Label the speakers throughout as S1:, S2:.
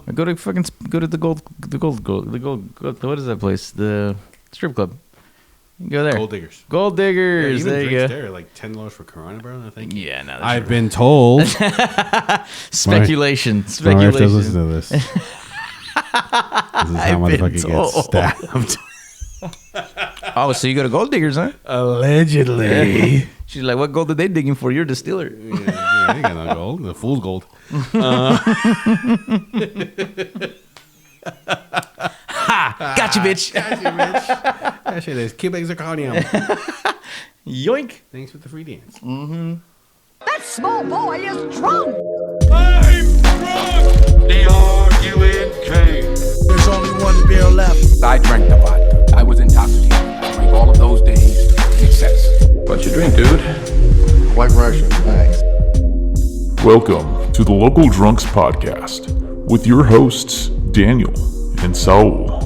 S1: Go to the gold. What is that place? The strip club. You go there. Gold Diggers.
S2: Yeah,
S1: there you go.
S2: There, like $10 for Corona, bro. I think.
S1: Yeah, no.
S2: I've been told.
S1: Speculation.
S2: My wife does listen to this. This is how motherfucker gets stabbed.
S1: Oh, so you go to Gold Diggers, huh?
S2: Allegedly.
S1: She's like, what gold are they digging for? You're a distiller.
S2: Yeah, you got no gold. The fool's gold.
S1: Ha! Got you, bitch.
S2: That shit is Cubic zirconium.
S1: Yoink.
S2: Thanks for the free dance.
S1: Mm-hmm.
S3: That small boy is drunk.
S4: I'm drunk. D-R-U-N-K.
S5: There's only one beer left.
S6: I drank the vodka. I was intoxicated. I drank all of those days in excess.
S4: What you drink, dude?
S5: White Russian, thanks.
S7: Welcome to the Local Drunks Podcast with your hosts, Daniel and Saul.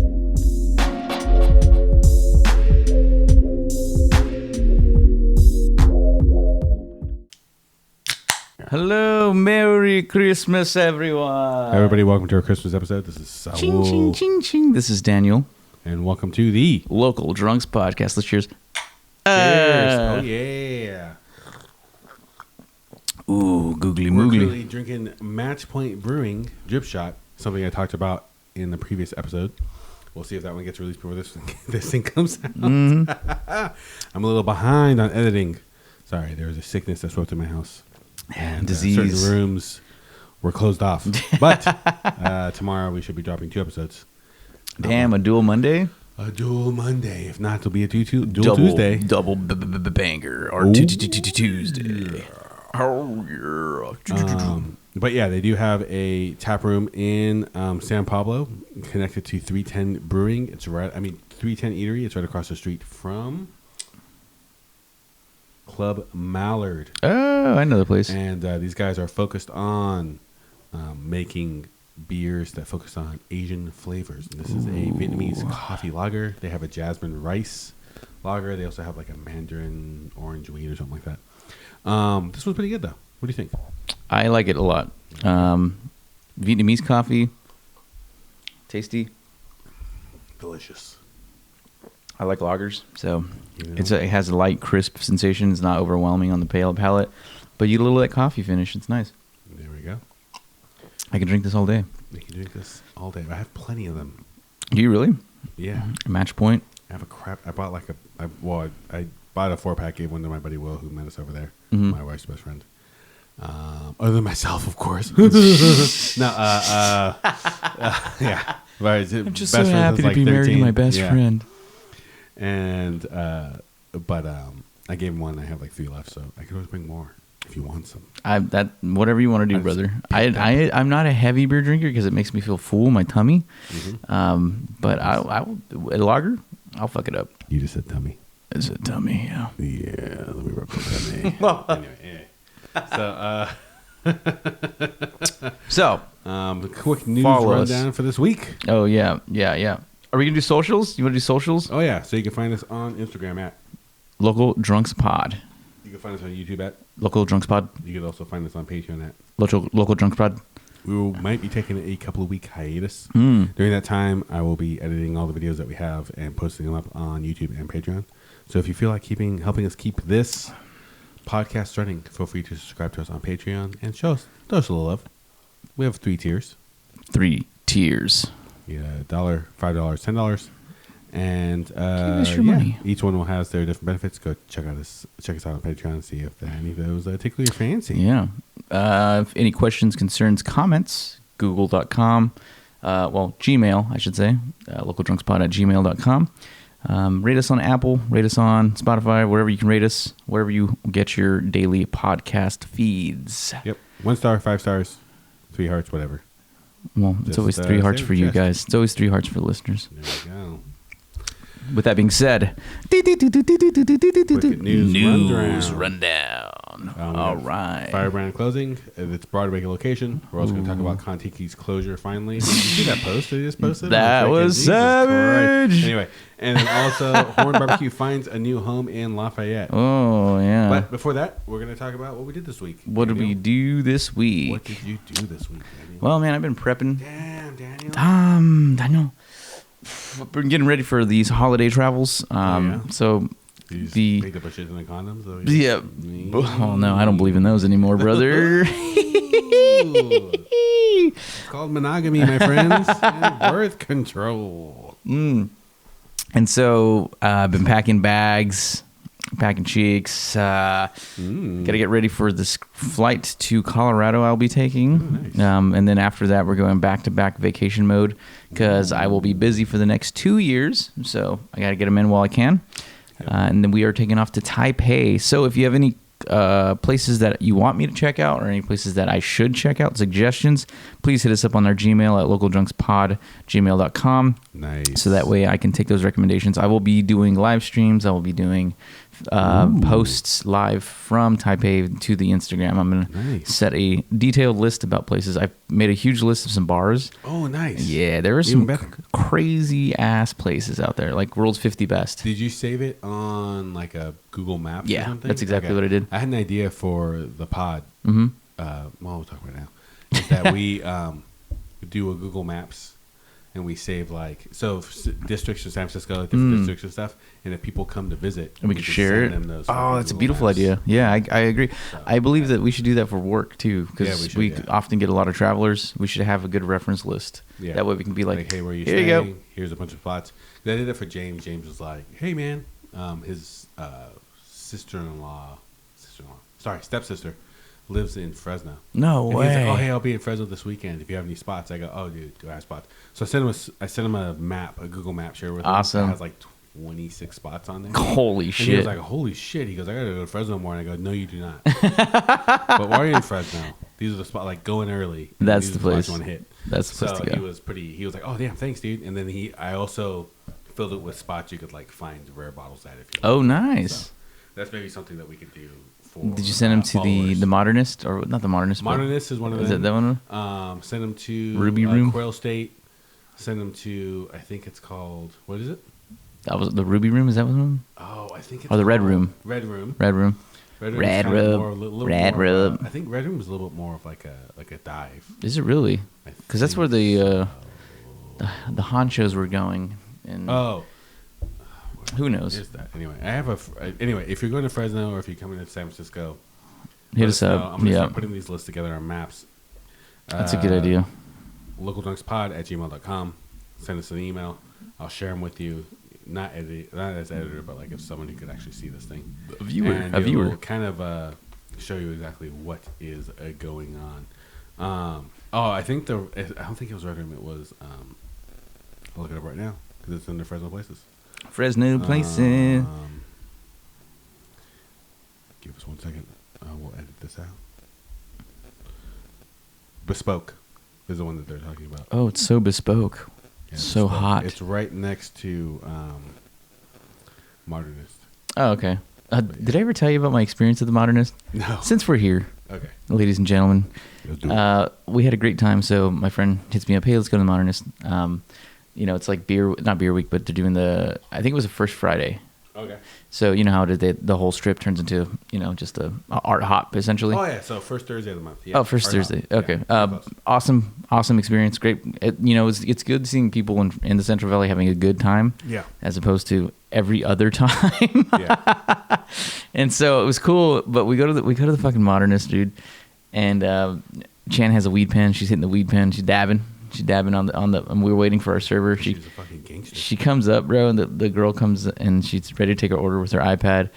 S1: Hello, Merry Christmas, everyone.
S2: Everybody, welcome to our Christmas episode. This is Saul.
S1: Ching, ching, ching, ching. This is Daniel.
S2: And welcome to the
S1: Local Drunks Podcast. Let's cheers.
S2: Cheers. Oh, yeah.
S1: Ooh, googly
S2: We're
S1: moogly.
S2: currently drinking Match Point Brewing Drip Shot, something I talked about in the previous episode. We'll see if that one gets released before this thing comes out.
S1: Mm-hmm.
S2: I'm a little behind on editing. Sorry, there was a sickness that swept in my house. And
S1: disease.
S2: Certain rooms were closed off. But tomorrow we should be dropping 2 episodes.
S1: Damn, a dual Monday?
S2: A dual Monday. If not, it'll be a dual
S1: Double
S2: Tuesday.
S1: Double banger. Or Tuesday. Oh, yeah.
S2: But yeah, they do have a tap room in San Pablo connected to 310 Brewing. 310 Eatery. It's right across the street from Club Mallard.
S1: Oh, I know the place.
S2: And these guys are focused on making beers that focus on Asian flavors. And this is a Vietnamese coffee lager. They have a jasmine rice lager. They also have like a mandarin orange wheat or something like that. This one's pretty good though. What do you think?
S1: I like it a lot. Vietnamese coffee. Tasty.
S2: Delicious.
S1: I like lagers, so
S2: Yeah.
S1: it has a light, crisp sensation. It's not overwhelming on the palate, but you get a little of that coffee finish. It's nice.
S2: There we go.
S1: I can drink this all day.
S2: You can drink this all day. I have plenty of them.
S1: Do you really?
S2: Yeah.
S1: Match Point?
S2: I have a crap. I bought I bought a 4-pack, gave one to my buddy Will, who met us over there.
S1: Mhm.
S2: My wife's best friend. Other than myself, of course. Yeah.
S1: I'm just so happy to be married to my best friend.
S2: And but I gave him one. I have like 3 left, so I could always bring more if you want some.
S1: Whatever you want to do, brother. I'm not a heavy beer drinker because it makes me feel full in my tummy.
S2: Mm-hmm.
S1: But a lager, I'll fuck it up.
S2: You just said tummy.
S1: It's a tummy, yeah.
S2: Yeah, let me rub the tummy. Anyway.
S1: So,
S2: quick news
S1: follow
S2: rundown
S1: us
S2: for this week.
S1: Oh yeah. Are we gonna do socials? You want to do socials?
S2: Oh yeah, so you can find us on Instagram at
S1: Local Drunks Pod.
S2: You can find us on YouTube at
S1: Local Drunks Pod.
S2: You can also find us on Patreon at
S1: Local Drunks Pod.
S2: We might be taking a couple of week hiatus.
S1: Mm.
S2: During that time, I will be editing all the videos that we have and posting them up on YouTube and Patreon. So if you feel like helping us keep this podcast running, feel free to subscribe to us on Patreon and show us a little love. We have 3 tiers.
S1: 3 tiers.
S2: Yeah, $1, $5, $10. And
S1: Give us your money.
S2: each one will has their different benefits. Go check us out on Patreon and see if any of those tickle your fancy.
S1: Yeah. If any questions, concerns, comments, google.com. Gmail, I should say. localdrunkspod@gmail.com. Rate us on Apple, rate us on Spotify, wherever you can rate us, wherever you get your daily podcast feeds.
S2: Yep. 1 star, 5 stars, 3 hearts, whatever.
S1: Well, it's always 3 hearts for you guys. It's always 3 hearts for the listeners.
S2: There we go.
S1: With that being said,
S2: news
S1: rundown. All right.
S2: Firebrand closing at its Broadway location. We're also going to talk about Montuckey's closure finally. Did you see that post they just posted?
S1: That was
S2: Jesus
S1: savage.
S2: Christ. Anyway, and then also Horn Barbecue finds a new home in Lafayette.
S1: Oh, yeah.
S2: But before that, we're going to talk about what we did this week.
S1: What did we do this week?
S2: What did you do this week, Daniel?
S1: Well, man, I've been prepping.
S2: Damn.
S1: Daniel. We're getting ready for these holiday travels. So
S2: You picked up a shit in the condoms? Though?
S1: yeah. Oh no, I don't believe in those anymore, brother.
S2: It's called monogamy, my friends. And birth control.
S1: And so I've been packing bags, packing cheeks. Got to get ready for this flight to Colorado I'll be taking.
S2: Nice.
S1: And then after that, we're going back-to-back vacation mode because I will be busy for the next 2 years. So I got to get them in while I can. And then we are taking off to Taipei. So if you have any places that you want me to check out or any places that I should check out, suggestions, please hit us up on our Gmail at localdrunkspod@gmail.com.
S2: Nice.
S1: So that way I can take those recommendations. I will be doing live streams. I will be doing posts live from Taipei to the Instagram. I'm going to set a detailed list about places. I've made a huge list of some bars.
S2: Oh, nice.
S1: Yeah, there are some crazy ass places out there, like world's 50 best.
S2: Did you save it on like a Google Maps or something?
S1: That's exactly what I did.
S2: I had an idea for the pod. Well, we'll talk about it now. Is that we do a Google Maps and we save districts in San Francisco, different districts and stuff. And if people come to visit,
S1: and we can share it. Oh, that's a beautiful idea. Yeah, I agree. I believe that we should do that for work too, because we often get a lot of travelers. We should have a good reference list. Yeah. That way we can be like,
S2: hey, where are you
S1: here
S2: staying?
S1: you go.
S2: Here's a bunch of spots. I did that for James. James was like, hey man, his stepsister lives in Fresno.
S1: No way.
S2: He's like, oh, hey, I'll be in Fresno this weekend. If you have any spots, I go, oh, dude, go have spots. So I sent him a map, a Google map share with him.
S1: Awesome.
S2: It has like 26 spots on there.
S1: Holy shit.
S2: He was like, holy shit. He goes, I got to go to Fresno more. And I go, no, you do not. But while you're in Fresno, these are the spots, like going early.
S1: That's the place.
S2: One hit.
S1: That's the place to go.
S2: He was like, oh, damn, thanks, dude. And then I also filled it with spots you could like find rare bottles at.
S1: Oh, nice.
S2: So that's maybe something that we could do.
S1: Did you send him to the Modernist, or not the Modernist?
S2: Modernist is one of them.
S1: Is it that one?
S2: Send him to
S1: Ruby Room,
S2: Quail State. Send him to, I think it's called, what is it?
S1: That was the Ruby Room. Is that one?
S2: Oh, I think it's
S1: or the Red Room.
S2: Red Room.
S1: Red Room.
S2: Red Room. I think Red Room is a little bit more of like a dive.
S1: Is it really? Because that's where the honchos were going. And who knows?
S2: Is that? Anyway, if you're going to Fresno or if you're coming to San Francisco,
S1: hit us up.
S2: I'm gonna start putting these lists together on maps.
S1: That's a good idea.
S2: localdrunkspod@gmail.com. Send us an email. I'll share them with you. Not as editor, but like if somebody could actually see this thing.
S1: A viewer.
S2: Will kind of show you exactly what is going on. I don't think it was Red Room. It was. I'll look it up right now because it's in the Fresno places.
S1: Fresno places.
S2: Give us 1 second. We'll edit this out. Bespoke is the one that they're talking about.
S1: Oh, it's so bespoke. Yeah, so bespoke. Hot.
S2: It's right next to Modernist.
S1: Oh, okay. Did I ever tell you about my experience at the Modernist?
S2: No.
S1: Since we're here,
S2: okay,
S1: ladies and gentlemen, we had a great time. So my friend hits me up, hey, let's go to the Modernist. It's like not beer week, but they're doing I think it was the first Friday.
S2: Okay.
S1: So you know how the whole strip turns into just a art hop essentially.
S2: Oh yeah, so first Thursday of the month. Yeah.
S1: Oh, first Thursday.
S2: Hop.
S1: Okay.
S2: Yeah,
S1: awesome experience. Great. It's good seeing people in the Central Valley having a good time.
S2: Yeah.
S1: As opposed to every other time. Yeah. And so it was cool, but we go to the fucking Modernist, dude, and Chan has a weed pen. She's hitting the weed pen. She's dabbing on the and we were waiting for our server.
S2: She's a fucking gangster.
S1: She comes up, bro, and the girl comes and she's ready to take her order with her iPad.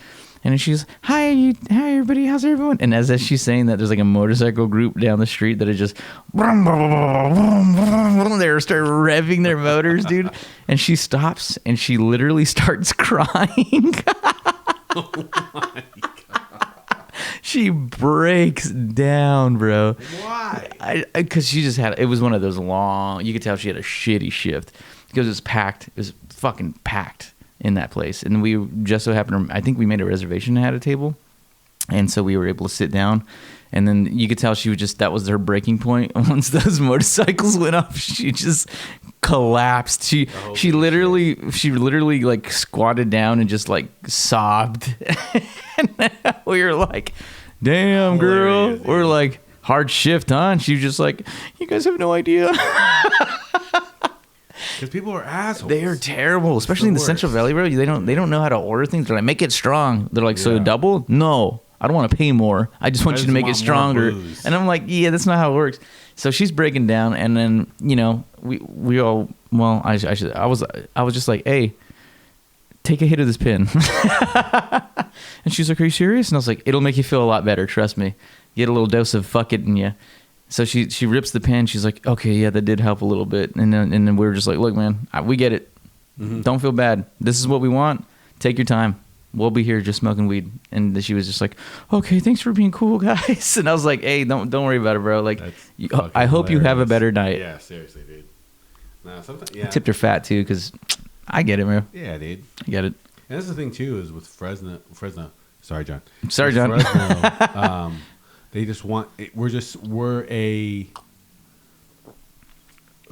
S1: And she's, hi everybody, how's everyone? And as she's saying that, there's like a motorcycle group down the street that are just they start revving their motors, dude. And she stops and she literally starts crying.
S2: Oh my God.
S1: She breaks down, bro.
S2: Why?
S1: Because she just it was one of those long, you could tell she had a shitty shift because it was packed. It was fucking packed in that place. And we just so happened I think we made a reservation and had a table. And so we were able to sit down. And then you could tell that was her breaking point. Once those motorcycles went off, she just collapsed. She literally like squatted down and just like sobbed. And we were like, damn, girl. We're like, hard shift, huh? And she was just like, you guys have no idea.
S2: Because people are assholes.
S1: They are terrible, especially in the Central
S2: worst.
S1: Valley, bro. They don't know how to order things. They're like, make it strong. They're like, so
S2: Yeah.
S1: double? No, I don't want to pay more. I just want you to make it
S2: want more
S1: stronger.
S2: booze.
S1: And I'm like, yeah, that's not how it works. So she's breaking down, and then we all I was just like, hey, take a hit of this pin. And she's like, are you serious? And I was like, it'll make you feel a lot better. Trust me. Get a little dose of fuck it in you. So she rips the pin. She's like, okay, yeah, that did help a little bit. And then we were just like, look, man, we get it.
S2: Mm-hmm.
S1: Don't feel bad. This is what we want. Take your time. We'll be here just smoking weed. And she was just like, okay, thanks for being cool, guys. And I was like, hey, don't worry about it, bro. Like, I hope you have a better night.
S2: Yeah, seriously, dude. No, sometimes,
S1: I tipped her fat too, because I get it, man.
S2: Yeah, dude.
S1: I get it.
S2: And that's the thing too is with Fresno. Sorry, John.
S1: Sorry,
S2: With
S1: John.
S2: Fresno, they just want. We're a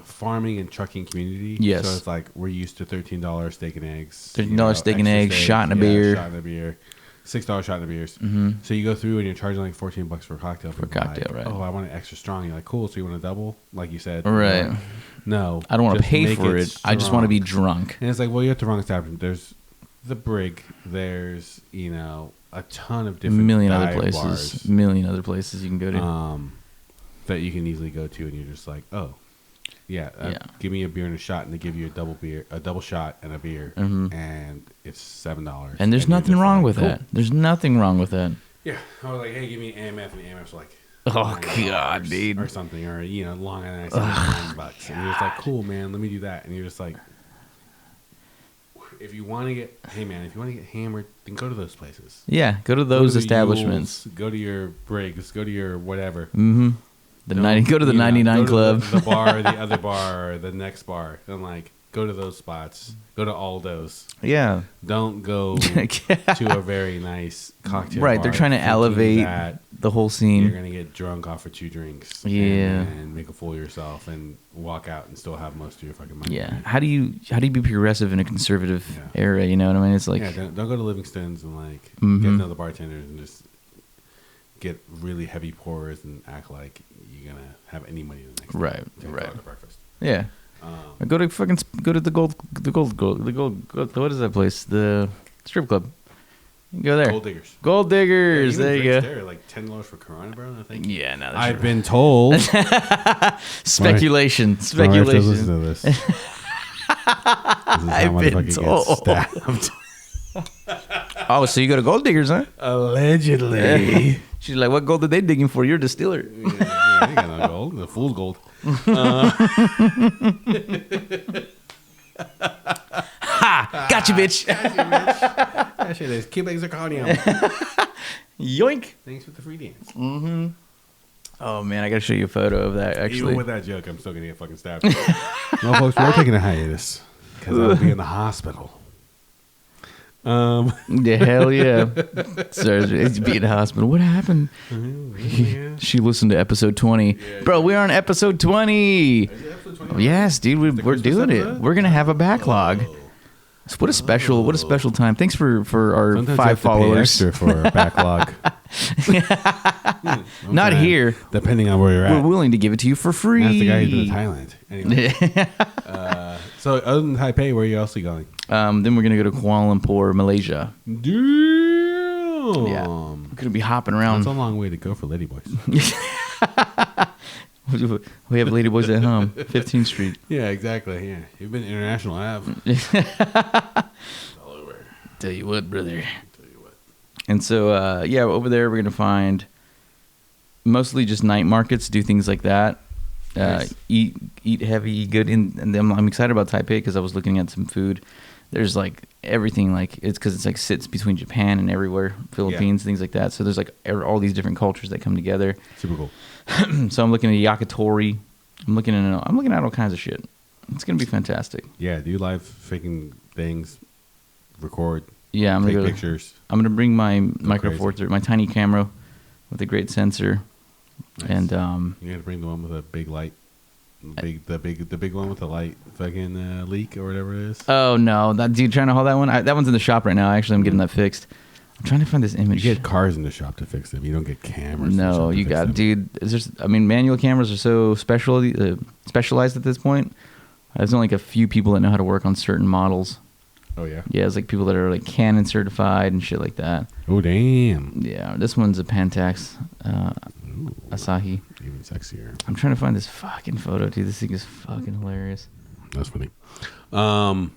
S2: farming and trucking community.
S1: Yes.
S2: So it's like we're used to $13 steak and eggs.
S1: $13 steak and
S2: extra
S1: eggs,
S2: steak,
S1: shot in a beer.
S2: shot in a beer. $6 shot in the beers. Mm-hmm. So you go through and you're charging like $14 for a cocktail.
S1: For a
S2: People are
S1: cocktail,
S2: like,
S1: right.
S2: Oh, I want it extra strong. You're like, cool. So you want a double, like you said?
S1: Right.
S2: No,
S1: I don't want to
S2: just
S1: pay
S2: make
S1: for it. I just want to be
S2: strong.
S1: drunk.
S2: And it's like, well, you have the wrong establishment. There's the Brig. There's a ton of different
S1: Million other
S2: dive
S1: places.
S2: bars,
S1: Million other places you can go to.
S2: that you can easily go to, and you're just like, oh, yeah, give me a beer and a shot, and they give you a double shot and a beer, and it's $7.
S1: And there's
S2: you're
S1: nothing
S2: just
S1: wrong
S2: like,
S1: with
S2: cool.
S1: that. There's nothing wrong with that.
S2: Yeah, I was like, hey, give me AMF, and the AMF's like,
S1: Oh,
S2: $9
S1: God, dude.
S2: or something, or Long Island Iced $9, and you're just like, cool, man, let me do that, and you're just like, if you want to get hammered, then go to those places.
S1: Yeah, go to those
S2: Go to the
S1: establishments.
S2: Yules, go to your Briggs, go to your whatever.
S1: Mm-hmm. Go to the 99
S2: go
S1: Club.
S2: to the bar, the other bar, or the next bar, and like go to those spots. Go to Aldo's.
S1: Yeah.
S2: Don't go to a very nice cocktail
S1: Right,
S2: bar
S1: they're trying to
S2: thinking
S1: elevate
S2: that
S1: the whole
S2: you're
S1: scene.
S2: gonna get drunk off of 2 drinks.
S1: Yeah.
S2: and make a fool of yourself and walk out and still have most of your fucking money.
S1: Yeah. How do you be progressive in a conservative
S2: Yeah.
S1: era? You know what I mean? It's like,
S2: Yeah, don't go to Livingston's and like
S1: Mhm.
S2: get another bartenders and just get really heavy pours and act like you're gonna have any money the next
S1: Right,
S2: day.
S1: right.
S2: To breakfast.
S1: yeah. Go to the gold. What is that place? The strip club. You go there.
S2: Gold diggers.
S1: Gold diggers.
S2: Yeah,
S1: there
S2: even
S1: you
S2: drinks
S1: go.
S2: there are like $10 for Corona, bro. I think.
S1: Yeah, no, that's
S2: I've been told.
S1: speculation.
S2: My wife does listen
S1: Speculation.
S2: to this. This is how
S1: I've been
S2: motherfucker gets
S1: told.
S2: stabbed.
S1: Oh, so you go to gold diggers, huh?
S2: Allegedly.
S1: She's like, what gold are they digging for? You're a distiller.
S2: Yeah, you got no gold. The fool's gold.
S1: Ha! Gotcha, bitch.
S2: That shit is Cubic zirconium.
S1: Yoink.
S2: Thanks for the free dance.
S1: Oh, man, I got to show you a photo of that, actually.
S2: Even with that joke, I'm still going to get fucking stabbed. No, folks, we're taking a hiatus because I'll be in the hospital.
S1: Yeah, hell yeah. Sorry, it's be in the hospital. What happened? She listened to episode 20. Bro, we're on episode 20. Yes, dude, we're
S2: Christmas
S1: doing
S2: episode?
S1: it. We're going to have a backlog. What a special time. Thanks for our
S2: Sometimes you
S1: 5
S2: have to pay
S1: followers.
S2: extra for a backlog.
S1: Not
S2: Okay.
S1: here.
S2: Depending on where you're
S1: We're
S2: at.
S1: willing to give it to you for free.
S2: That's the guy who's been to Thailand. Anyway. So other than Taipei, where are you also going?
S1: Then we're going to go to Kuala Lumpur, Malaysia.
S2: Damn.
S1: Yeah. We're going to be hopping around.
S2: That's a long way to go for ladyboys.
S1: We have Ladyboys at home, 15th Street.
S2: Yeah, exactly. Yeah, you've been international. I have. All over.
S1: Tell you what, brother.
S2: Tell you what.
S1: And so, yeah, over there we're gonna find mostly just night markets, do things like that.
S2: Nice.
S1: Eat heavy, eat good. And I'm excited about Taipei because I was looking at some food. There's like everything, like it's because it's like sits between Japan and everywhere, Philippines, things like that. So there's like all these different cultures that come together.
S2: Super cool.
S1: So I'm looking at yakitori. I'm looking at all kinds of shit. It's gonna be fantastic.
S2: Yeah, do live faking things, record,
S1: Yeah, I'm
S2: take
S1: gonna go.
S2: pictures.
S1: I'm gonna bring my Micro
S2: crazy.
S1: Four Thirds, my tiny camera with a great sensor,
S2: Nice.
S1: and
S2: You gotta bring the one with a big light, the big one with the light fucking leak or whatever it is.
S1: oh no, that dude trying to hold that one. That one's in the shop right now. Actually, I'm getting that fixed. I'm trying to find this
S2: You
S1: image.
S2: get cars in the shop to fix them. You don't get cameras. in the shop
S1: No,
S2: to
S1: you
S2: fix
S1: got,
S2: them.
S1: dude. Manual cameras are so specialized at this point. There's only like a few people that know how to work on certain models.
S2: Oh yeah.
S1: Yeah, it's like people that are like Canon certified and shit like that.
S2: Oh damn.
S1: Yeah, this one's a Pentax Asahi.
S2: Even sexier.
S1: I'm trying to find this fucking photo, dude. This thing is fucking hilarious.
S2: That's funny.
S1: So,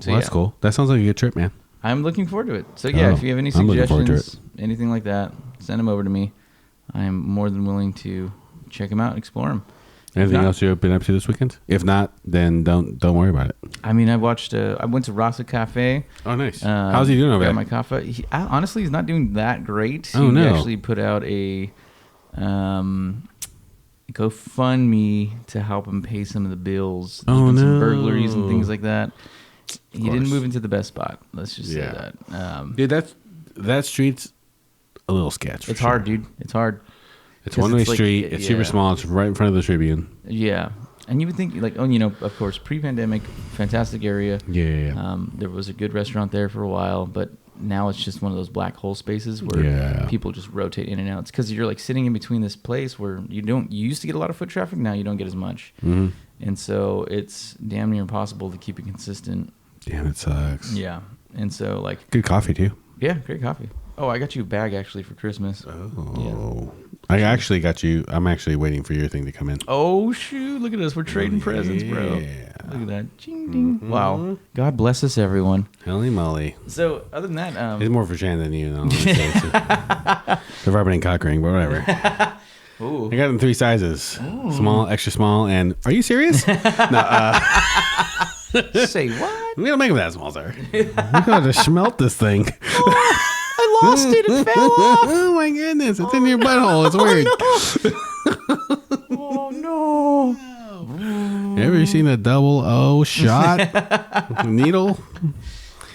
S2: That's cool. That sounds like a good trip, man.
S1: I'm looking forward to it. So yeah, if you have any
S2: I'm looking forward to
S1: suggestions, anything like that, send them over to me. I am more than willing to check them out and explore them.
S2: Anything else you've been up to this weekend? If not, then don't worry about it.
S1: I mean, I went to Rasa Cafe.
S2: Oh, nice. How's he doing over there?
S1: My coffee. Honestly, he's not doing that great.
S2: Oh, no.
S1: He actually put out a GoFundMe to help him pay some of the bills. There's been some burglaries and things like that. He didn't move into the best spot. Let's just say that.
S2: Dude, that street's a little sketch.
S1: It's hard, dude. It's hard.
S2: It's one-way street. It's super small. It's right in front of the Tribune.
S1: Yeah. And you would think, like, of course, pre-pandemic, fantastic area.
S2: Yeah.
S1: There was a good restaurant there for a while, but now it's just one of those black hole spaces where people just rotate in and out. It's because you're, like, sitting in between this place where you used to get a lot of foot traffic. Now you don't get as much. Mm-hmm. And so it's damn near impossible to keep it consistent.
S2: Damn, it sucks.
S1: Yeah. And so, like...
S2: Good coffee, too.
S1: Yeah, great coffee. Oh, I got you a bag, actually, for Christmas.
S2: Oh.
S1: Yeah.
S2: I actually got you. I'm actually waiting for your thing to come in.
S1: Oh, shoot. Look at us. We're trading presents, bro. Look at that. Ching, ding. Mm-hmm. Wow. God bless us, everyone.
S2: Holy moly.
S1: So, other than that...
S2: it's more for Shan than you, though. The rubber and cock ring, but whatever. Ooh. I got them 3 sizes. Ooh. Small, extra small, and... Are you serious? No,
S1: Say what?
S2: We don't make them that small, sir. We gotta just smelt this thing.
S1: I lost it. It fell off.
S2: Oh my goodness! It's in your butthole. It's weird.
S1: Oh no!
S2: You ever seen a double O shot needle?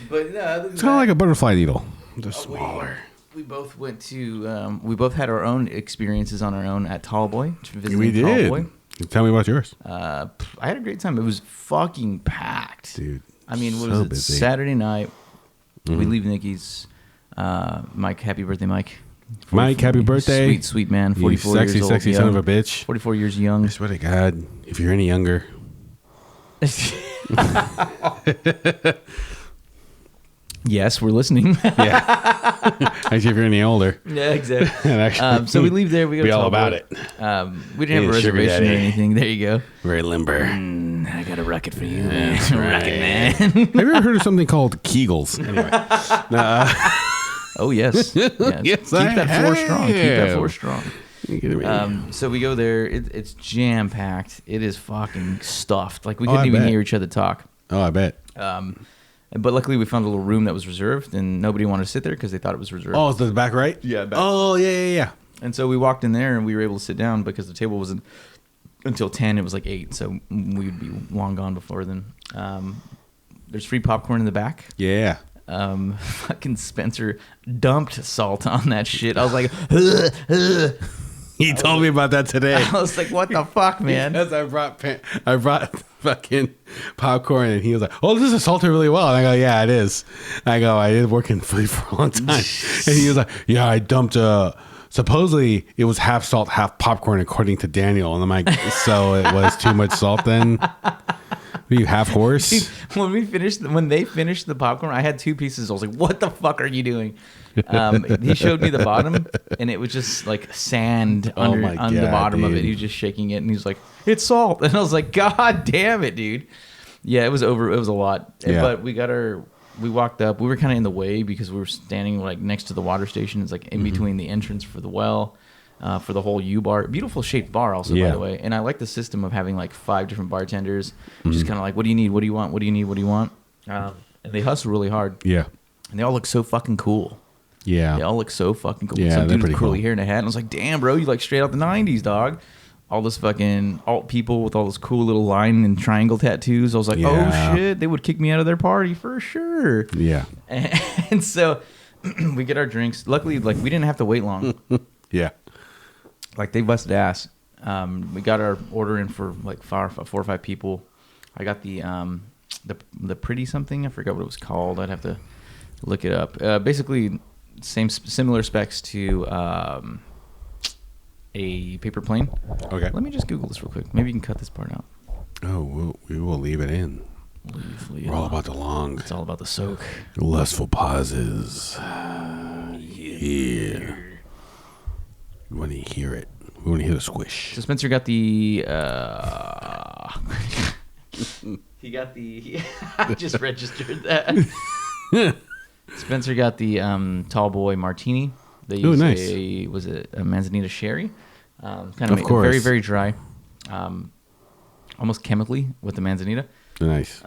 S1: But no,
S2: it's kind of like a butterfly needle, just smaller.
S1: We both went to. We both had our own experiences on our own at Tallboy.
S2: We did. Tallboy. Tell me about yours.
S1: I had a great time. It was fucking packed,
S2: dude.
S1: I mean, what was it? Busy. Saturday night. Mm-hmm. We leave Nikki's. Mike, happy birthday, Mike.
S2: Mike, happy birthday.
S1: Sweet man, 44
S2: years old. Sexy son of a bitch.
S1: 44 years young.
S2: I swear to God, if you're any younger.
S1: Yes, we're listening.
S2: Yeah. Actually, if you're any older.
S1: Yeah, exactly. So we leave there. We go
S2: be all about it.
S1: We didn't have a reservation or anything. There you go.
S2: Very limber.
S1: I got a rocket for you, man.
S2: Right.
S1: Rocket man.
S2: Have you ever heard of something called Kegels? Anyway.
S1: Oh, yes. Yes.
S2: Yes,
S1: Keep that floor strong. Keep that floor strong. So we go there. It's jam-packed. It is fucking stuffed. Like, we couldn't even hear each other talk.
S2: Oh, I bet.
S1: But luckily, we found a little room that was reserved, and nobody wanted to sit there because they thought it was reserved.
S2: Oh, it's the back right?
S1: Yeah, back.
S2: Oh, yeah.
S1: And so we walked in there, and we were able to sit down because the table wasn't until 10. It was like 8, so we'd be long gone before then. There's free popcorn in the back.
S2: Yeah.
S1: Fucking Spencer dumped salt on that shit. I was like, ugh.
S2: He told me about that today.
S1: I was like, what the fuck, man?
S2: Because I brought fucking popcorn, and he was like, oh, this is salted really well. And I go, yeah, it is. I did work in food for a long time. And he was like, yeah, I dumped supposedly it was half salt, half popcorn, according to Daniel. And I'm like, so it was too much salt then? Were you half horse?
S1: When they finished the popcorn, I had 2 pieces. I was like, what the fuck are you doing? He showed me the bottom, and it was just like sand on the bottom of it. He was just shaking it, and he was like, it's salt. And I was like, God damn it, dude. Yeah, it was a lot.
S2: Yeah.
S1: But we walked up. We were kind of in the way because we were standing like next to the water station. It's like in between the entrance for the well. For the whole U-bar. Beautiful shaped bar also, by the way. And I like the system of having like 5 different bartenders. Just kind of like, what do you need? What do you want? What do you need? What do you want? And they hustle really hard.
S2: Yeah.
S1: And they all look so fucking cool.
S2: Yeah.
S1: They all look so fucking cool.
S2: Yeah,
S1: some dude with curly
S2: cool.
S1: hair and a hat. And I was like, damn, bro, you like straight out the 90s, dog. All this fucking alt people with all this cool little line and triangle tattoos. I was like, oh shit, they would kick me out of their party for sure.
S2: Yeah.
S1: And so we get our drinks. Luckily, like, we didn't have to wait long.
S2: Yeah.
S1: Like, they busted ass. We got our order in for like 4 or 5 people. I got the pretty something. I forgot what it was called. I'd have to look it up. Basically, similar specs to a paper plane.
S2: Okay.
S1: Let me just Google this real quick. Maybe you can cut this part out.
S2: Oh, we will leave it in.
S1: Leave
S2: We're all about the long,
S1: It's all about the soak.
S2: lustful pauses. Yeah. We want to hear it. We want to hear the squish.
S1: So Spencer got the. He got the. I just registered that. Spencer got the Tall Boy Martini. They use
S2: nice.
S1: was it a Manzanita sherry? Kind of
S2: course.
S1: very, very dry. Almost chemically with the Manzanita.
S2: Nice.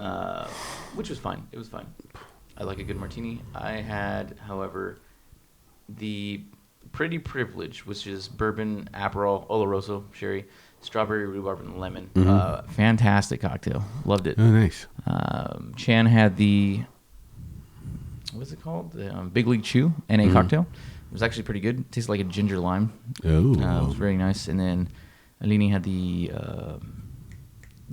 S1: Which was fine. It was fine. I like a good martini. I had, however, the Pretty Privilege, which is bourbon, Aperol, Oloroso, sherry, strawberry, rhubarb, and lemon. Fantastic cocktail. Loved it.
S2: Oh, nice.
S1: Chan had the, what's it called? The Big League Chew NA cocktail. It was actually pretty good. It tasted like a ginger lime.
S2: Oh.
S1: It was very nice. And then Alini had the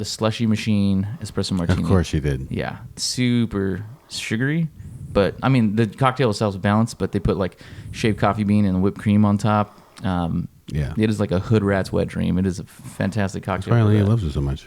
S1: slushy machine espresso martini.
S2: Of course she did.
S1: Yeah, super sugary, but I mean the cocktail itself is balanced. But they put like shaved coffee bean and whipped cream on top.
S2: Yeah.
S1: It is like a hood rat's wet dream. It is a fantastic cocktail.
S2: Apparently he loves it so much.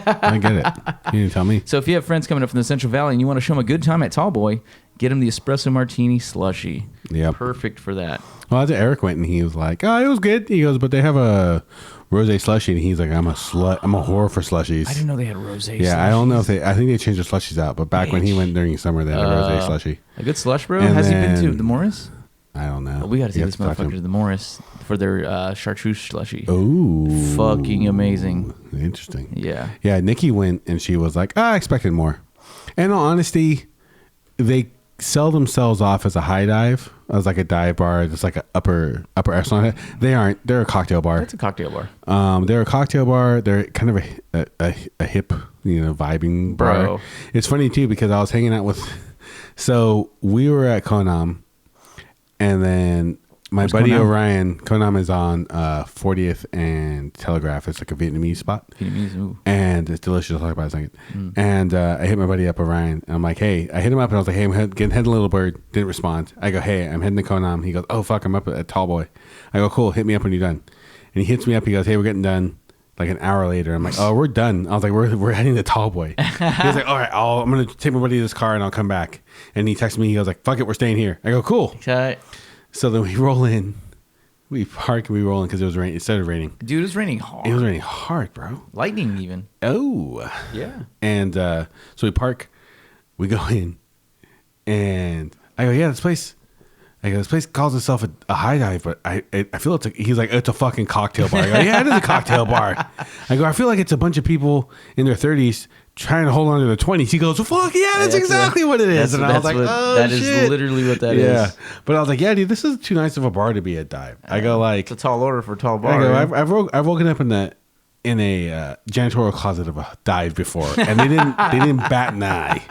S2: I get it. You didn't tell me.
S1: So if you have friends coming up from the Central Valley and you want to show them a good time at Tall Boy, get them the espresso martini slushy.
S2: Yep.
S1: Perfect for that.
S2: Well, after Eric went and he was like, "Oh, it was good." He goes, "But they have a rosé slushy," and he's like, "I'm a slut. I'm a whore for slushies."
S1: I didn't know they had rosé.
S2: Yeah, I don't know if they. I think they changed the slushies out, but back when he went during summer, they had a rosé slushy.
S1: A good slush, bro.
S2: And
S1: Has he been to
S2: then-
S1: the Morris?
S2: I don't know.
S1: We got to take
S2: You
S1: this
S2: have to talk to
S1: motherfucker to the Morris for their chartreuse slushy.
S2: Ooh,
S1: Fucking amazing.
S2: Interesting.
S1: Yeah.
S2: Yeah, Nikki went and she was like, I expected more. And in all honesty, they sell themselves off as a high dive, as like a dive bar, just like an upper echelon. They aren't. They're a cocktail bar.
S1: It's a cocktail bar.
S2: They're a cocktail bar. They're kind of a hip, vibing bar.
S1: Bro.
S2: It's funny too because I was hanging out with. So we were at Konam, and then my buddy
S1: Konam?
S2: Orion. Konam is on 40th and Telegraph. It's like a Vietnamese spot.
S1: Vietnamese, ooh.
S2: And it's delicious. I'll talk about it in a second. And I hit my buddy up, Orion, and I'm like, hey, I hit him up and I was like, hey, I'm getting heading to Little Bird. Didn't respond. I go, hey, I'm heading to Konam. He goes, oh, fuck, I'm up at Tall Boy. I go, cool, hit me up when you're done. And he hits me up. He goes, hey, we're getting done. Like an hour later, I'm like, oh, we're done. I was like, we're heading to Tall Boy. He was like, all right, I'm going to take my buddy to this car and I'll come back. And he texted me. He goes like, fuck it, we're staying here. I go, cool.
S1: Okay.
S2: So then we roll in. We park and we roll in because it was raining. It started raining.
S1: Dude, it was raining hard.
S2: It was raining hard, bro.
S1: Lightning even.
S2: Oh.
S1: Yeah.
S2: And so we park, we go in, and I go, yeah, this place calls itself a high dive, but I feel he's like, it's a fucking cocktail bar. I go, yeah, it is a cocktail bar. I go, I feel like it's a bunch of people in their 30s trying to hold on to their 20s. He goes, well, fuck yeah, that's exactly what it is. And I was like, oh,
S1: that
S2: shit.
S1: is literally what that is.
S2: Yeah. But I was like, yeah, dude, this is too nice of a bar to be a dive. I go like,
S1: It's a tall order for a tall bar.
S2: I go,
S1: right?
S2: I've woken up in a janitorial closet of a dive before, and they didn't bat an eye.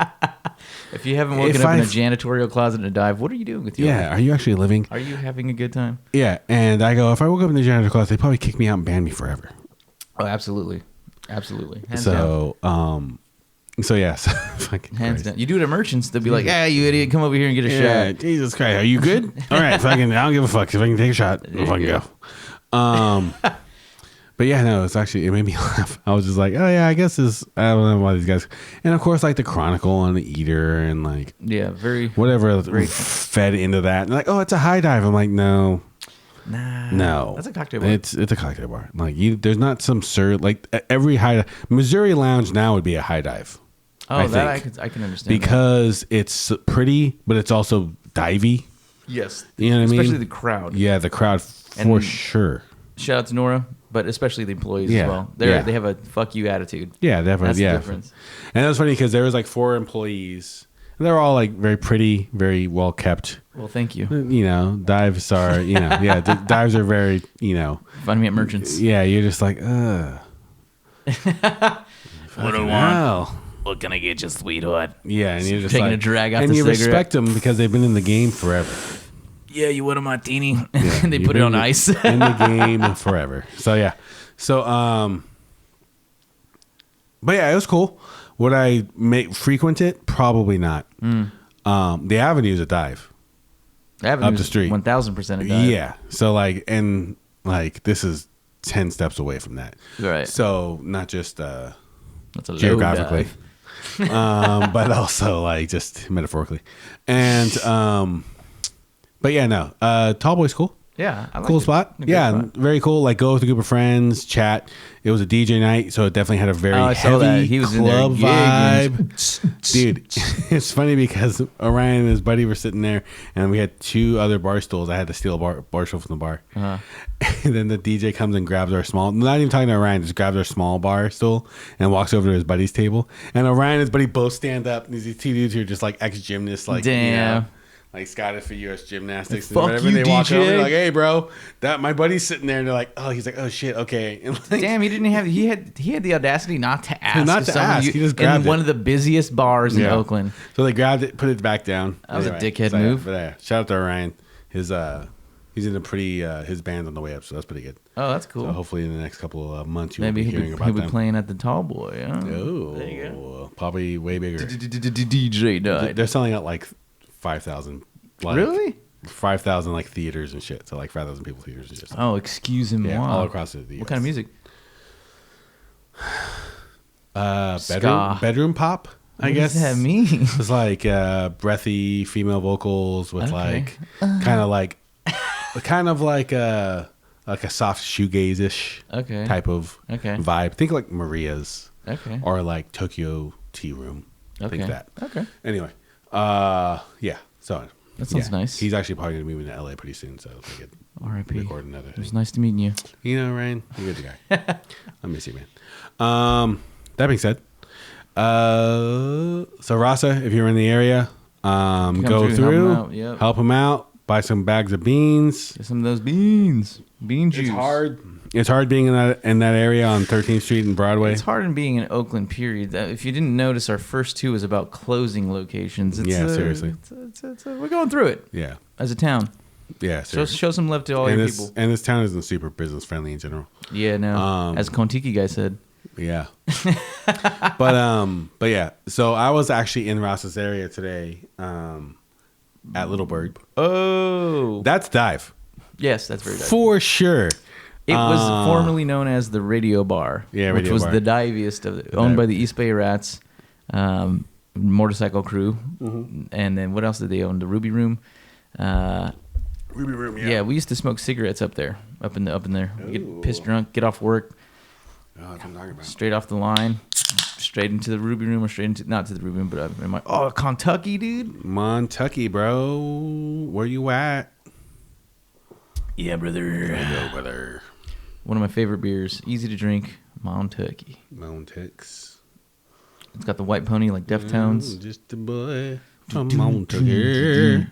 S1: If you haven't woken up in a janitorial closet in a dive, what are you doing with your life?
S2: Are you actually living?
S1: Are you having a good time?
S2: Yeah, and I go, if I woke up in the janitor closet, they'd probably kick me out and ban me forever.
S1: Oh, absolutely. Absolutely. Hands
S2: So,
S1: down.
S2: so yes, fucking
S1: Hands
S2: Christ.
S1: down. You do it at Merchants, they'll be like, "Yeah, you idiot, come over here and get a
S2: Yeah,
S1: shot."
S2: Jesus Christ, are you good? All right, fucking, I don't give a fuck. If I can take a shot, I'll fucking go. But yeah, no, it made me laugh. I was just like, oh yeah, I guess I don't know why these guys, and of course like the Chronicle and the Eater and like
S1: Yeah, very.
S2: whatever fed into that. And like, oh, it's a high dive. I'm like, no,
S1: That's a cocktail bar.
S2: it's a cocktail bar. Like there's not some like every high Missouri Lounge now would be a high dive.
S1: Oh, I can understand
S2: because it's pretty, but it's also divey.
S1: Yes,
S2: You know what I mean?
S1: especially the crowd.
S2: Yeah, the crowd for
S1: And-
S2: sure.
S1: Shout out to Nora, but especially the employees
S2: Yeah,
S1: as well.
S2: yeah.
S1: They have a fuck you attitude.
S2: Yeah, definitely.
S1: That's the
S2: Yeah,
S1: difference.
S2: And that was funny because there was like 4 employees. And they're all like very pretty, very well kept.
S1: Well, thank you.
S2: You know, dives are, dives are very,
S1: Find me at Merchants.
S2: yeah, you're just like, ugh.
S1: What do I
S2: want?
S1: What can I get you, sweetheart?
S2: Yeah, and you're just
S1: Taking
S2: like,
S1: a drag out
S2: and
S1: the
S2: you
S1: cigarette.
S2: respect them because they've been in the game forever.
S1: Yeah, you want a martini?
S2: Yeah,
S1: And they
S2: you've
S1: put it
S2: been
S1: on ice.
S2: in the game forever. So yeah, but yeah, it was cool. Would I frequent it? Probably not. The Avenue's a dive.
S1: Avenue's
S2: the street.
S1: 1000% a dive.
S2: Yeah. So like, and Like this is 10 steps away from that.
S1: Right.
S2: So not just
S1: That's a low
S2: geographically,
S1: dive.
S2: but also like just metaphorically. And but yeah, no. Tall Boy's cool.
S1: Yeah, I like
S2: Cool
S1: it.
S2: spot.
S1: A good
S2: Yeah,
S1: spot.
S2: very cool. Like go with a group of friends, chat. It was a DJ night, so it definitely had a very
S1: I saw that.
S2: heavy
S1: He was in there
S2: club
S1: gigging.
S2: vibe. Dude, it's funny because Orion and his buddy were sitting there, and we had 2 other bar stools. I had to steal a bar stool from the bar.
S1: Uh-huh.
S2: And then the DJ comes and grabs our small, not even talking to Orion, just grabs our small bar stool and walks over to his buddy's table. And Orion and his buddy both stand up. And these 2 dudes who are just like ex-gymnasts, like,
S1: Damn.
S2: you know, like Scottish for U.S. gymnastics.
S1: Fuck
S2: and whatever.
S1: you,
S2: And they walk
S1: DJ.
S2: over, like, hey, bro, that my buddy's sitting there. And they're like, oh, he's like, oh, shit, okay. And like,
S1: Damn, he didn't have. He had the audacity not to ask.
S2: Not
S1: if
S2: to
S1: someone
S2: ask, he just grabbed
S1: in one
S2: it.
S1: of the busiest bars in
S2: Yeah.
S1: Oakland.
S2: So they grabbed it, put it back down.
S1: That was a dickhead move.
S2: But yeah, shout out to Orion. He's in a pretty his band's on the way up, so that's pretty good.
S1: Oh, that's cool.
S2: So hopefully in the next couple of months you
S1: Maybe
S2: will be
S1: he'll
S2: hearing
S1: be,
S2: about them.
S1: playing at the Tall Boy. Huh?
S2: Oh,
S1: There you go.
S2: probably way bigger.
S1: DJ night.
S2: They're selling out like 5,000. Like,
S1: Really?
S2: 5,000 like theaters and shit. So like 5,000 people theaters and shit.
S1: Oh, excuse me.
S2: Yeah, all across the US.
S1: What kind of music? Ska.
S2: Bedroom pop. I
S1: What
S2: guess
S1: does that mean?
S2: It's like breathy female vocals with
S1: Okay.
S2: like kind of like a soft shoegaze-ish
S1: Okay.
S2: type of
S1: Okay.
S2: vibe. Think like Maria's
S1: Okay.
S2: or like Tokyo Tea Room.
S1: Okay.
S2: Think that.
S1: Okay.
S2: Anyway, yeah. So
S1: That sounds nice.
S2: He's actually probably gonna move into LA pretty soon, so we could
S1: R.I.P.
S2: record another
S1: It was
S2: thing.
S1: nice to meet you.
S2: You know, Ryan, you're a good guy. I miss you, man. That being said, so Rasa, if you're in the area, go
S1: through,
S2: through,
S1: help 'em out, yep.
S2: help him out, buy some bags of beans.
S1: Get some of those bean juice.
S2: It's hard being in that area on 13th Street and Broadway.
S1: It's hard in being in Oakland, period. If you didn't notice, our first 2 was about closing locations.
S2: Yeah, seriously.
S1: We're going through it
S2: Yeah,
S1: as a town.
S2: yeah. Seriously.
S1: Show some love to all
S2: and
S1: your
S2: this
S1: people.
S2: and this town isn't super business friendly in general.
S1: Yeah, no. As Kontiki guy said.
S2: Yeah. but yeah. So I was actually in Rasa's area today, at Little Bird.
S1: Oh.
S2: That's dive.
S1: Yes, that's very nice.
S2: For sure.
S1: It was formerly known as the Radio Bar,
S2: Yeah,
S1: which
S2: Radio
S1: was
S2: Bar.
S1: the diviest of it, owned by the East Bay Rats, Motorcycle Crew, and then what else did they own? The Ruby Room.
S2: Ruby Room,
S1: Yeah, we used to smoke cigarettes up there, up in there. We get pissed drunk, get off work,
S2: Oh, that's what I'm talking about.
S1: straight off the line, straight into the Ruby Room, or straight into not to the Ruby Room, but I'm like, oh, Kentucky, dude.
S2: Montuckey, bro. Where you at?
S1: Yeah, brother.
S2: Go, brother.
S1: One of my favorite beers, easy to drink, Montuckey.
S2: Montex.
S1: It's got the white pony like Deftones.
S2: Just a boy from Montuckey.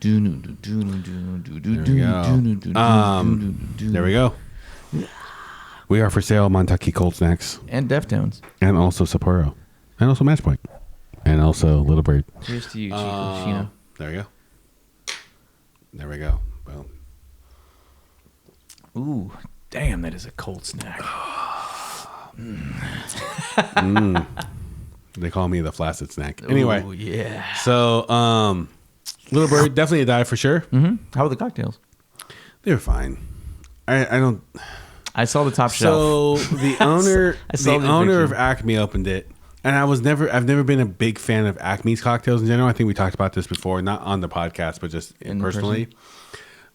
S2: There we go. We are for sale, Montuckey Cold Snacks.
S1: And Deftones.
S2: And also Sapporo. And also Matchpoint. And also Little Bird.
S1: Cheers to you, Chico Chino.
S2: There we go. There we go. Boom.
S1: Ooh, damn, that is a cold snack.
S2: They call me the flaccid snack. Anyway.
S1: Ooh, yeah.
S2: So, Little Bird, definitely a dive for sure.
S1: How are the cocktails?
S2: They were fine. I don't.
S1: I saw the top shelf.
S2: So the owner,
S1: I saw
S2: the
S1: the
S2: owner
S1: picture.
S2: of Acme opened it, and I've never been a big fan of Acme's cocktails in general. I think we talked about this before, not on the podcast, but just
S1: In
S2: personally.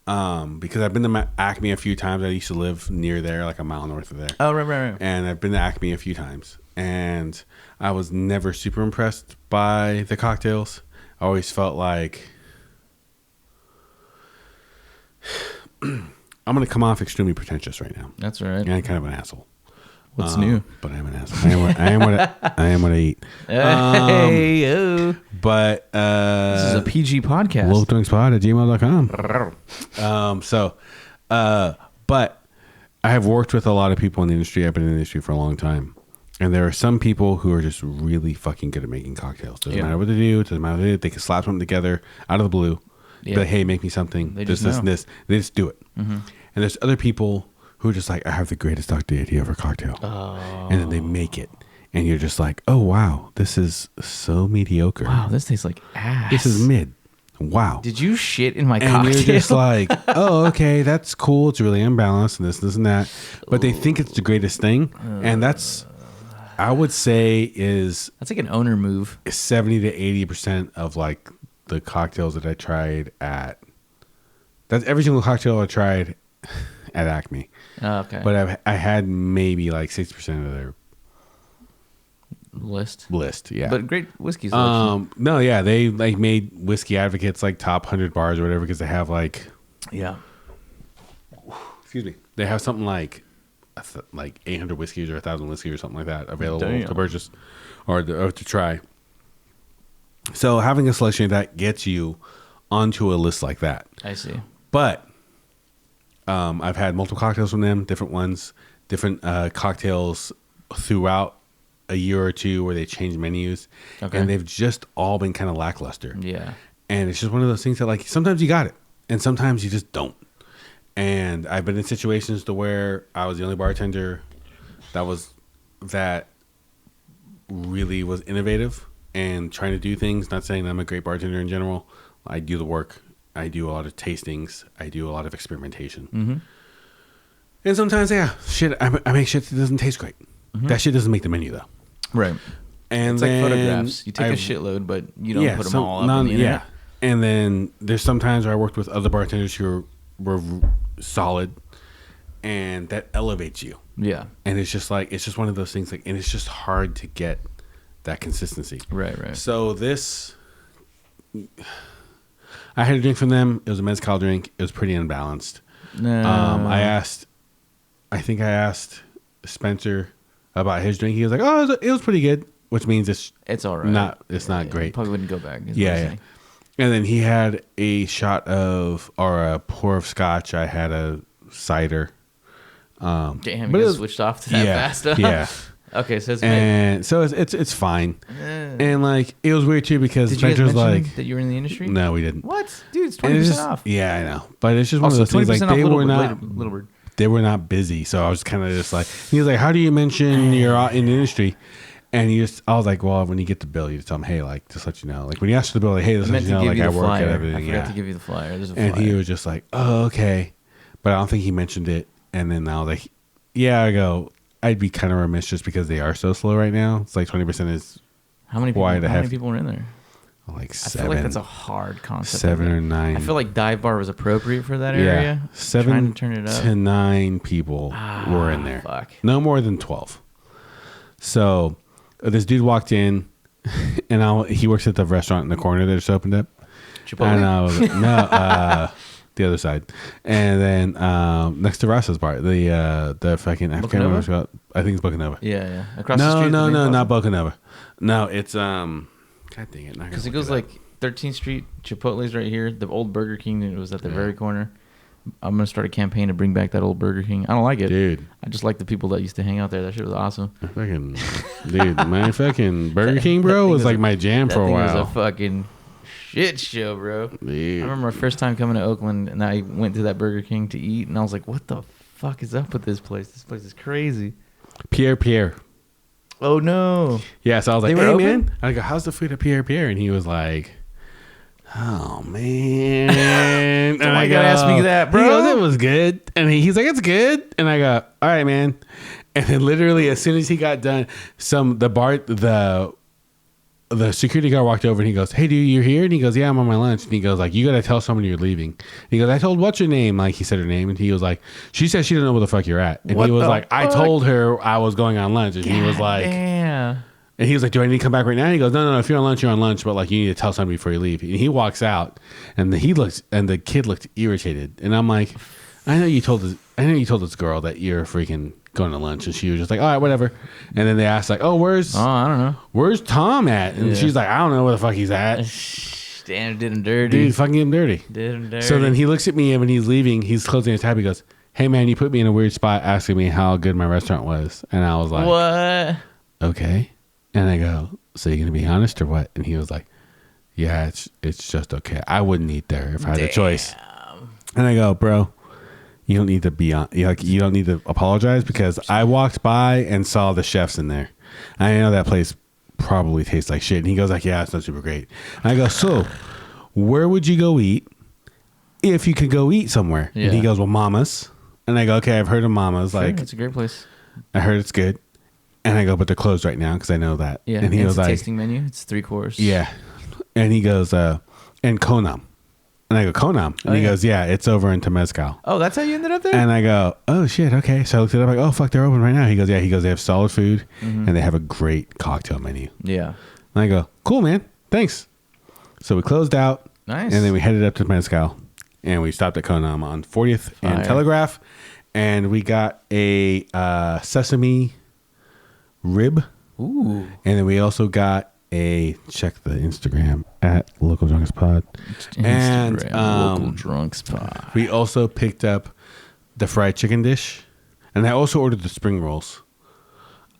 S2: Because I've been to Acme a few times. I used to live near there, like a mile north of there.
S1: Oh, right.
S2: And I've been to Acme a few times, and I was never super impressed by the cocktails. I always felt like I'm going to come off extremely pretentious right now.
S1: That's right.
S2: And kind of an asshole.
S1: What's new?
S2: But I am an asshole. I am what I eat.
S1: Hey, oh.
S2: But
S1: This is a PG podcast.
S2: localdrunkspod@gmail.com. But I have worked with a lot of people in the industry. I've been in the industry for a long time. And there are some people who are just really fucking good at making cocktails. Doesn't matter what they do. Doesn't matter what they do. They can slap something together out of the blue.
S1: Yeah.
S2: Be like, hey, make me something.
S1: They
S2: This,
S1: just
S2: this,
S1: know.
S2: and this. They just do it. And there's other people who are just like, I have the greatest idea for a cocktail. And then they make it. And you're just like, oh, wow, this is so mediocre.
S1: Wow, this tastes like ass.
S2: This is mid. Wow.
S1: Did you shit in my
S2: And
S1: cocktail?
S2: you're just like, oh, okay, that's cool. It's really unbalanced and this and that. But they think it's the greatest thing. And that's, I would say, is
S1: That's like an owner move.
S2: 70 to 80% of like the cocktails that I tried at. That's every single cocktail I tried at Acme.
S1: Oh, okay.
S2: But I had maybe like 60% of their
S1: list.
S2: Yeah.
S1: But great whiskey selection.
S2: No, yeah, they like made Whiskey Advocates like top 100 bars or whatever because they have like,
S1: Yeah.
S2: excuse me, they have something like 800 whiskeys or 1,000 whiskeys or something like that available
S1: Damn.
S2: to purchase or to try. So having a selection of that gets you onto a list like that.
S1: I see.
S2: But I've had multiple cocktails from them, different ones, different cocktails throughout a year or two where they change menus, and they've just all been kind of lackluster.
S1: Yeah.
S2: And it's just one of those things that like sometimes you got it and sometimes you just don't. And I've been in situations to where I was the only bartender that really was innovative and trying to do things. Not saying that I'm a great bartender in general. I do the work. I do a lot of tastings. I do a lot of experimentation.
S1: Mm-hmm.
S2: And sometimes, I make shit that doesn't taste great.
S1: Mm-hmm.
S2: That shit doesn't make the menu though.
S1: Right.
S2: And
S1: It's like photographs. You take a shitload, but you don't put them all up on the internet.
S2: Yeah. And then there's sometimes where I worked with other bartenders who were solid, and that elevates you.
S1: Yeah.
S2: And it's just one of those things like, and it's just hard to get that consistency.
S1: Right.
S2: So I had a drink from them. It was a mezcal drink. It was pretty unbalanced. I think I asked Spencer about his drink. He was like, "Oh, it was pretty good," which means
S1: it's all right.
S2: It's not great.
S1: Probably wouldn't go back.
S2: Yeah. And then he had a shot of or a pour of scotch. I had a cider.
S1: Damn,
S2: but
S1: you switched off to that fast.
S2: Yeah.
S1: Okay, so
S2: it's fine. And like it was weird too because
S1: did you guys
S2: Spencer's
S1: mention
S2: like
S1: that you were in the industry?
S2: No, we didn't.
S1: What, dude? It's 20% off.
S2: Yeah, I know, but it's just one
S1: Also,
S2: of those things. Like they were not.
S1: Little Bird.
S2: They were not busy, so I was kind of just like, he was like, "How do you mention you're in the industry?" And I was like, "Well, when you get the bill, you just tell them, hey, like, just let you know, like when you ask for the bill, like, hey, this let you know, like I work at everything."
S1: I forgot to give you the flyer. There's a
S2: and
S1: flyer.
S2: he was just like, "Oh, okay," but I don't think he mentioned it. And then I was like, "Yeah," I go, I'd be kind of remiss just because they are so slow right now. It's like 20% is
S1: how many people were in there?
S2: Like 7.
S1: I feel like that's a hard concept.
S2: 7 or 9.
S1: I feel like dive bar was appropriate for that area.
S2: 7
S1: trying to turn it up.
S2: to 9 people were in there.
S1: Fuck.
S2: No more than 12. So this dude walked in, and he works at the restaurant in the corner that just opened up.
S1: Chipotle?
S2: And I was like, no, the other side. And then next to Ross's bar, the fucking I forget what it's called. I think it's Boca Nova.
S1: Yeah. Across the street.
S2: No, not Boca Nova. No, it's God dang it!
S1: Because it goes like 13th Street, Chipotle's right here. The old Burger King, it was at the very corner. I'm gonna start a campaign to bring back that old Burger King. I don't like it,
S2: dude.
S1: I just like the people that used to hang out there. That shit was awesome.
S2: Fucking dude, my fucking Burger King, bro, was like my jam for a while.
S1: That was a fucking shit show, bro.
S2: Dude.
S1: I remember my first time coming to Oakland, and I went to that Burger King to eat, and I was like, "What the fuck is up with this place? This place is crazy."
S2: Pierre.
S1: Oh no!
S2: Yeah, so I was like,
S1: They
S2: "Hey
S1: were
S2: man,"
S1: open?
S2: I go, "How's the food at Pierre?" And he was like, "Oh man!" And
S1: I gotta ask me that, bro.
S2: He goes, "It was good," and he's like, "It's good," and I go, "All right, man." And then literally, as soon as he got done, the security guard walked over and he goes, "Hey, dude, you're here?" And he goes, "Yeah, I'm on my lunch." And he goes, like, "You gotta tell someone you're leaving." And he goes, "I told what's your name?" Like he said her name, and he was like, "She said she didn't know where the fuck you're at." And
S1: What
S2: he was
S1: the
S2: like, "I
S1: fuck?
S2: told her I was going on lunch," and he was like,
S1: "Damn."
S2: And he was like, "Do I need to come back right now?" And he goes, No. If you're on lunch, you're on lunch. But like, you need to tell somebody before you leave." And he walks out, and the kid looked irritated. And I'm like, I know you told this girl that you're freaking going to lunch." And she was just like, "All right, whatever." And then they asked like, "Oh,
S1: I don't know.
S2: where's Tom at?" And she's like, "I don't know where the fuck he's at."
S1: Damn, did him dirty.
S2: Dude, fucking him dirty.
S1: Did him dirty.
S2: So then he looks at me, and when he's leaving, he's closing his tab. He goes, "Hey man, you put me in a weird spot asking me how good my restaurant was." And I was like,
S1: "What?"
S2: Okay. And I go, "So you're gonna be honest or what?" And he was like, "Yeah, it's just okay. I wouldn't eat there if I had a choice." And I go, "Bro, you don't need to be on. You don't need to apologize because I walked by and saw the chefs in there. I know that place probably tastes like shit." And he goes like, "Yeah, it's not super great." And I go, "So, where would you go eat if you could go eat somewhere?
S1: Yeah.
S2: And he goes, well, Mama's. And I go, okay, I've heard of Mama's.
S1: Sure,
S2: Like,
S1: it's a great place.
S2: I heard it's good. And I go, but they're closed right now because I know that.
S1: Yeah,
S2: and he
S1: it's
S2: goes
S1: a
S2: like,
S1: tasting menu. It's 3 course.
S2: yeah. And he goes, and Konam. And I go, Konam. And he goes, yeah, it's over in Temescal.
S1: Oh, that's how you ended up there?
S2: And I go, oh, shit, okay. So I looked it up. Like, oh, fuck, they're open right now. He goes, yeah. He goes, they have solid food, and they have a great cocktail menu.
S1: Yeah.
S2: And I go, cool, man. Thanks. So we closed out.
S1: Nice.
S2: And then we headed up to Temescal, and we stopped at Konam on 40th and
S1: Fire.
S2: Telegraph, and we got a sesame rib.
S1: Ooh.
S2: And then we also got check the Instagram at localdrunkspod. And
S1: Local Drunk Spot.
S2: we also picked up the fried chicken dish, and I also ordered the spring rolls.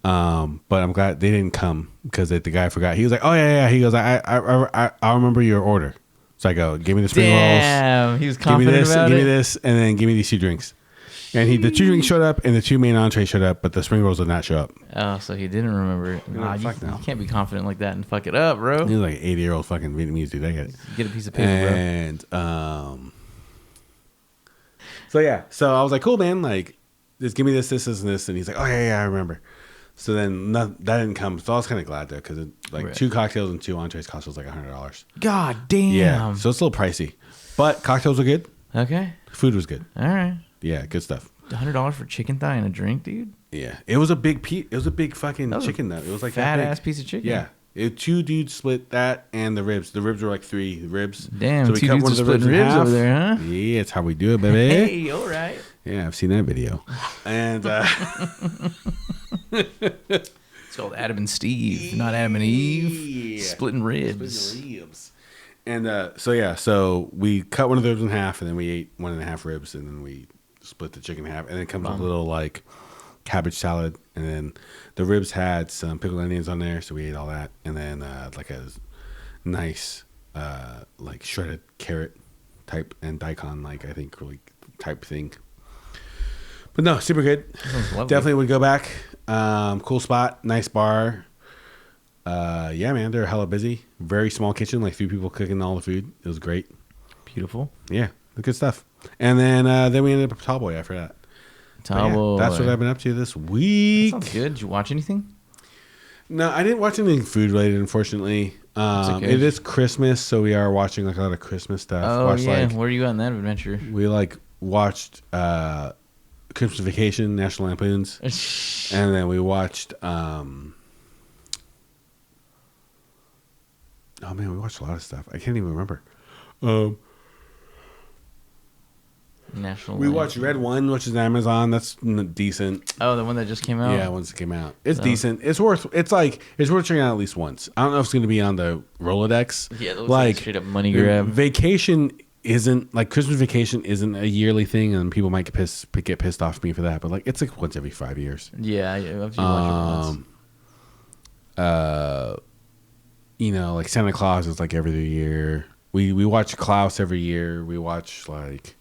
S2: But I'm glad they didn't come because the guy forgot. He was like, "Oh yeah." He goes, "I remember your order." So I go, "Give me the spring rolls.
S1: Damn, he was
S2: Give me
S1: confident
S2: this.
S1: about
S2: Give
S1: it.
S2: me this, and then give me these 2 drinks." And the 2 drinks showed up, and the 2 main entrees showed up, but the spring rolls did not show up.
S1: Oh, so he didn't remember it.
S2: You're
S1: Nah,
S2: like,
S1: you,
S2: fuck no.
S1: you can't be confident like that and fuck it up, bro.
S2: He was like an 80-year-old fucking Vietnamese dude. I get it.
S1: Get a piece of paper,
S2: And so yeah, so I was like, cool, man. Like, just give me this, and this. And he's like, oh yeah, I remember. So then that didn't come. So I was kind of glad though, because like
S1: Right.
S2: 2 cocktails and 2 entrees cost us like $100.
S1: bro. God damn.
S2: Yeah, so it's a little pricey, but cocktails were good.
S1: Okay.
S2: Food was good.
S1: All right.
S2: Yeah, good stuff.
S1: $100 for chicken thigh and a drink, dude.
S2: Yeah, it was a big piece. It was a big fucking
S1: That was a
S2: chicken though. It was like
S1: fat
S2: that big.
S1: ass piece of chicken.
S2: Yeah. 2 dudes split that and the ribs. The ribs were like 3 ribs.
S1: Damn,
S2: so we
S1: 2
S2: cut
S1: dudes
S2: one
S1: are
S2: of the ribs
S1: splitting
S2: in
S1: ribs
S2: half.
S1: over there, huh?
S2: Yeah, it's how we do it, baby.
S1: Hey, all right.
S2: Yeah, I've seen that video. And
S1: It's called Adam and Steve, not Adam and Eve.
S2: Yeah.
S1: Splitting ribs.
S2: And so we cut one of the ribs in half, and then we ate 1.5 ribs, and then we split the chicken in half, and then it comes with a little like cabbage salad, and then the ribs had some pickled onions on there, so we ate all that, and then like a nice like shredded carrot type and daikon, like I think really type thing. But no, super good.
S1: Sounds lovely.
S2: Definitely would go back. Cool spot, nice bar. Yeah, man, they're hella busy. Very small kitchen, like 3 people cooking all the food. It was great.
S1: Beautiful.
S2: Yeah, good stuff. And then we ended up at Tallboy after that. But yeah,
S1: Towel.
S2: that's what I've been up to this week.
S1: Sounds good. Did you watch anything?
S2: No, I didn't watch anything food related, unfortunately.
S1: okay.
S2: It is Christmas, so we are watching like a lot of Christmas stuff.
S1: Oh,
S2: Watched,
S1: yeah.
S2: like,
S1: Where are you on that adventure?
S2: we like watched Christmas Vacation, National Lampoons, and then we watched. Oh man, we watched a lot of stuff. I can't even remember.
S1: National.
S2: We
S1: Lamp.
S2: watched Red One, which is Amazon. That's decent.
S1: Oh, the one that just came out?
S2: Yeah, once it came out, it's decent. It's worth checking out at least once. I don't know if it's going to be on the Rolodex.
S1: Yeah, it looks like straight up money grab.
S2: Vacation isn't like Christmas Vacation isn't a yearly thing, and people might get pissed off at me for that. But like, it's like once every 5 years.
S1: Yeah, I've watched it once.
S2: You know, like Santa Claus is like every other year. We watch Klaus every year. We watch like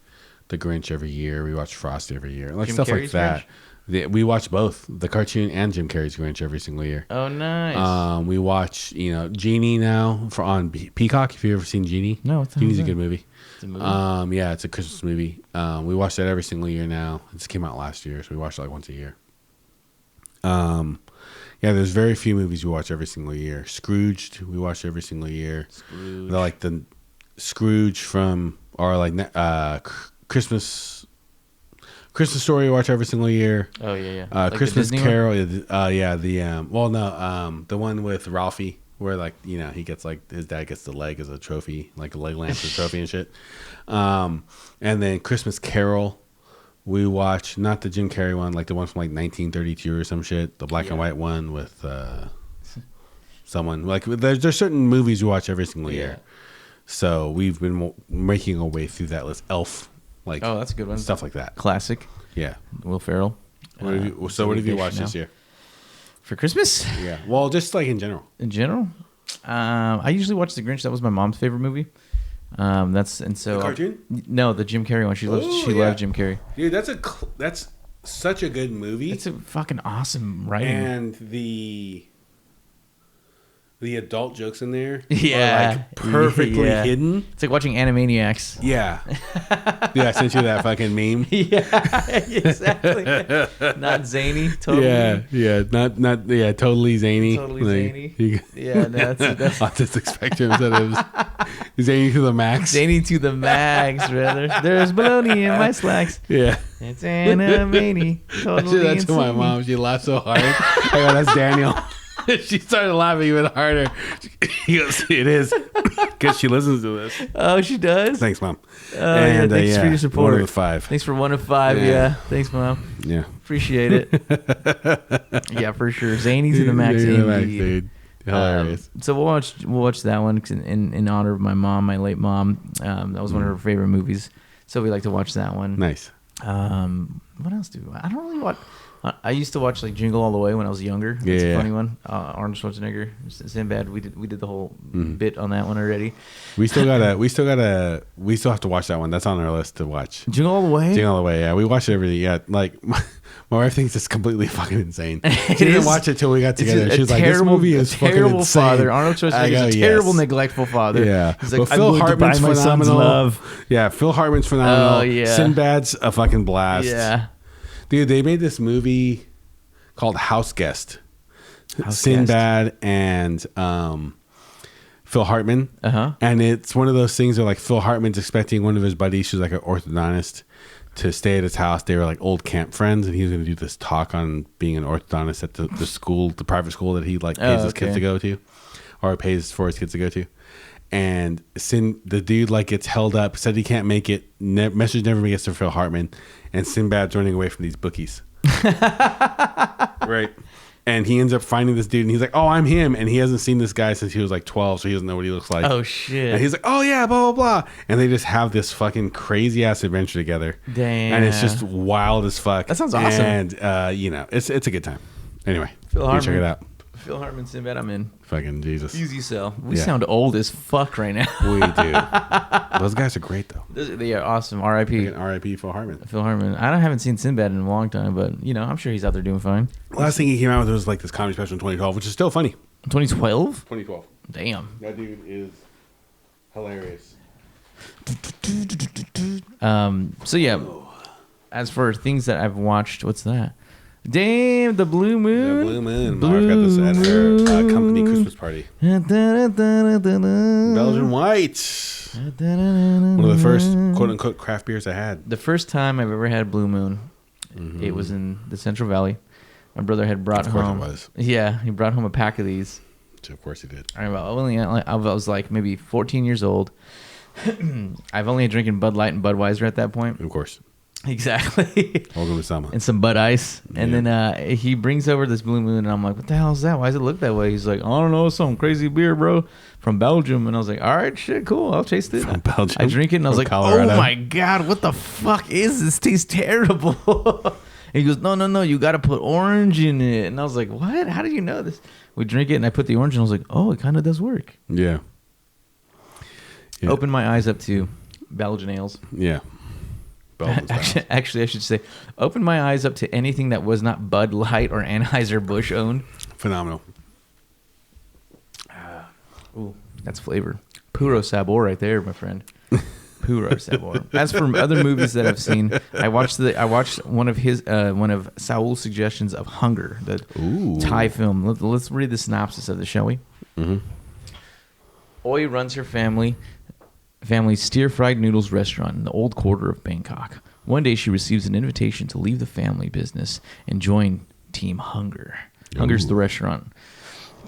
S2: The Grinch every year. We watch Frost every year. Like
S1: Jim
S2: stuff
S1: Carrey's
S2: like that. We watch both the cartoon and Jim Carrey's Grinch every single year.
S1: Oh, nice.
S2: We watch, Genie now on Peacock. If you've ever seen Genie,
S1: No, what's that?
S2: Genie's a good movie.
S1: It's a movie.
S2: Yeah, it's a Christmas movie. We watch that every single year now. It just came out last year, so we watch it like once a year. Yeah, there's very few movies we watch every single year. Scrooged, we watch every single year.
S1: Scrooge.
S2: They're like the Scrooge from, or like Christmas Story we watch every single year.
S1: Oh, yeah. Like the
S2: Christmas
S1: Disney one?
S2: Carol, the one with Ralphie, where like, he gets like, his dad gets the leg as a trophy, like a leg lamp as a trophy and shit. And then Christmas Carol, we watch, not the Jim Carrey one, like the one from like 1932 or some shit, the black and white one with someone. Like there's certain movies we watch every single year. So we've been making our way through that list. Elf, like,
S1: Oh, that's a good one.
S2: stuff like that.
S1: Classic.
S2: Yeah.
S1: Will Ferrell.
S2: What have you watched this year?
S1: For Christmas?
S2: Yeah. Well, just like in general.
S1: In general? I usually watch The Grinch. That was my mom's favorite movie.
S2: The cartoon?
S1: No, the Jim Carrey one. She loved Jim Carrey.
S2: Dude, that's such a good movie.
S1: It's a fucking awesome writing.
S2: And the the adult jokes in there
S1: Yeah.
S2: are like perfectly
S1: Yeah.
S2: hidden.
S1: It's like watching Animaniacs.
S2: Yeah. Yeah, I sent you that fucking meme.
S1: Yeah, exactly. Not zany. Totally.
S2: Yeah, totally zany.
S1: Totally zany.
S2: You,
S1: Yeah, no, that's
S2: autistic spectrum instead of zany to the max.
S1: zany to the max, brother. There's baloney in my slacks.
S2: Yeah.
S1: It's Animani.
S2: I
S1: Totally
S2: did that to my
S1: insane.
S2: mom. She laughed so hard. I go, that's Daniel. She started laughing even harder. He goes, it is. Because she listens to this.
S1: Oh, she does?
S2: Thanks, Mom.
S1: Yeah, thanks for your support.
S2: 1 of the 5.
S1: Thanks for 1 of 5. Yeah. Thanks, Mom.
S2: Yeah.
S1: Appreciate it. Yeah, for sure. Zany to the max.
S2: Zany to the max,
S1: indeed.
S2: dude. Hilarious.
S1: So we'll watch that one 'cause in honor of my mom, my late mom. That was one of her favorite movies. So we like to watch that one.
S2: Nice.
S1: What else do I don't really watch. I used to watch like Jingle All the Way when I was younger. That's a funny one. Arnold Schwarzenegger, Sinbad. We did the whole bit on that one already.
S2: We still have to watch that one. That's on our list to watch.
S1: Jingle All the Way.
S2: Jingle All the Way. Yeah, we watch it every year. Yeah, like my wife thinks it's completely fucking insane. She didn't watch it till we got together. She's like, "This movie is fucking
S1: terrible
S2: insane."
S1: Father. Arnold Schwarzenegger is a terrible,
S2: yes.
S1: neglectful father.
S2: Yeah,
S1: He's like,
S2: but
S1: I'm
S2: Phil
S1: going to
S2: Hartman's
S1: buy my son's
S2: phenomenal.
S1: love.
S2: Yeah, Phil Hartman's phenomenal.
S1: Oh, yeah.
S2: Sinbad's a fucking blast.
S1: Yeah.
S2: Dude, they made this movie called House Guest. Sinbad and Phil Hartman. And it's one of those things where like Phil Hartman's expecting one of his buddies, who's like an orthodontist, to stay at his house. They were like old camp friends, and he was going to do this talk on being an orthodontist at the school, the private school that he like pays his kids to go to, or pays for his kids to go to. And the dude like gets held up, said he can't make it. Message never gets to Phil Hartman, and Sinbad's running away from these bookies. Right. And he ends up finding this dude, and he's like, "Oh, I'm him." And he hasn't seen this guy since he was like 12, so he doesn't know what he looks like.
S1: Oh, shit.
S2: And he's like, "Oh, yeah, blah, blah, blah." And they just have this fucking crazy ass adventure together.
S1: Damn.
S2: And it's just wild as fuck.
S1: That sounds awesome.
S2: And, it's a good time. Anyway,
S1: Phil
S2: you
S1: Hartman.
S2: check it out.
S1: Phil Hartman, Sinbad, I'm in.
S2: Fucking Jesus.
S1: Easy sell. We
S2: Yeah.
S1: sound old as fuck right now.
S2: We do. Those guys are great, though.
S1: They are awesome. R.I.P.
S2: R.I.P. Phil Hartman.
S1: Phil Hartman. I haven't seen Sinbad in a long time, but I'm sure he's out there doing fine.
S2: Last thing he came out with was like this comedy special in 2012, which is still funny.
S1: 2012?
S2: 2012.
S1: Damn.
S2: That dude is hilarious.
S1: So yeah. As for things that I've watched, what's that? Damn, the Blue Moon.
S2: The Blue Moon. My wife got this at her company Christmas party. Belgian White. One of the first quote-unquote craft beers I had.
S1: The first time I've ever had Blue Moon, it was in the Central Valley. My brother had brought home.
S2: Of course it was.
S1: Yeah, he brought home a pack of these.
S2: Of course he did.
S1: I was like maybe 14 years old. I've only been drinking Bud Light and Budweiser at that point.
S2: Of course.
S1: Exactly.
S2: Welcome to summer.
S1: And some Bud Ice. And then he brings over this Blue Moon, and I'm like, what the hell is that? Why does it look that way? He's like, I don't know, some crazy beer, bro, from Belgium. And I was like, all right, shit, cool. I'll taste it.
S2: From Belgium?
S1: I drink it, and I was
S2: From
S1: like,
S2: Colorado?
S1: oh my God, what the fuck is this? Tastes terrible. And he goes, no, you got to put orange in it. And I was like, what? How did you know this? We drink it, and I put the orange, and I was like, oh, it kind of does work.
S2: Yeah.
S1: Opened my eyes up to Belgian ales.
S2: Yeah.
S1: Actually, I should say, opened my eyes up to anything that was not Bud Light or Anheuser-Busch owned.
S2: Phenomenal.
S1: Ooh, that's flavor. Puro sabor right there, my friend. Puro sabor. As for other movies that I've seen, I watched one of Saul's suggestions of Hunger, the Thai film. Let's read the synopsis of it, shall we?
S2: Mm-hmm.
S1: Oi runs her family's stir-fried noodles restaurant in the old quarter of Bangkok. One day she receives an invitation to leave the family business and join Team Hunger. Hunger's the restaurant.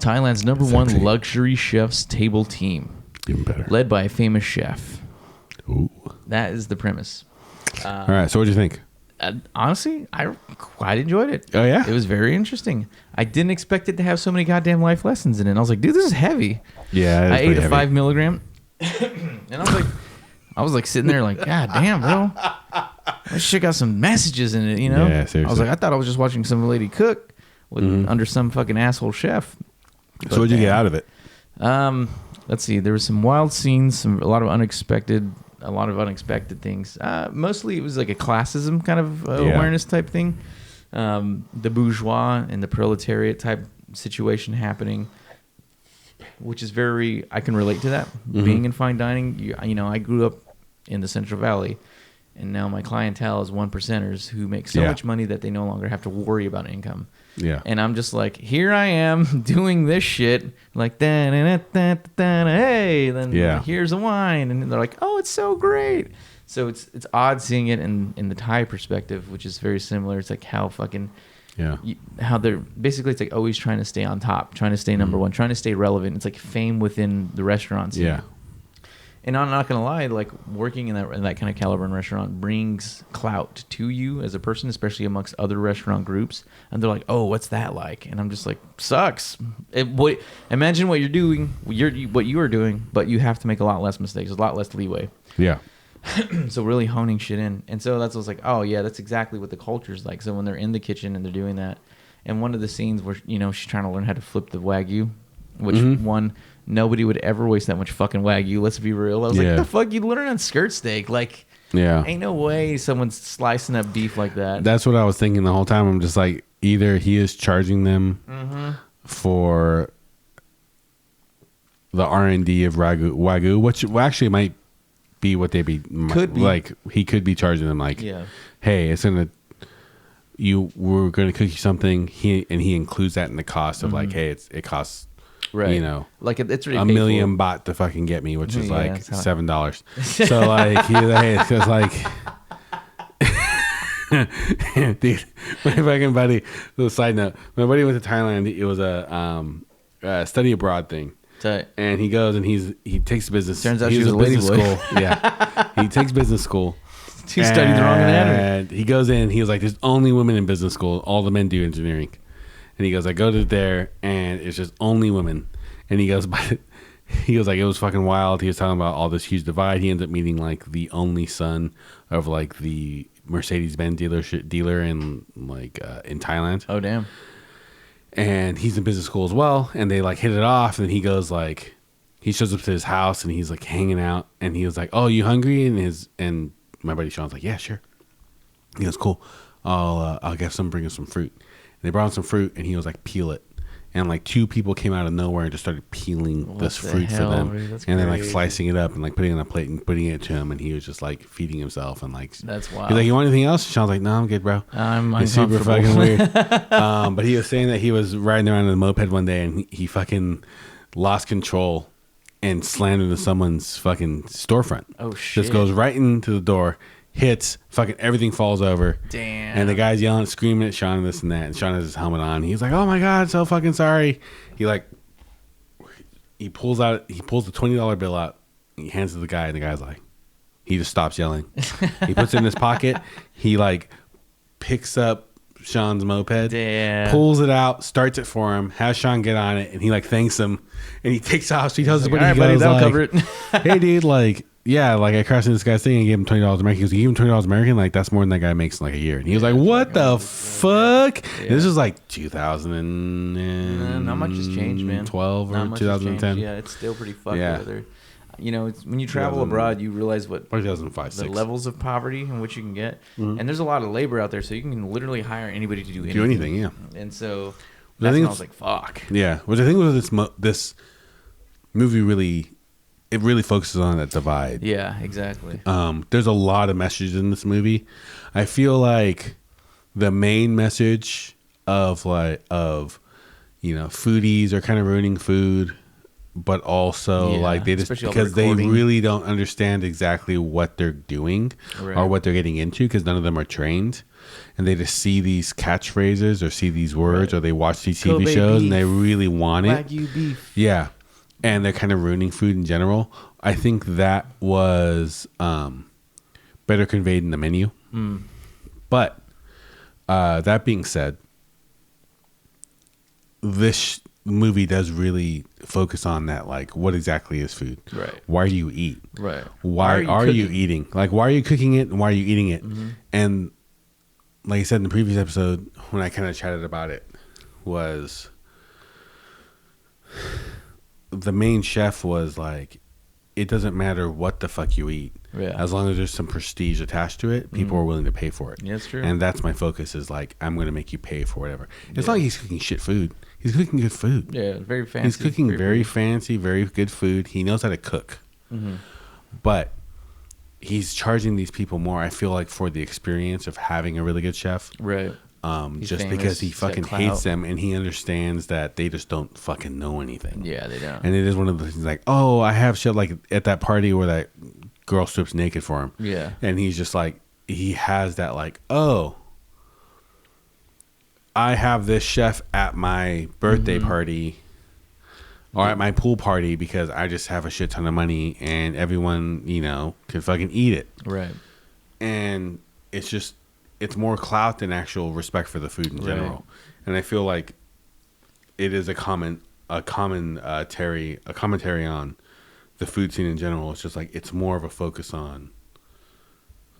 S1: Thailand's number one luxury chef's table team.
S2: Even better.
S1: Led by a famous chef.
S2: Ooh.
S1: That is the premise.
S2: All right, so what do you think?
S1: Honestly, I quite enjoyed it.
S2: Oh, yeah?
S1: It was very interesting. I didn't expect it to have so many goddamn life lessons in it. And I was like, dude, this is heavy.
S2: Yeah,
S1: I ate a 5 milligram. And I was like sitting there like, God damn, bro. This shit got some messages in it,
S2: Yeah, seriously.
S1: I was like, I thought I was just watching some lady cook under some fucking asshole chef.
S2: So what did you get out of it?
S1: Let's see. There was some wild scenes, a lot of unexpected things. Mostly it was like a classism kind of awareness type thing. The bourgeois and the proletariat type situation happening. which is I can relate to that. Being in fine dining, you know, I grew up in the Central Valley, and now my clientele is 1%ers who make so much money that they no longer have to worry about income.
S2: Yeah.
S1: And I'm just like, here I am doing this shit, like, hey, then here's a wine. And they're like, oh, it's so great. So it's odd seeing it in the Thai perspective, which is very similar. It's like how fucking, how they're basically, it's like always trying to stay on top, trying to stay number one, trying to stay relevant. It's like fame within the restaurants.
S2: Yeah.
S1: And I'm not gonna lie, like working in that kind of caliber in restaurant brings clout to you as a person, especially amongst other restaurant groups. And they're like, "Oh, what's that like?" And I'm just like, "Sucks." Imagine what you're doing, what you are doing, but you have to make a lot less mistakes, a lot less leeway.
S2: Yeah.
S1: So really honing shit in, and so that's what I was like, "Oh yeah, that's exactly what the culture's like." So when they're in the kitchen and they're doing that, and one of the scenes where she's trying to learn how to flip the Wagyu, which nobody would ever waste that much fucking Wagyu. Let's be real. I was like, the fuck, you learn on skirt steak? Like, ain't no way someone's slicing up beef like that.
S2: That's what I was thinking the whole time. I'm just like, either he is charging them for the R&D of Wagyu, which actually might be what they could be. Like, he could be charging them like, hey, we're gonna cook you something. He includes that in the cost of like, hey, it costs. Right,
S1: like it's really
S2: $1 million baht to fucking get me, which is like $7. So like, hey, it's just like, dude, my fucking buddy. Little side note: my buddy went to Thailand. It was a study abroad thing, and he goes and he takes business.
S1: Turns out she was a lady boy.
S2: School. Yeah, he takes business school.
S1: He studied the wrong anatomy.
S2: And he goes in. He was like, "There's only women in business school. All the men do engineering." And he goes, I go to there, and it's just only women. And he goes, like, it was fucking wild. He was talking about all this huge divide. He ends up meeting, like, the only son of, like, the Mercedes-Benz dealer in, like, in Thailand.
S1: Oh, damn.
S2: And he's in business school as well. And they, like, hit it off. And he goes, like, he shows up to his house, and he's, like, hanging out. And he was like, oh, you hungry? And my buddy Sean's like, yeah, sure. He goes, cool. I'll get bring him some fruit. They brought him some fruit, and he was like, peel it. And like 2 people came out of nowhere and just started peeling this fruit for them. And then like slicing it up and like putting it on a plate and putting it to him. And he was just like feeding himself. And like,
S1: that's wild.
S2: He's like, you want anything else? Sean's like, no, I'm good, bro.
S1: It's
S2: super fucking weird. But he was saying that he was riding around in a moped one day, and he fucking lost control and slammed into someone's fucking storefront.
S1: Oh, shit.
S2: Just goes right into the door. Hits, fucking everything falls over.
S1: Damn.
S2: And the guy's yelling, screaming at Sean and this and that. And Sean has his helmet on. He's like, oh my God, so fucking sorry. He pulls the $20 bill out. He hands it to the guy, and the guy's like, he just stops yelling. He puts it in his pocket. He like picks up Sean's moped, pulls it out, starts it for him, has Sean get on it, and he like thanks him, and he takes off. So he tells his buddy,
S1: buddy, that'll cover it.
S2: Hey dude, like, yeah, like I crashed into this guy's thing and gave him $20 American. He goes, you gave him $20 American? Like, that's more than that guy makes in like a year. And he was like, what the fuck? Yeah. This was like 2000 and
S1: not much has changed, man.
S2: 12 or 2010.
S1: Yeah, it's still pretty fucked over there. It's when you travel abroad, you realize what
S2: 2005,
S1: the levels of poverty in which you can get. And there's a lot of labor out there, so you can literally hire anybody to do anything.
S2: Yeah.
S1: And so that's when I was like, fuck.
S2: Yeah. Which I think was this movie really focuses on that divide.
S1: Yeah, exactly.
S2: There's a lot of messages in this movie. I feel like the main message of foodies are kind of ruining food, but also like they just because they really don't understand exactly what they're doing or what they're getting into, because none of them are trained, and they just see these catchphrases or see these words or they watch these TV shows and they really want it.
S1: Wagyu beef.
S2: Yeah. And they're kind of ruining food in general. I think that was better conveyed in the menu. But that being said, this movie does really focus on that. Like, what exactly is food?
S1: Right.
S2: Why do you eat?
S1: Right.
S2: Why are you eating? Like, why are you cooking it and why are you eating it? And like I said in the previous episode, when I kind of chatted about it, was the main chef was like, it doesn't matter what the fuck you eat. Yeah. As long as there's some prestige attached to it, people are willing to pay for it.
S1: Yeah, that's true.
S2: And that's my focus, is like, I'm going to make you pay for whatever. It's not like he's cooking shit food. He's cooking good food.
S1: Yeah, very fancy.
S2: He's cooking very fancy, very good food. He knows how to cook.
S1: Mm-hmm.
S2: But he's charging these people more, I feel like, for the experience of having a really good chef.
S1: Right.
S2: Just
S1: famous,
S2: because he
S1: he's got
S2: fucking
S1: clout.
S2: hates them and he understands that they just don't fucking know anything.
S1: Yeah, they don't.
S2: And it is one of the things like, oh, I have shit like at that party where that girl strips naked for him.
S1: Yeah.
S2: And he's just like, he has that like, oh, I have this chef at my birthday party or at my pool party because I just have a shit ton of money and everyone, you know, can fucking eat it.
S1: Right.
S2: And it's just, it's more clout than actual respect for the food in general.
S1: Right.
S2: And I feel like it is a commentary on the food scene in general. It's just like, it's more of a focus on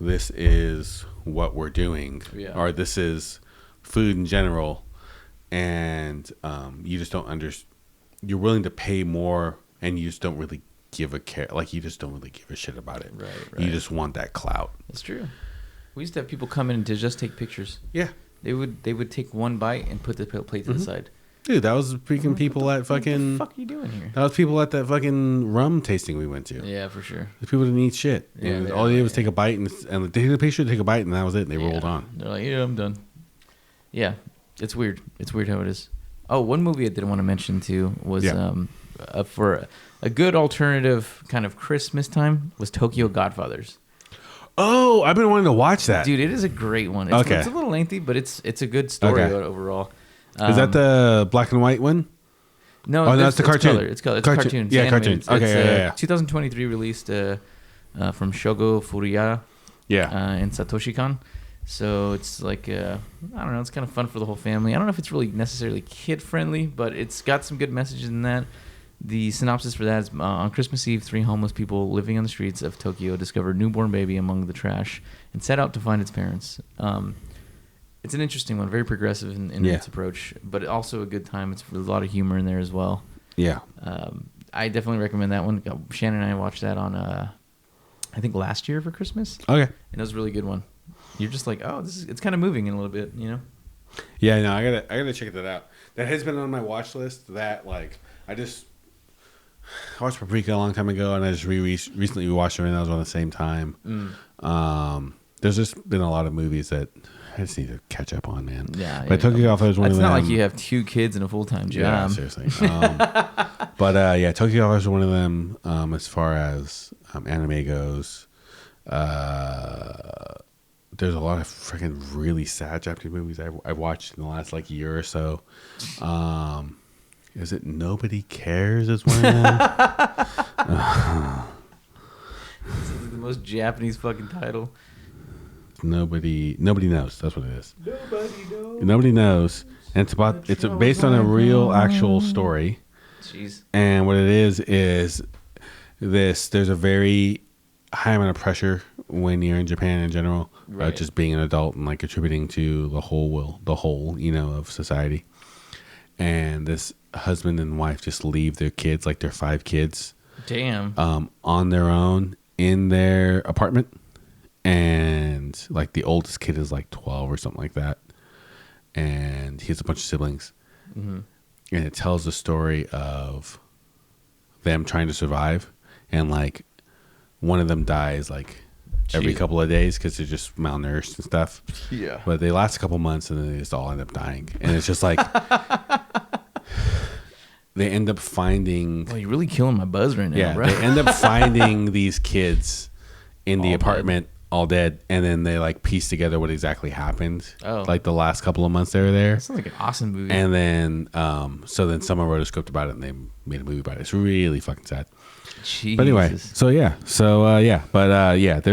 S2: this is what we're doing, or this is food in general. And you just don't you're willing to pay more and you just don't really give a care. Like, you just don't really give a shit about it.
S1: Right.
S2: You just want that clout.
S1: That's true. We used to have people come in to just take pictures.
S2: Yeah.
S1: They would take one bite and put the plate to the side.
S2: Dude, that was freaking people at fucking...
S1: What the fuck are you doing here?
S2: That was people at that fucking rum tasting we went to.
S1: Yeah, for sure.
S2: The people didn't eat shit.
S1: Yeah,
S2: And
S1: they
S2: all they
S1: don't,
S2: did was take a bite and they took a picture, take a bite, and that was it. And they rolled on.
S1: They're like, yeah, I'm done. Yeah, it's weird. It's weird how it is. Oh, one movie I did want to mention too was for a good alternative kind of Christmas time was Tokyo Godfathers.
S2: Oh, I've been wanting to watch that.
S1: Dude, it is a great one. It's a little lengthy, but it's a good story overall.
S2: Is that the black and white one?
S1: No,
S2: that's the cartoon.
S1: It's cartoon.
S2: Yeah,
S1: It's
S2: cartoon.
S1: animated.
S2: Okay,
S1: It's 2023 released from Shogo Furuya and Satoshi Kon. So it's like, I don't know, it's kind of fun for the whole family. I don't know if it's really necessarily kid-friendly, but it's got some good messages in that. The synopsis for that is, on Christmas Eve, 3 homeless people living on the streets of Tokyo discover a newborn baby among the trash and set out to find its parents. It's an interesting one, very progressive in its approach, but also a good time. It's a lot of humor in there as well. Yeah. I definitely recommend that one. Shannon and I watched that on, I think last year for Christmas. Okay. And it was a really good one. You're just like, oh, it's kind of moving in a little bit, you know?
S2: Yeah, no, I gotta check that out. That has been on my watch list. That I watched Paprika a long time ago, and I just recently rewatched it, and that was on the same time. There's just been a lot of movies that I just need to catch up on, man. Yeah.
S1: But
S2: Tokyo Godfathers was one of them.
S1: It's not like you have 2 kids and a full-time job.
S2: Yeah, seriously. But Tokyo Godfathers was one of them. As far as anime goes, there's a lot of freaking really sad Japanese movies I've watched in the last year or so. Is it Nobody Cares is one of them?
S1: This is the most Japanese fucking title.
S2: Nobody knows. That's what it is. Nobody knows. And it's based on a real actual story.
S1: Jeez.
S2: And what it is there's a very high amount of pressure when you're in Japan in general, about just being an adult and contributing to the whole of society. And this husband and wife just leave their kids, their 5 kids, on their own in their apartment. And the oldest kid is 12 or something like that, and he has a bunch of siblings. And it tells the story of them trying to survive, and one of them dies every couple of days because they're just malnourished and stuff. Yeah. But they last a couple months and then they just all end up dying. And it's just they end up finding...
S1: Well, you're really killing my buzz right now,
S2: yeah,
S1: bro.
S2: They end up finding these kids in the apartment all dead. And then they piece together what exactly happened. Oh. The last couple of months they were there.
S1: That sounds like an awesome movie.
S2: And then, someone wrote a script about it and they made a movie about it. It's really fucking sad.
S1: Jesus.
S2: But anyway, there's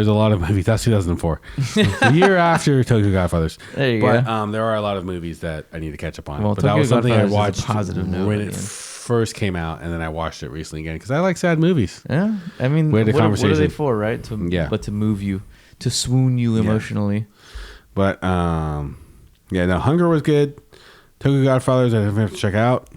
S2: a lot of movies. That's 2004, the year after Tokyo Godfathers.
S1: There you go.
S2: But there are a lot of movies that I need to catch up on.
S1: Well,
S2: but
S1: Tokyo
S2: that was something
S1: Godfathers
S2: I watched
S1: positive note
S2: when it first came out, and then I watched it recently again because I like sad movies.
S1: Yeah, I mean,
S2: what are
S1: they for, right? But to move you, to swoon you emotionally.
S2: But Hunger was good. Tokyo Godfathers I have to check out.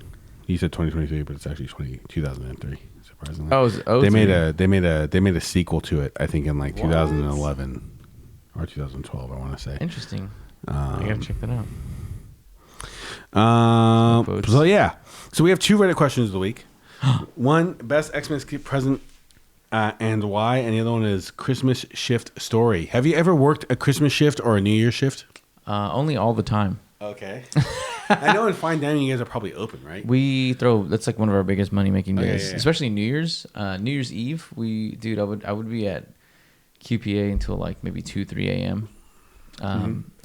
S2: You said 2023, but it's actually 2003. Surprisingly. They made a sequel to it, I think in 2011 or 2012, I want to say.
S1: Interesting. I gotta check that
S2: So yeah, so we have 2 Reddit questions of the week. One, best Xmas gift present and why, and the other one is Christmas shift story. Have you ever worked a Christmas shift or a New Year's shift?
S1: Only all the time.
S2: Okay. I know in fine dining you guys are probably open, right?
S1: That's like one of our biggest money making days,
S2: yeah.
S1: especially New Year's. New Year's Eve, I would be at QPA until like maybe 2-3 a.m.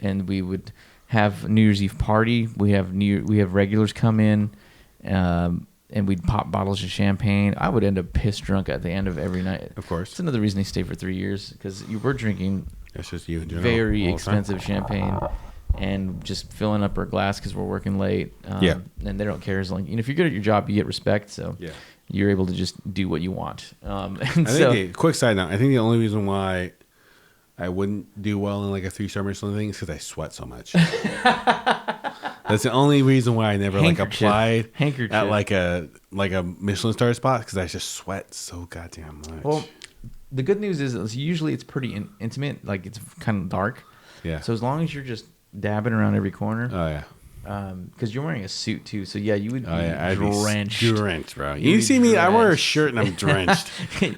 S1: And we would have New Year's Eve party. We have regulars come in, and we'd pop bottles of champagne. I would end up pissed drunk at the end of every night.
S2: Of course.
S1: It's another reason they stay for 3 years, because you were drinking
S2: That's just you in general.
S1: very
S2: all the time.
S1: expensive champagne and just filling up our glass because we're working late.
S2: Yeah.
S1: And they don't care. As long, if you're good at your job, you get respect. So
S2: Yeah.
S1: you're able to just do what you want. And
S2: Quick side note, I think the only reason why I wouldn't do well in like a 3-star Michelin thing is because I sweat so much. That's the only reason why I never like applied at like a Michelin star spot, because I just sweat so goddamn much.
S1: Well, the good news is usually it's pretty intimate. Like it's kind of dark.
S2: Yeah.
S1: So as long as you're just dabbing around every corner.
S2: Oh yeah.
S1: Because you're wearing a suit too, so yeah, you would be
S2: I'd
S1: drenched.
S2: be drenched, bro. You see me? I wear a shirt and I'm drenched.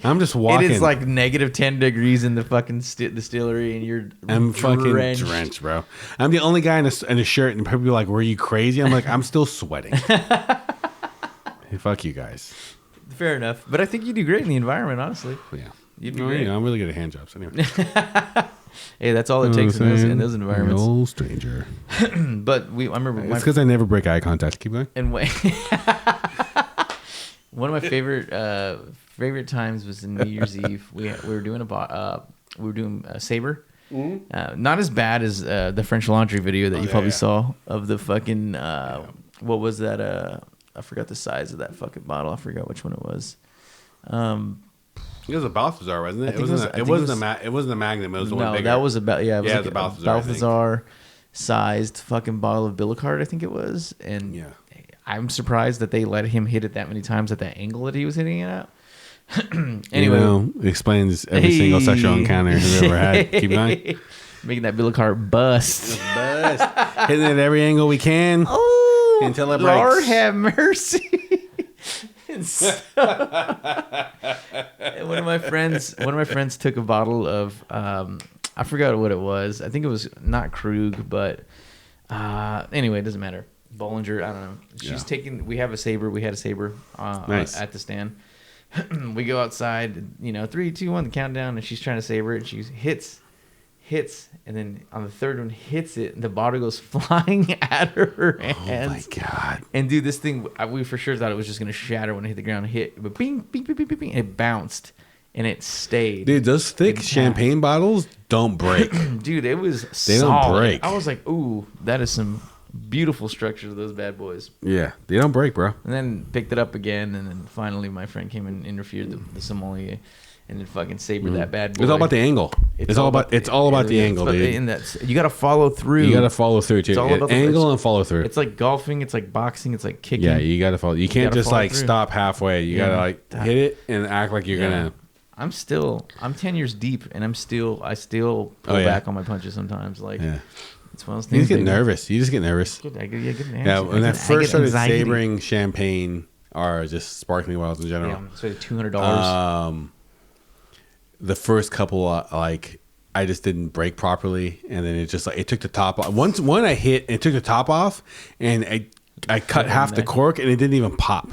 S2: I'm just walking.
S1: It is like negative 10 degrees in the fucking distillery, and you're
S2: I'm fucking
S1: drenched.
S2: drenched, bro. I'm the only guy in a shirt, and people be like, "Were you crazy?" I'm like, "I'm still sweating." Hey, fuck you guys.
S1: Fair enough, but I think you do great in the environment, honestly.
S2: Yeah.
S1: You'd be great.
S2: Yeah, I'm really good at hand jobs. Anyway,
S1: Hey, that's all it takes in those environments.
S2: Old stranger.
S1: But I remember
S2: It's because I never break eye contact. Keep going.
S1: And one of my favorite times was in New Year's Eve. We were doing a Sabre. Not as bad as the French Laundry video that you probably saw of the fucking what was that? I forgot the size of that fucking bottle. I forgot which one it was.
S2: It was a Balthazar, wasn't it? It wasn't a Magnum. It was the one bigger.
S1: That was about
S2: it was a
S1: Balthazar sized fucking bottle of Billicard, I think it was. And I'm surprised that they let him hit it that many times at that angle that he was hitting it at. Anyway,
S2: it explains every single sexual encounter he's ever had. Keep going.
S1: Making that Billicard bust.
S2: Hitting it at every angle we can until it breaks.
S1: Lord have mercy. And one of my friends took a bottle of I forgot what it was. I think it was not Krug, but anyway, it doesn't matter. Bollinger, I don't know. She's taking. We have a Sabre. We had a Sabre
S2: nice.
S1: at the stand. We go outside. 3, 2, 1, the countdown, and she's trying to Sabre it. And she hits, and then on the third one hits it, and the bottle goes flying out of her hands.
S2: Oh my god!
S1: And dude, this thing, we for sure thought it was just gonna shatter when it hit the ground. But bing, bing, bing, bing, bing, bing, and it bounced, and it stayed.
S2: Dude, those thick champagne bottles don't break.
S1: Dude, it was
S2: they
S1: solid.
S2: Don't break.
S1: I was like, ooh, that is some beautiful structure of those bad boys.
S2: Yeah, they don't break, bro.
S1: And then picked it up again, and then finally my friend came and interfered, the sommelier. And then fucking Sabre that bad boy.
S2: It's all about the angle. It's all about the angle, dude.
S1: And that's, you got to follow through.
S2: You got to follow through too. Angle and follow through.
S1: It's like golfing. It's like boxing. It's like kicking.
S2: Yeah, you got to follow. You can't just like
S1: through.
S2: stop halfway. You got to like hit it and act like you're gonna.
S1: I'm 10 years deep, and I still pull back on my punches sometimes. Like, it's one of those things.
S2: You just get nervous. You just get nervous.
S1: Yeah,
S2: when I first started sabering champagne or just sparkling bottles in general,
S1: so $200.
S2: The first couple, like, I just didn't break properly, and then it just like it took the top off. One I hit, and it took the top off, and I cut half the cork, and it didn't even pop.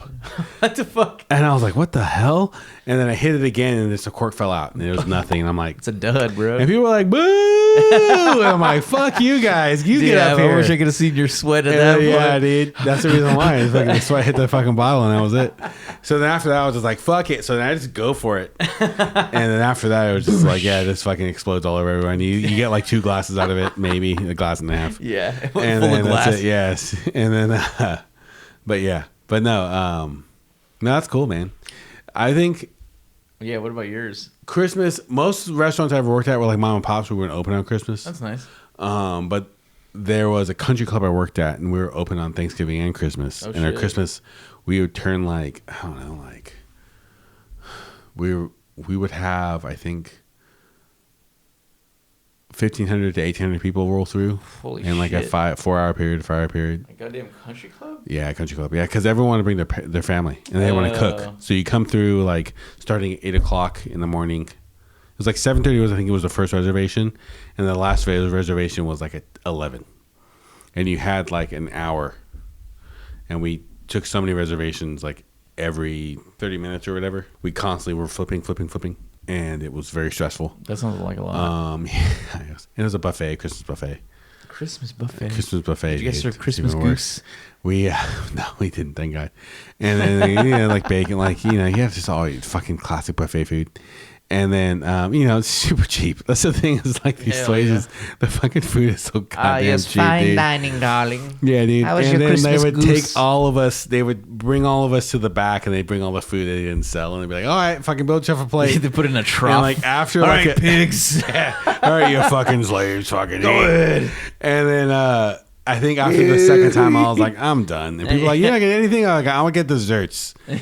S1: What the fuck?
S2: And I was like, what the hell? And then I hit it again, and the cork fell out, and there was nothing. And I'm like,
S1: it's a dud, bro.
S2: And people were like, boo! And I'm like, fuck you guys. You get up here.
S1: I wish I could have seen your sweat at that point.
S2: Yeah, dude. That's the reason why. The sweat hit the fucking bottle, and that was it. So then after that, I was just like, fuck it. So then I just go for it. And then after that, it was just like, this fucking explodes all over everyone. You get like 2 glasses out of it, maybe a glass and a half.
S1: Yeah.
S2: And
S1: full
S2: then
S1: of glass.
S2: that's it. Yes. And then, but no, that's cool, man. I think.
S1: Yeah, what about yours?
S2: Christmas, most restaurants I've worked at were like mom and pops. We weren't open on Christmas.
S1: That's nice.
S2: But there was a country club I worked at, and we were open on Thanksgiving and Christmas. And our Christmas, we would turn like, I don't know, like we would have, I think, 1,500 to 1,800 people roll through.
S1: Holy
S2: in like
S1: shit.
S2: a 5-hour period.
S1: A goddamn country club?
S2: Yeah, country club. Yeah, because everyone want to bring their family and they want to cook. So you come through like starting at 8 o'clock in the morning. It was like 7:30 I think it was the first reservation, and the last reservation was like at 11. And you had like an hour, and we took so many reservations like every 30 minutes or whatever. We constantly were flipping, and it was very stressful.
S1: That sounds like a lot.
S2: Yeah, it was a buffet, Christmas buffet.
S1: Christmas buffet.
S2: Did
S1: you guys serve Christmas goose?
S2: We no, we didn't, thank God. And then like bacon, like you have just all fucking classic buffet food. And then it's super cheap. That's the thing is like these places, the fucking food is so goddamn cheap,
S8: fine
S2: dude.
S8: dining, darling.
S2: Yeah, dude.
S8: How was
S2: and
S8: your
S2: then they
S8: Christmas
S2: would
S8: goose?
S2: take all of us. They would bring all of us to the back, and they bring all the food they didn't sell, and they'd be like, "All right, fucking build yourself a plate."
S1: They put it in a trough.
S2: And like after,
S1: all
S2: like
S1: right, pigs.
S2: all right, you fucking slaves, fucking go ahead. And then I think after the second time, I was like, I'm done. And people were like, you're not getting anything? I'm like, I want to get desserts. And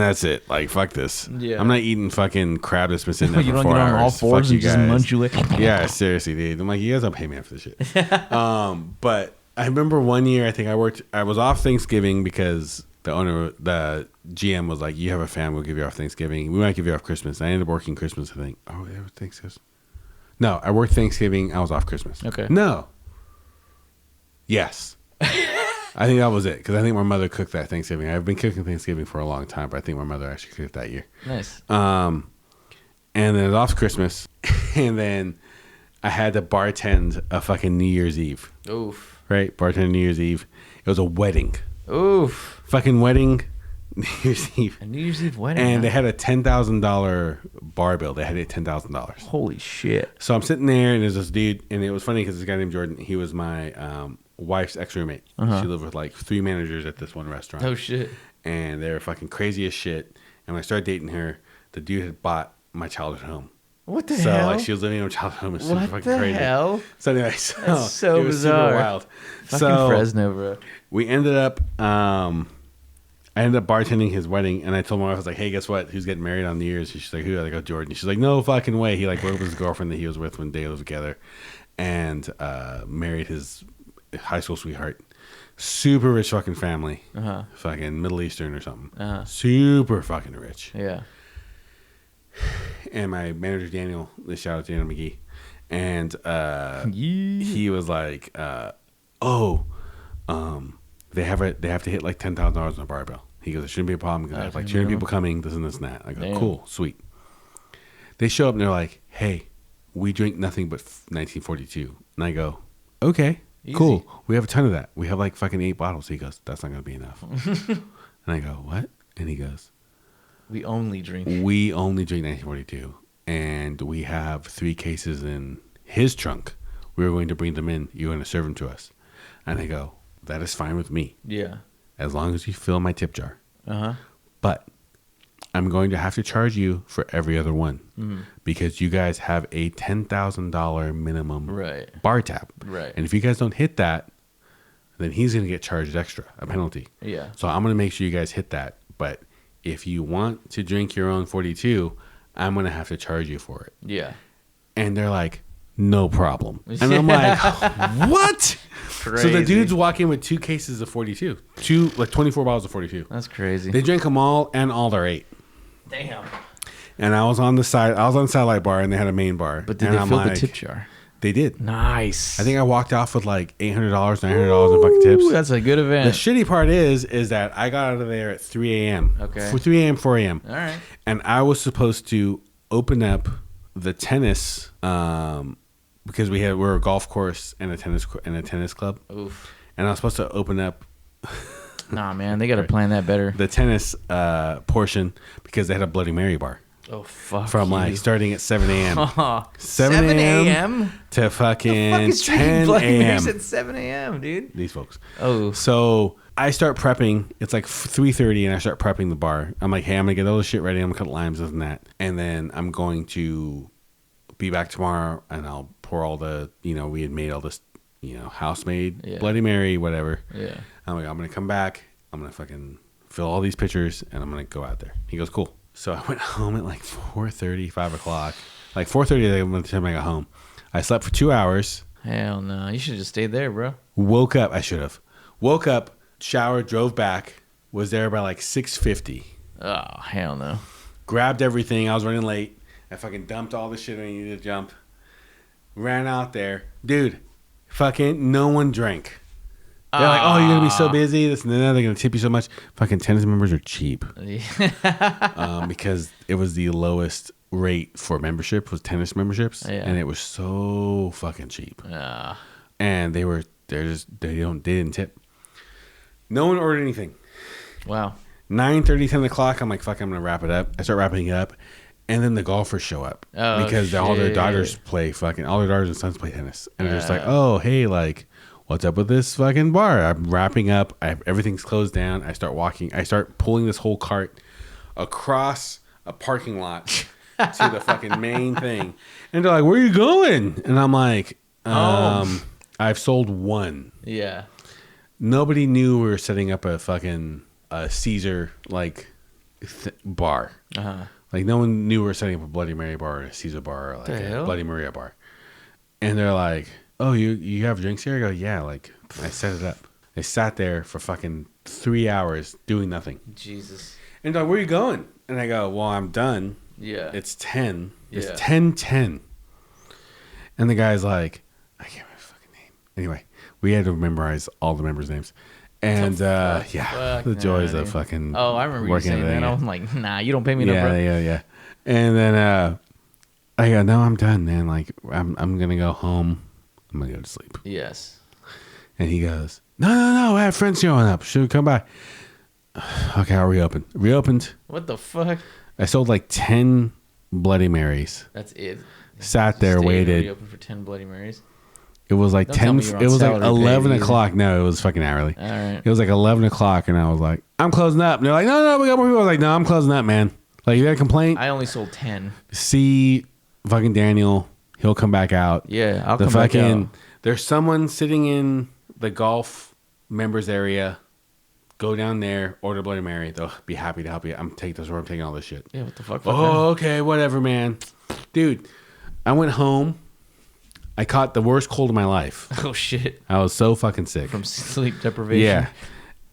S2: that's it. Like, fuck this.
S1: Yeah.
S2: I'm not eating fucking crab that's been sitting there
S1: You
S2: for
S1: don't
S2: 4
S1: get
S2: hours.
S1: on all fours
S2: Fuck you
S1: and just
S2: guys.
S1: munch away.
S2: Yeah, seriously, dude. I'm like, you guys don't pay me for this shit. But I remember one year, I think I was off Thanksgiving because the GM was like, you have a family, we'll give you off Thanksgiving. We might give you off Christmas. I ended up working Christmas, I think. Oh, yeah, Thanksgiving. No, I worked Thanksgiving. I was off Christmas.
S1: Okay.
S2: No. Yes. I think that was it because I think my mother cooked that Thanksgiving. I've been cooking Thanksgiving for a long time, but I think my mother actually cooked it that year.
S1: Nice.
S2: And then it was off Christmas, and then I had to bartend a fucking New Year's Eve.
S1: Oof.
S2: Right? Bartend New Year's Eve. It was a wedding.
S1: Oof.
S2: Fucking wedding, New Year's Eve.
S1: A New Year's Eve wedding.
S2: And they had a $10,000 bar bill. They had it $10,000.
S1: Holy shit.
S2: So I'm sitting there, and there's this dude, and it was funny because this guy named Jordan, he was my wife's ex-roommate. She lived with like 3 managers at this one restaurant.
S1: Oh, shit.
S2: And they were fucking crazy as shit. And when I started dating her, the dude had bought my childhood home.
S1: What the
S2: so
S1: hell?
S2: like she was living in her childhood home. It was super
S1: What
S2: fucking
S1: the
S2: crazy.
S1: hell?
S2: So anyway,
S1: That's so
S2: it was
S1: bizarre.
S2: super wild.
S1: Fucking
S2: So
S1: Fresno, bro.
S2: we ended up I ended up bartending his wedding, and I told my wife, I was like, hey, guess what? Who's getting married on New Year's? She's like, who? I go, Jordan. She's like, no fucking way. He like broke up with his girlfriend that he was with when they lived together and married his high school sweetheart. Super rich fucking family. Fucking Middle Eastern or something. Super fucking rich.
S1: Yeah.
S2: And my manager, Daniel, shout out to Daniel McGee. And he was like, they have to hit like $10,000 on a bar bill. He goes, it shouldn't be a problem because I have like 200 people coming, this and this and that. I go,
S1: Damn.
S2: cool, sweet. They show up and they're like, hey, we drink nothing but 1942. And I go, okay,
S1: Easy.
S2: cool. We have a ton of that. We have like fucking 8 bottles. He goes, that's not going to be enough. And I go, what? And he goes,
S1: We only drink
S2: 1942. And we have 3 cases in his trunk. We were going to bring them in. You're going to serve them to us. And I go, that is fine with me.
S1: Yeah.
S2: As long as you fill my tip jar.
S1: Uh-huh.
S2: But I'm going to have to charge you for every other one because you guys have a $10,000 minimum bar tab.
S1: Right.
S2: And if you guys don't hit that, then he's going to get charged extra, a penalty.
S1: Yeah.
S2: So I'm going to make sure you guys hit that. But if you want to drink your own 42, I'm going to have to charge you for it.
S1: Yeah.
S2: And they're like, no problem. And I'm like, what?
S1: Crazy.
S2: So the dude's walking with 2 cases of 42. 24 bottles of 42.
S1: That's crazy.
S2: They drank them all and all their 8.
S1: Damn.
S2: And I was on the satellite bar, and they had a main bar.
S1: But did
S2: and
S1: they
S2: I'm
S1: fill
S2: like,
S1: the tip jar?
S2: They did.
S1: Nice.
S2: I think I walked off with like $800, $900 in fucking tips.
S1: Ooh, that's a good event.
S2: The shitty part is that I got out of there at 3 a.m.
S1: Okay.
S2: For 3 a.m., 4 a.m.
S1: All right.
S2: And I was supposed to open up the tennis because we were a golf course and a tennis club.
S1: Oof.
S2: And I was supposed to open up
S1: Nah, man, they got to plan that better.
S2: the tennis portion because they had a Bloody Mary bar.
S1: Oh, fuck.
S2: From
S1: you.
S2: like starting at 7 a.m.
S1: 7 a.m.
S2: to fucking
S1: Fucking
S2: 10 a.m.
S1: at 7 a.m., dude.
S2: These folks.
S1: Oh.
S2: So I start prepping. It's like 3:30 and I start prepping the bar. I'm like, hey, I'm going to get all this shit ready. I'm going to cut limes and that. And then I'm going to be back tomorrow and I'll pour all the, we had made all this, house-made Bloody Mary, whatever.
S1: Yeah.
S2: I'm like, I'm going to come back. I'm going to fucking fill all these pitchers and I'm going to go out there. He goes, cool. So I went home at like 4:30, 5 o'clock. Like 4:30, by the time I got home, I slept for 2 hours.
S1: Hell no. You should have just stayed there, bro.
S2: Woke up. I should have. Woke up, showered, drove back. Was there by like 6:50.
S1: Oh, hell no.
S2: Grabbed everything. I was running late. I fucking dumped all the shit I needed to jump. Ran out there. Dude, fucking no one drank. They're like, oh, you're going to be so busy. This and that. They're going to tip you so much. Fucking tennis members are cheap. Because it was the lowest rate for membership was tennis memberships.
S1: Yeah.
S2: And it was so fucking cheap. And they didn't tip. No one ordered anything.
S1: Wow.
S2: 9:30, 10 o'clock. I'm like, fuck, I'm going to wrap it up. I start wrapping it up. And then the golfers show up.
S1: Oh,
S2: because all their
S1: shit.
S2: daughters all their daughters and sons play tennis. And they're just like, oh, hey, like, what's up with this fucking bar? I'm wrapping up. Everything's closed down. I start walking. I start pulling this whole cart across a parking lot to the fucking main thing. And they're like, where are you going? And I'm like, I've sold one.
S1: Yeah.
S2: Nobody knew we were setting up a fucking Caesar like bar.
S1: Uh-huh.
S2: Like no one knew we were setting up a Bloody Mary bar or a Caesar bar or like a Bloody Maria bar. And they're like, oh, you have drinks here? I go, yeah. Like I set it up. They sat there for fucking 3 hours doing nothing.
S1: Jesus.
S2: And they're like, where are you going? And I go, well, I'm done.
S1: Yeah.
S2: It's 10. It's
S1: Yeah.
S2: 10:10. And the guy's like, I can't remember his fucking name. Anyway, we had to memorize all the members' names. And the joys of fucking.
S1: Oh, I remember you
S2: working
S1: saying
S2: at
S1: that. I was like, nah, you don't pay me enough, bro.
S2: Yeah. And then I go, no, I'm done, man. Like I'm gonna go home. I'm gonna go to sleep.
S1: Yes.
S2: And he goes, no, I have friends showing up. Should we come by? Okay, I'll reopen. Reopened.
S1: What the fuck?
S2: I sold like 10 Bloody Marys.
S1: That's it.
S2: Sat there, waited.
S1: Open for 10 Bloody Marys.
S2: It was like
S1: Don't tell
S2: 10.
S1: me you're on
S2: It was like
S1: salary
S2: 11
S1: pay either.
S2: o'clock. No, it was fucking hourly.
S1: All right.
S2: It was like 11 o'clock, and I was like, I'm closing up. And they're like, no, we got more people. I was like, no, I'm closing up, man. Like, you got a complaint?
S1: I only sold 10.
S2: See fucking Daniel. He'll come back out.
S1: Yeah, I'll come back out.
S2: There's someone sitting in the golf members area. Go down there, order Bloody Mary. They'll be happy to help you. I'm taking all this shit.
S1: Yeah, what the fuck?
S2: Oh, okay, whatever, man. Dude, I went home. I caught the worst cold of my life.
S1: Oh, shit.
S2: I was so fucking sick.
S1: From sleep deprivation.
S2: Yeah.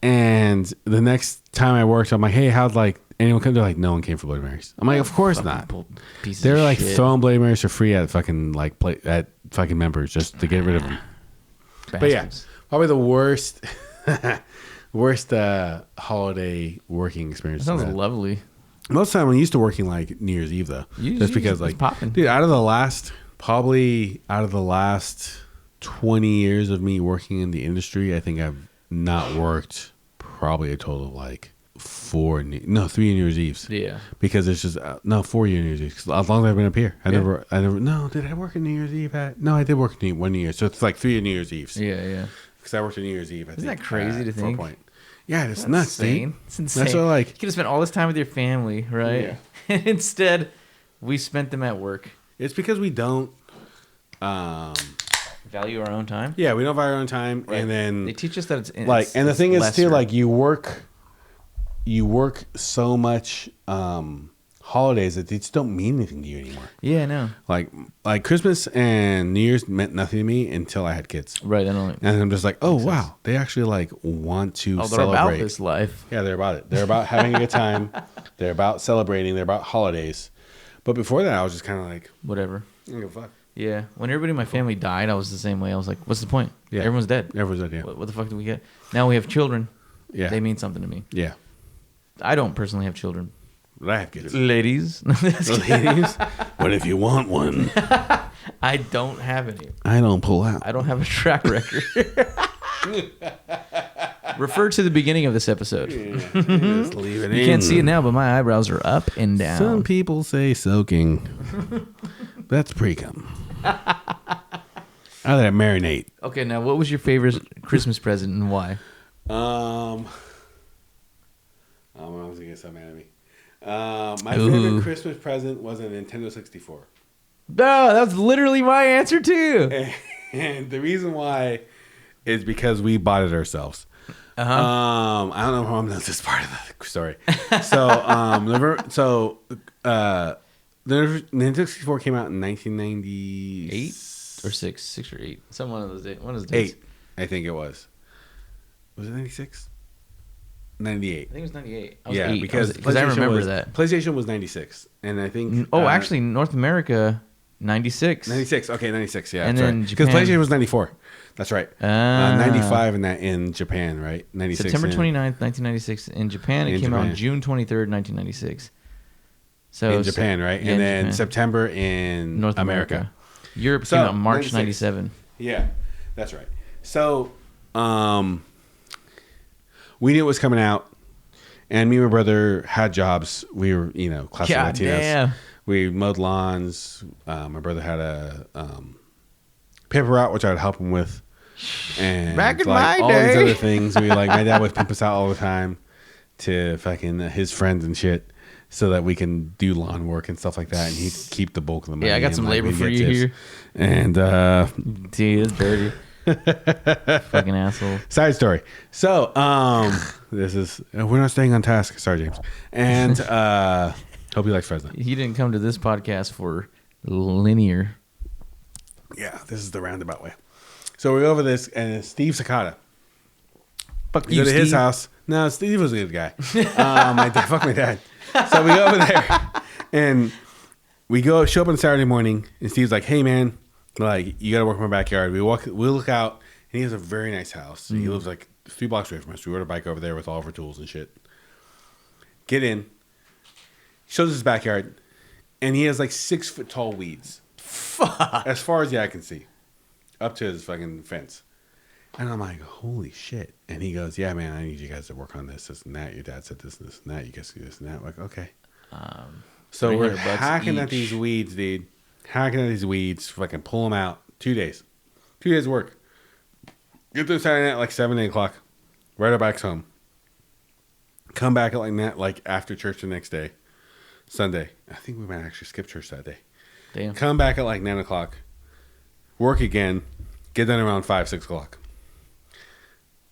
S2: And the next time I worked, I'm like, hey, how'd like anyone come? They're like, no one came for Bloody Marys. I'm like, of course not. They're like throwing Bloody Marys for free at fucking like at fucking members just to get rid of them.
S1: Bastards.
S2: But yeah, probably the worst holiday working experience.
S1: That sounds lovely.
S2: Most of the time, I'm used to working like New Year's Eve though. Just because like, dude, out of the last 20 years of me working in the industry, I think I've not worked probably a total of like 3 New Year's Eves.
S1: Yeah.
S2: Because it's just 4 New Year's Eves. As long as I've been up here, I never. No, did I work in New Year's Eve? No, I did work in 1 year. So it's like 3 New Year's Eves.
S1: Yeah.
S2: Because I worked in New Year's Eve.
S1: Isn't that crazy to think?
S2: Yeah, it's nuts,
S1: insane.
S2: dude.
S1: It's insane.
S2: That's what like.
S1: You could have spent all this time with your family, right?
S2: Yeah.
S1: And instead, we spent them at work.
S2: It's because we don't.
S1: Value our own time.
S2: Yeah, we don't value our own time,
S1: Right.
S2: and then
S1: they teach us that it's
S2: like. And the thing is
S1: lesser.
S2: too, like you work so much holidays that they just don't mean anything to you anymore.
S1: Yeah, no.
S2: Like Christmas and New Year's meant nothing to me until I had kids.
S1: Right. I don't.
S2: And I'm just like, oh wow, they actually like want to
S1: They're
S2: celebrate.
S1: about this life.
S2: Yeah, they're about it. They're about having a good time. They're about celebrating. They're about holidays. But before that, I was just kind of like,
S1: Whatever.
S2: I don't give a fuck.
S1: Yeah. When everybody in my family died, I was the same way. I was like, what's the point?
S2: Yeah.
S1: Everyone's dead.
S2: Everyone's dead. Yeah.
S1: What the fuck do we get? Now we have children.
S2: Yeah.
S1: They mean something to me.
S2: Yeah.
S1: I don't personally have children.
S2: But I have kids.
S1: Ladies.
S2: Ladies, what if you want one?
S1: I don't have any.
S2: I don't pull out.
S1: I don't have a track record. Refer to the beginning of this episode.
S2: Just leave it
S1: You can't see it now, but my eyebrows are up and down.
S2: Some people say soaking. That's pre-cum. I let it marinate.
S1: Okay, now what was your favorite Christmas present and why?
S2: Oh, I was gonna get so mad at me. My favorite Christmas present was a Nintendo 64.
S1: No, that was literally my answer too.
S2: And the reason why is because we bought it ourselves. I don't know if Mom knows this part of the story. So, the Nintendo 64 came out in 1998.
S1: or 6 or 8. Some one of those days. One of those days.
S2: 8, I think it was. Was it 96? 98.
S1: I think it was 98.
S2: Yeah, because
S1: I remember
S2: was,
S1: that.
S2: PlayStation was 96, and I think.
S1: Actually, North America, 96.
S2: 96. Okay, 96. Yeah,
S1: and
S2: that's
S1: then
S2: right. Because
S1: Japan-
S2: PlayStation was 94. That's right. 95 in Japan, right? 96.
S1: September 29th, 1996 in Japan. It came out on June 23rd, 1996. So
S2: in Japan, right? And then
S1: Japan.
S2: September in
S1: North America. Europe
S2: So,
S1: came out March
S2: 96.
S1: 97.
S2: Yeah, that's right. So, we knew it was coming out, and me and my brother had jobs. We were, classic
S1: God
S2: Latinos.
S1: damn.
S2: We mowed lawns. My brother had a paper route, which I would help him with. And
S1: Back in
S2: like,
S1: my
S2: all these
S1: day.
S2: other things. My dad would pimp us out all the time to fucking his friends and shit, so that we can do lawn work and stuff like that, and he'd keep the bulk of the money.
S1: Yeah, I got
S2: and,
S1: some
S2: like,
S1: labor
S2: we'd
S1: for
S2: get
S1: you
S2: tips.
S1: here.
S2: And
S1: Dude, that's dirty. Fucking asshole.
S2: side story. So, this is we're not staying on task. Sorry, James. And hope you like Fresno.
S1: He didn't come to this podcast for linear.
S2: Yeah, this is the roundabout way. So we go over this, and it's Steve Sakata.
S1: Fuck
S2: We go to his house. No, Steve was a good guy. Fuck my dad. So we go over there, and we show up on Saturday morning, and Steve's like, "Hey, man, like you got to work in my backyard." We look out, and he has a very nice house. He lives like 3 blocks away from us. We rode a bike over there with all of our tools and shit. Get in. Shows his backyard, and he has like 6 foot tall weeds. Fuck. As far as the eye can see, up to his fucking fence. And I'm like, holy shit. And he goes, yeah, man, I need you guys to work on this and that. Your dad said this and this and that. You guys do this and that. I'm like, okay. So we're
S1: $300
S2: hacking at
S1: each.
S2: these weeds, dude. Hacking at these weeds. Fucking pull them out. 2 days. 2 days of work. Get there Saturday night at like 7, 8 o'clock. Ride our bikes home. Come back at like after church the next day. Sunday. I think we might actually skip church that day.
S1: Damn.
S2: Come back at like 9 o'clock. Work again. Get done around 5, 6 o'clock.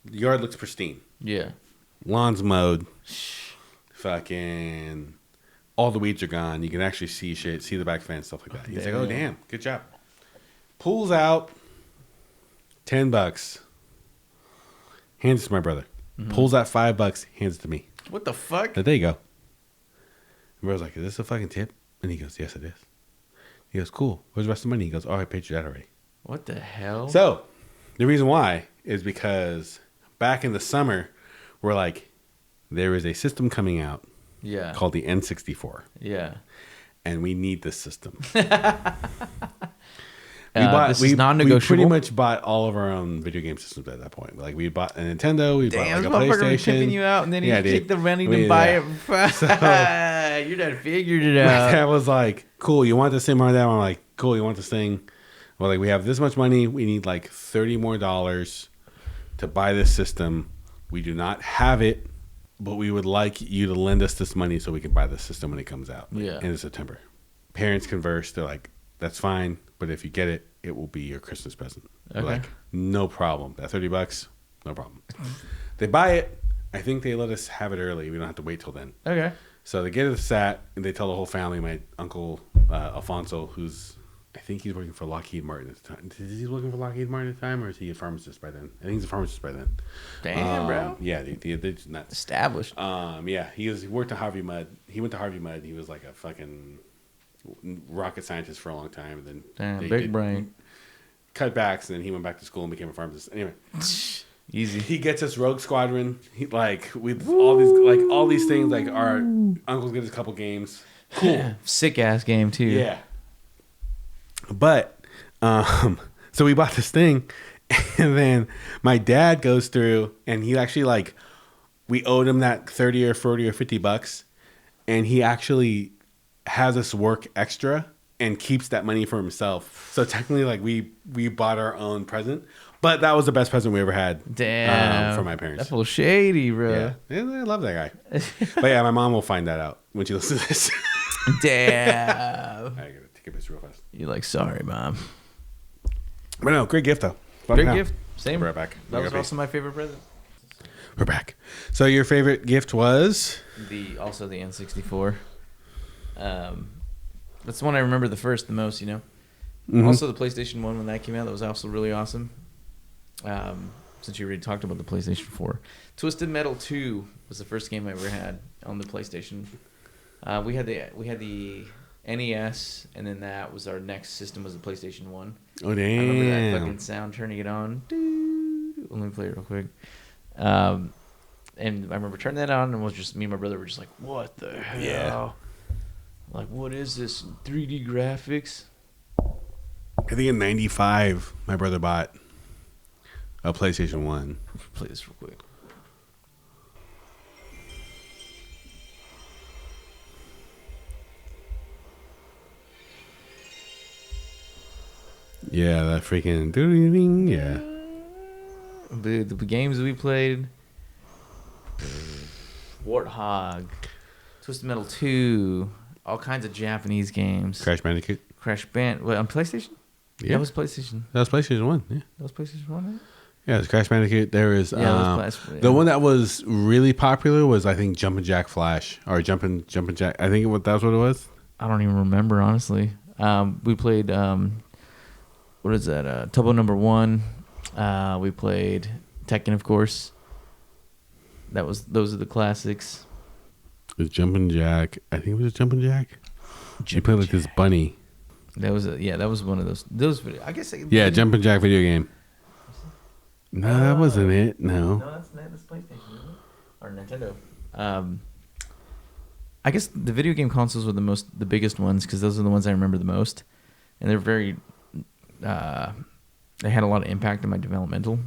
S2: The yard looks pristine.
S1: Yeah.
S2: Lawn's mowed. Fucking all the weeds are gone. You can actually see shit, see the back fence, stuff like that. He's like, oh, damn. Good job. Pulls out $10. Hands it to my brother. Pulls out $5. Hands it to me.
S1: What the fuck?
S2: There you go. My brother's like, is this a fucking tip? And he goes, yes, it is. He goes, cool. Where's the rest of the money? He goes, oh, I paid your dad already.
S1: What the hell?
S2: So, the reason why is because back in the summer, we're like, there is a system coming out
S1: yeah.
S2: called the N64,
S1: Yeah.
S2: and we need this system.
S1: This is non-negotiable.
S2: We pretty much bought all of our own video game systems at that point. Like we bought a Nintendo, we
S1: Damn,
S2: bought like a
S1: PlayStation. Pimping
S2: PlayStation.
S1: you out, and then he
S2: Yeah,
S1: kicked
S2: dude.
S1: the money to buy it. Your dad figured it out.
S2: That was like, cool. You want this thing or that? I'm like, cool. You want this thing? Well, like we have this much money. We need like $30 more to buy this system. We do not have it, but we would like you to lend us this money so we can buy the system when it comes out.
S1: Yeah.
S2: In September. Parents converse. They're like, that's fine, but if you get it, it will be your Christmas present. We're
S1: Okay.
S2: like, no problem. That $30, no problem. They buy it. I think they let us have it early. We don't have to wait till then.
S1: Okay.
S2: So they get it sat, and they tell the whole family. My uncle Alfonso, who's I think he's working for Lockheed Martin at the time. Is he working for Lockheed Martin at the time, or is he a pharmacist by then? I think he's a pharmacist by then.
S1: Damn, bro.
S2: Yeah, they're nuts.
S1: Established.
S2: Yeah, he worked at Harvey Mudd. He went to Harvey Mudd. He was like a fucking rocket scientist for a long time. And then
S1: Damn,
S2: they
S1: big
S2: did
S1: brain.
S2: Cutbacks, and then he went back to school and became a pharmacist. Anyway.
S1: Easy.
S2: He gets us Rogue Squadron. With all these things. Like our uncles get us a couple games. Cool.
S1: Sick ass game too.
S2: Yeah. But so we bought this thing, and then my dad goes through, and he actually we owed him that $30 or $40 or $50, and he actually has us work extra and keeps that money for himself. So technically, we bought our own present. But that was the best present we ever had.
S1: Damn.
S2: For my parents.
S1: That's a little shady, bro.
S2: Yeah, I love that guy. But yeah, my mom will find that out when she listens to this.
S1: Damn.
S2: I gotta take a piss real fast.
S1: You're like, sorry, mom.
S2: But no, great gift though.
S1: Great gift. Same.
S2: We're right back.
S1: That was also my favorite present.
S2: We're back. So your favorite gift was?
S1: Also the N64. That's the one I remember the most, you know. Also, the PlayStation 1, when that came out, that was also really awesome. Since you already talked about the PlayStation 4. Twisted Metal 2 was the first game I ever had on the PlayStation. We had the NES, and then that was our next system was the PlayStation 1.
S2: Oh, damn.
S1: I remember that fucking sound turning it on. Let me play it real quick. And I remember turning that on, and it was just me and my brother were just like, what the hell?
S2: Yeah.
S1: Like, what is this? 3D graphics?
S2: I think in 95, my brother bought a PlayStation 1.
S1: Play this real quick.
S2: Yeah, that freaking doo-doo-ding, yeah.
S1: The games we played. Warthog. Twisted Metal 2. All kinds of Japanese games.
S2: Crash Bandicoot.
S1: Crash Band. What, on PlayStation?
S2: Yeah.
S1: That was PlayStation.
S2: That was PlayStation 1, yeah.
S1: That was PlayStation 1, right?
S2: Yeah, it was Crash Bandicoot. There was,
S1: Yeah, that was yeah.
S2: the one that was really popular was, I think, Jumpin' Jack Flash. Or Jumpin' Jack. I think that's what it was.
S1: I don't even remember, honestly. We played, what is that? Turbo Number 1. We played Tekken, of course. Those are the classics.
S2: It was Jumpin' Jack. I think it was Jumpin' Jack. You played like this bunny.
S1: That was that was one of those video. I guess.
S2: Yeah, Jumpin' Jack video game. No, that wasn't it. No.
S1: No, that's PlayStation, isn't it? Or Nintendo. I guess the video game consoles were the biggest ones because those are the ones I remember the most, and they're very. They had a lot of impact in my developmental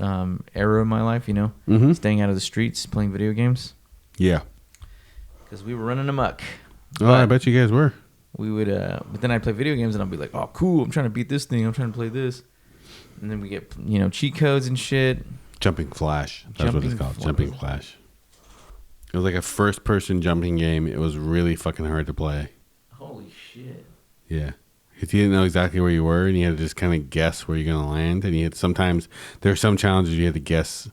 S1: era of my life. You know, staying out of the streets, playing video games.
S2: Yeah.
S1: Because we were running amok.
S2: Oh, I bet you guys were.
S1: We would, but then I'd play video games and I'd be like, "Oh, cool! I'm trying to beat this thing. I'm trying to play this." And then we get, cheat codes and shit.
S2: Jumping Flash. That's what it's called. Jumping Flash. It was like a first-person jumping game. It was really fucking hard to play.
S1: Holy shit!
S2: Yeah, because you didn't know exactly where you were, and you had to just kind of guess where you're gonna land. And you had sometimes there were some challenges you had to guess,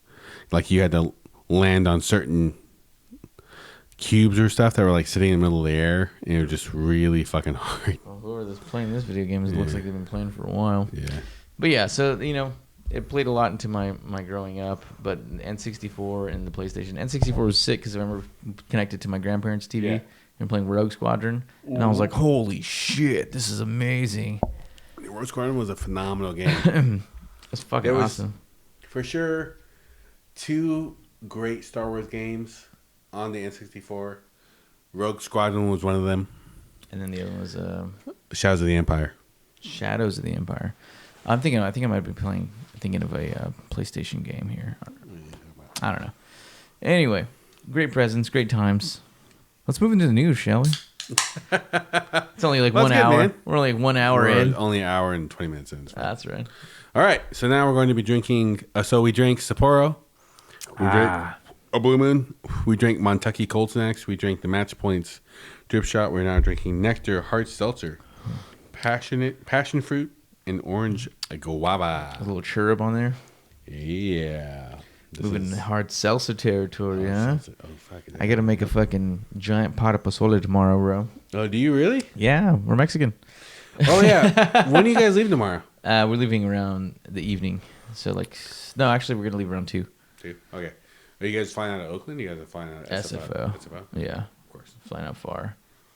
S2: like you had to land on certain cubes or stuff that were like sitting in the middle of the air, and it was just really fucking hard.
S1: Well, whoever's playing this video game, it looks like they've been playing for a while.
S2: Yeah.
S1: But yeah, so it played a lot into my growing up. But N64 and the PlayStation, N64 was sick because I remember connected to my grandparents' TV and playing Rogue Squadron, and I was like, "Holy shit, this is amazing!"
S2: Rogue Squadron was a phenomenal game.
S1: It's fucking awesome.
S2: For sure, 2 great Star Wars games on the N64. Rogue Squadron was one of them.
S1: And then the other one was
S2: Shadows of the Empire.
S1: Shadows of the Empire. I think I might be thinking of a PlayStation game here. I don't know. Anyway, great presents, great times. Let's move into the news, shall we? It's only like 1 hour.
S2: Man.
S1: We're only like 1 hour in.
S2: Only an hour and 20 minutes in.
S1: That's right.
S2: All right. So now we're going to be drinking. So we drank Sapporo. We drank a Blue Moon. We drank Montuckey Cold Snacks. We drank the Match Points Drip Shot. We're now drinking Nectar Hard Seltzer. Passion fruit and orange guava.
S1: A little churro on there.
S2: Yeah.
S1: Moving hard seltzer territory, huh?
S2: Fucking
S1: I gotta make a fucking giant pot of pozole tomorrow, bro.
S2: Oh, do you really?
S1: Yeah, we're Mexican.
S2: Oh, yeah. When do you guys leave tomorrow?
S1: We're leaving around the evening. So, no, actually, we're gonna leave around 2.
S2: 2? Okay. Are you guys flying out of Oakland? Or you guys are flying out of
S1: SFO.
S2: SFO?
S1: Yeah.
S2: Of course.
S1: Flying out far.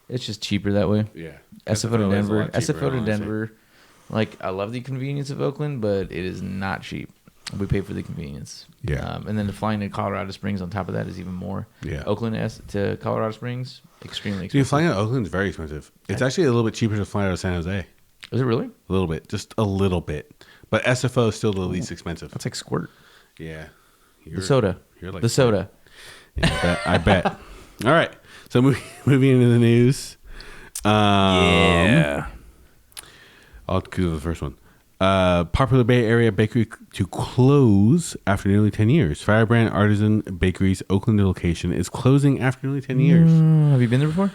S1: It's just cheaper that way.
S2: Yeah.
S1: SFO to
S2: is a
S1: Denver.
S2: lot cheaper,
S1: SFO to
S2: honestly.
S1: Denver. I love the convenience of Oakland, but it is not cheap. We pay for the convenience.
S2: Yeah.
S1: And then the flying to Colorado Springs on top of that is even more.
S2: Yeah.
S1: Oakland to Colorado Springs, extremely expensive.
S2: Dude, flying out of Oakland is very expensive. It's actually a little bit cheaper to fly out of San Jose.
S1: Is it really?
S2: A little bit. Just a little bit. But SFO is still the least expensive.
S1: That's like Squirt.
S2: Yeah.
S1: The soda.
S2: You're like
S1: the soda.
S2: Yeah, I bet. All right. So moving into the news.
S1: Yeah.
S2: I'll do the first one. Popular Bay Area bakery to close after nearly 10 years. Firebrand Artisan Bakery's Oakland location is closing after nearly 10 years.
S1: Have you been there before?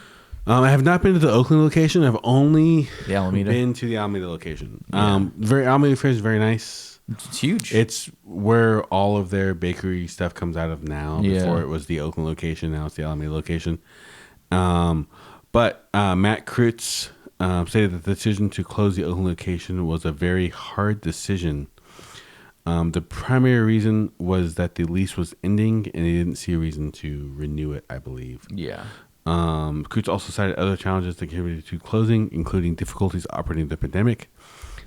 S2: I have not been to the Oakland location. I've only
S1: The Alameda.
S2: been to the Alameda location.
S1: Yeah.
S2: Alameda Fair is very nice.
S1: It's huge.
S2: It's where all of their bakery stuff comes out of now.
S1: Yeah.
S2: Before it was the Oakland location. Now it's the Alameda location. But Matt Krutz stated that the decision to close the Oakland location was a very hard decision. The primary reason was that the lease was ending, and they didn't see a reason to renew it, I believe.
S1: Yeah.
S2: Coots also cited other challenges that contributed to closing, including difficulties operating the pandemic.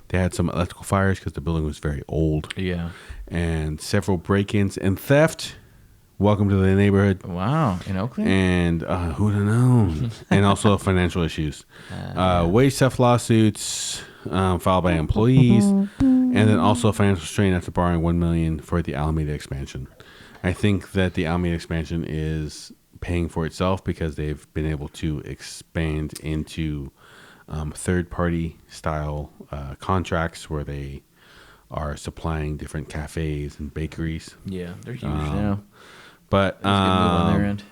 S2: They had some electrical fires because the building was very old.
S1: Yeah.
S2: And several break-ins and theft. Welcome to the neighborhood.
S1: Wow. In Oakland?
S2: And who would have known? And also financial issues. Wage theft lawsuits filed by employees. And then also financial strain after borrowing $1 million for the Alameda expansion. I think that the Alameda expansion is paying for itself because they've been able to expand into third-party style contracts where they are supplying different cafes and bakeries.
S1: Yeah, they're huge now.
S2: But
S1: That's a good move on their end.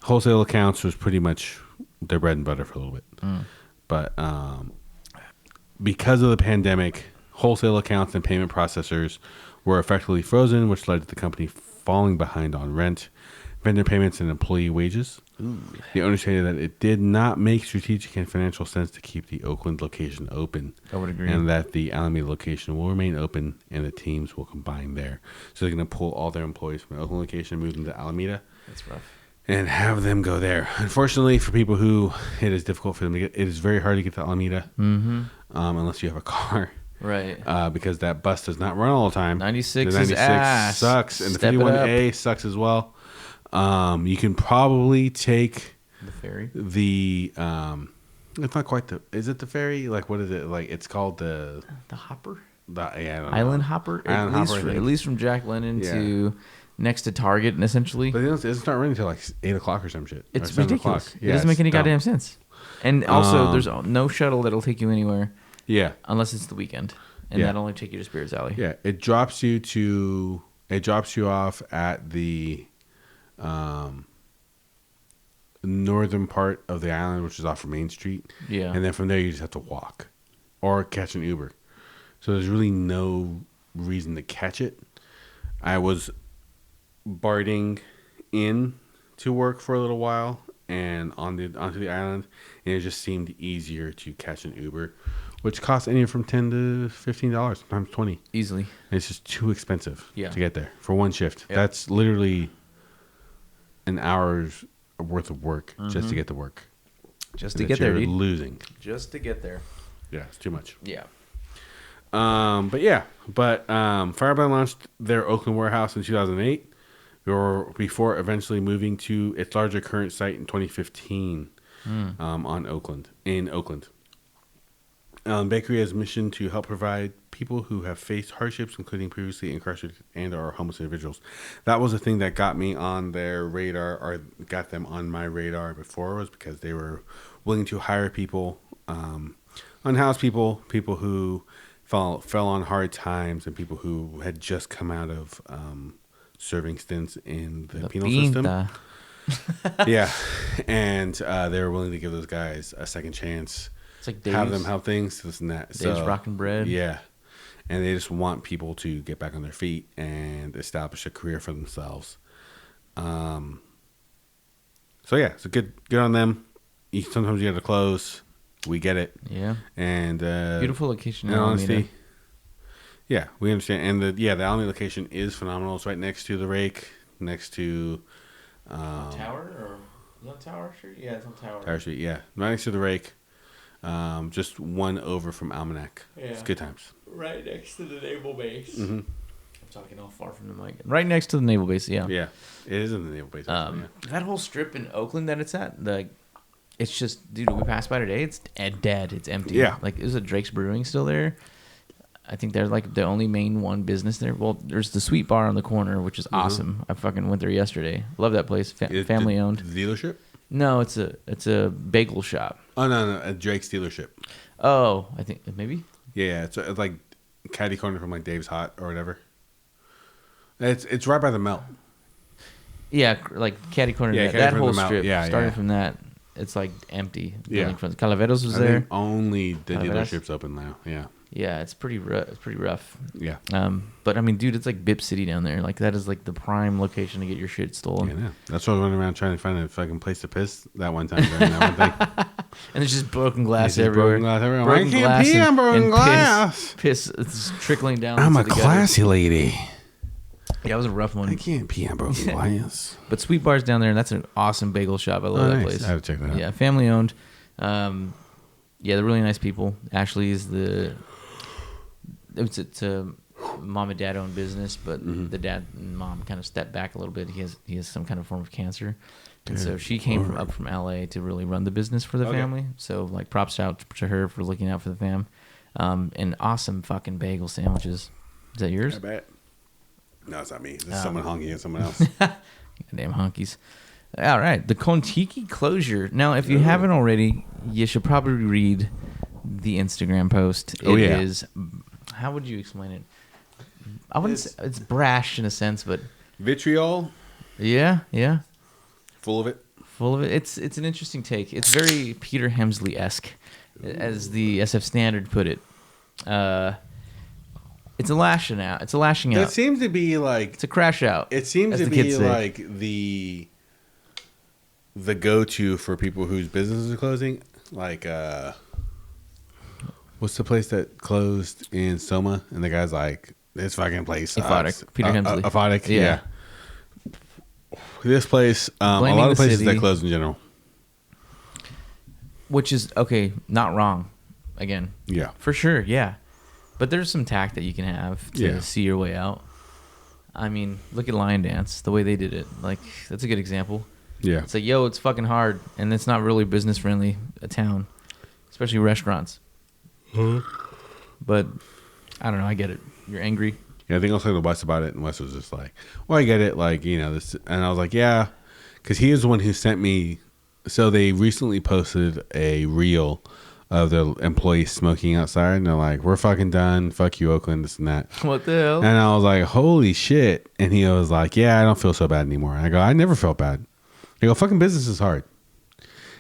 S2: Wholesale accounts was pretty much their bread and butter for a little bit. But because of the pandemic, wholesale accounts and payment processors were effectively frozen, which led to the company falling behind on rent, vendor payments, and employee wages. The owner stated that it did not make strategic and financial sense to keep the Oakland location open.
S1: I would agree.
S2: And that the Alameda location will remain open and the teams will combine there. So they're going to pull all their employees from the Oakland location and move them to Alameda.
S1: That's rough.
S2: And have them go there. Unfortunately, for people who it is difficult for them to get, it is very hard to get to Alameda unless you have a car.
S1: Right.
S2: Because that bus does not run all the time.
S1: 96
S2: the 96
S1: is ass.
S2: sucks. And
S1: Step
S2: the
S1: it up.
S2: 51A sucks as well. You can probably take
S1: The ferry.
S2: the it's not quite the, is it the ferry? Like, what is it? Like, it's called the
S1: Hopper?
S2: yeah, I don't know.
S1: Island Hopper?
S2: Island Hopper, I think.
S1: At least from Jack London to next to Target, and essentially.
S2: But it doesn't start running until like 8 o'clock or some shit.
S1: It's
S2: or 7
S1: ridiculous.
S2: o'clock.
S1: It doesn't make any
S2: dumb.
S1: goddamn sense. And also, there's no shuttle that'll take you anywhere
S2: Yeah.
S1: unless it's the weekend. And
S2: Yeah.
S1: that'll only take you to Spirits Alley.
S2: Yeah. It drops you off at the northern part of the island, which is off of Main Street.
S1: Yeah.
S2: And then from there, you just have to walk or catch an Uber. So there's really no reason to catch it. I was barding in to work for a little while and onto the island, and it just seemed easier to catch an Uber, which costs anywhere from $10 to $15, sometimes $20.
S1: Easily.
S2: And it's just too expensive
S1: Yeah.
S2: to get there for one shift.
S1: Yep.
S2: That's literally an hour's worth of work just to get to work.
S1: Just
S2: And
S1: to get there,
S2: you're
S1: dude.
S2: losing.
S1: Just to get there.
S2: Yeah, it's too much.
S1: Yeah.
S2: But Firebrand launched their Oakland warehouse in 2008, before eventually moving to its larger current site in 2015 in Oakland. Bakery has a mission to help provide people who have faced hardships, including previously incarcerated and/or homeless individuals. That was the thing that got me on their radar, or got them on my radar before, was because they were willing to hire people, unhoused people who fell on hard times, and people who had just come out of serving stints in the penal system. Yeah, and they were willing to give those guys a second chance.
S1: It's like
S2: have
S1: Dave's,
S2: them help things, this and that.
S1: Dave's Rockin' Bread.
S2: Yeah, and they just want people to get back on their feet and establish a career for themselves. So yeah, so good on them. Sometimes you got to close. We get it.
S1: Yeah.
S2: And
S1: Beautiful location in
S2: in
S1: Alameda.
S2: honesty, yeah, we understand. And the Alameda location is phenomenal. It's right next to the Rake, next to
S1: Tower or is that Tower Street? Yeah, it's on Tower.
S2: Tower Street. Yeah, right next to the Rake. Just one over from Almanac.
S1: Yeah.
S2: It's good times.
S1: Right next to the naval base.
S2: Mm-hmm.
S1: I'm talking all far from the mic. Right next to the naval base. Yeah.
S2: Yeah, it is in the naval base. Actually,
S1: That whole strip in Oakland that it's at, it's just, dude, we passed by today. It's dead. It's empty.
S2: Yeah.
S1: Like, is it Drake's Brewing still there? I think they're like the only main one business there. Well, there's the Sweet Bar on the corner, which is awesome. I fucking went there yesterday. Love that place. Family owned.
S2: The dealership?
S1: No, it's a bagel shop.
S2: Oh no, a Drake's dealership.
S1: Oh, I think maybe.
S2: Yeah, it's like catty corner from like Dave's Hot or whatever. It's right by the Melt.
S1: Yeah, like catty corner.
S2: Yeah,
S1: Yeah,
S2: catty
S1: that
S2: corner
S1: whole
S2: of the Mount.
S1: strip.
S2: Yeah,
S1: starting
S2: yeah.
S1: from that, it's like empty.
S2: Yeah.
S1: Building front. Calaveras was
S2: I
S1: there.
S2: think only the
S1: Calaveras?
S2: dealership's open now. Yeah,
S1: Yeah, it's pretty rough. It's pretty rough.
S2: yeah.
S1: But I mean, dude, it's like Bip City down there. Like that is like the prime location to get your shit stolen.
S2: Yeah, that's why I went around trying to find a fucking place to piss that one time during that one thing.
S1: there's just broken glass
S2: There's just
S1: everywhere.
S2: broken glass everywhere.
S1: Broken
S2: I can't
S1: glass
S2: pee on broken
S1: and
S2: glass.
S1: Piss it's trickling down.
S2: I'm a
S1: into the
S2: classy lady.
S1: gutters. Yeah, it was a rough one.
S2: I can't pee on broken glass.
S1: But Sweet Bar's down there, and that's an awesome bagel shop. I love that
S2: Nice.
S1: place.
S2: I have to check that out.
S1: Yeah, family owned. Yeah, they're really nice people. Ashley is it's a mom and dad owned business, but the dad and mom kind of stepped back a little bit. He has some kind of form of cancer, and so she came up from LA to really run the business for the family. So like props out to her for looking out for the fam. And awesome fucking bagel sandwiches. Is that yours?
S2: I bet. No, it's not me. This is someone honking at someone else.
S1: Damn honkies. All right, the Montuckey closure. Now, if you haven't already, you should probably read the Instagram post. It is, how would you explain it? I wouldn't say it's brash in a sense, but
S2: Vitriol,
S1: yeah,
S2: full of it.
S1: full of it. It's an interesting take. It's very Peter Hemsley-esque, as the SF Standard put it. It's a lashing out. It's a lashing out.
S2: That seems to be like
S1: It's a crash out.
S2: it seems
S1: as
S2: to
S1: the
S2: be
S1: kids say.
S2: like the go-to for people whose businesses are closing. Like, what's the place that closed in Soma? And the guy's like, "This fucking place sucks."
S1: Aphotic. Peter Hemsley.
S2: Aphotic.
S1: Yeah.
S2: Yeah. This place, a
S1: Blaming
S2: lot of
S1: the
S2: places
S1: city.
S2: that close in general.
S1: Which is, okay, not wrong. Again,
S2: Yeah.
S1: for sure, yeah. But there's some tact that you can have to see your way out. I mean, look at Lion Dance, the way they did it. Like, that's a good example.
S2: Yeah.
S1: It's like, yo, it's fucking hard, and it's not really business friendly, a town, especially restaurants. But I don't know. I get it. You're angry.
S2: Yeah, I think I was talking to Wes about it, and Wes was just like, "Well, I get it, like, you know, this," and I was like, "Yeah," because he is the one who sent me. So they recently posted a reel of their employees smoking outside, and they're like, "We're fucking done. Fuck you, Oakland. This and that."
S1: What the hell?
S2: And I was like, "Holy shit!" And he was like, "Yeah, I don't feel so bad anymore." And I go, "I never felt bad." I go, "Fucking business is hard,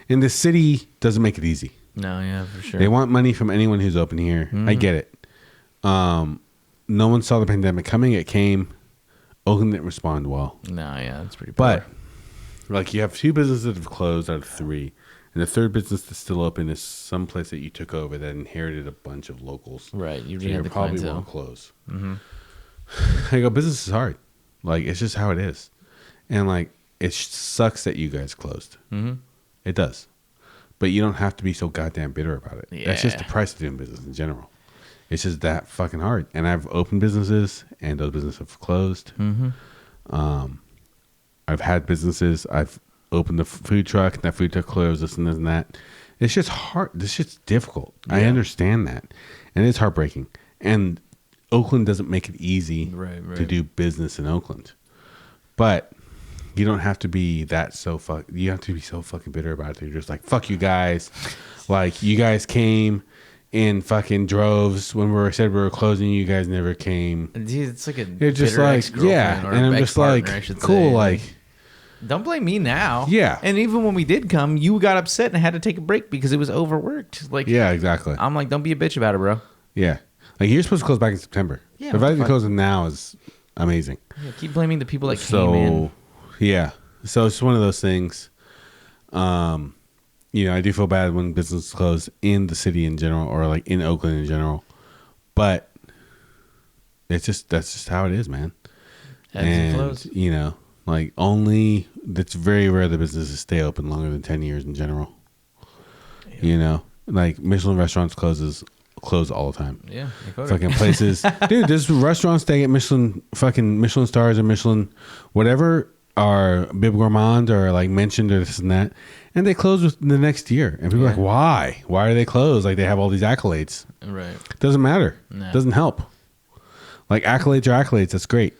S2: and the city doesn't make it easy.
S1: No, yeah, for sure.
S2: They want money from anyone who's open here. I get it. No one saw the pandemic coming. It came. Oakland didn't respond well.
S1: No, yeah, that's pretty
S2: But,
S1: poor.
S2: like, you have 2 businesses that have closed out of 3. And the third business that's still open is some place that you took over that inherited a bunch of locals.
S1: Right, you
S2: So
S1: already had the
S2: probably
S1: clientele.
S2: won't close. I go, business is hard. Like, it's just how it is. And, like, it sucks that you guys closed. It does. But you don't have to be so goddamn bitter about it. That's just the
S1: Yeah.
S2: price of doing business in general. It's just that fucking hard. And I've opened businesses, and those businesses have closed. I've had businesses. I've opened a food truck, and that food truck closed, this and this and that. It's just hard. This shit's difficult. I understand that. And it's heartbreaking. And Oakland doesn't make it easy to do business in Oakland. But you don't have to be you have to be so fucking bitter about it. You're just like, fuck you guys. Like, you guys came in fucking droves when we said we were closing. You guys never came.
S1: Dude, it's like a
S2: You're just
S1: bitter
S2: like,
S1: ex-girlfriend
S2: yeah.
S1: or
S2: And I'm just like,
S1: ex-partner, I should
S2: cool.
S1: say.
S2: Like,
S1: don't blame me now.
S2: Yeah.
S1: And even when we did come, you got upset and had to take a break because it was overworked. Like,
S2: yeah, exactly.
S1: I'm like, don't be a bitch about it, bro.
S2: Yeah. Like, you're supposed to close back in September.
S1: Yeah,
S2: The
S1: what
S2: fact
S1: the
S2: that
S1: fuck?
S2: closing now is amazing.
S1: Yeah, keep blaming the people that came
S2: So,
S1: in.
S2: yeah. So it's one of those things. You know, I do feel bad when businesses close in the city in general, or like in Oakland in general. But that's just how it is, man.
S1: Ebbs and flows.
S2: You know, like it's very rare that businesses stay open longer than 10 years in general. Yeah. You know, like Michelin restaurants close all the time.
S1: Yeah,
S2: fucking places, dude. There's restaurants that get Michelin stars or Michelin whatever are Bib Gourmand or like mentioned or this and that, and they close within the next year. And people are like, why? Why are they closed? Like, they have all these accolades.
S1: Right.
S2: Doesn't matter.
S1: Nah.
S2: Doesn't help. Like, accolades are accolades. That's great.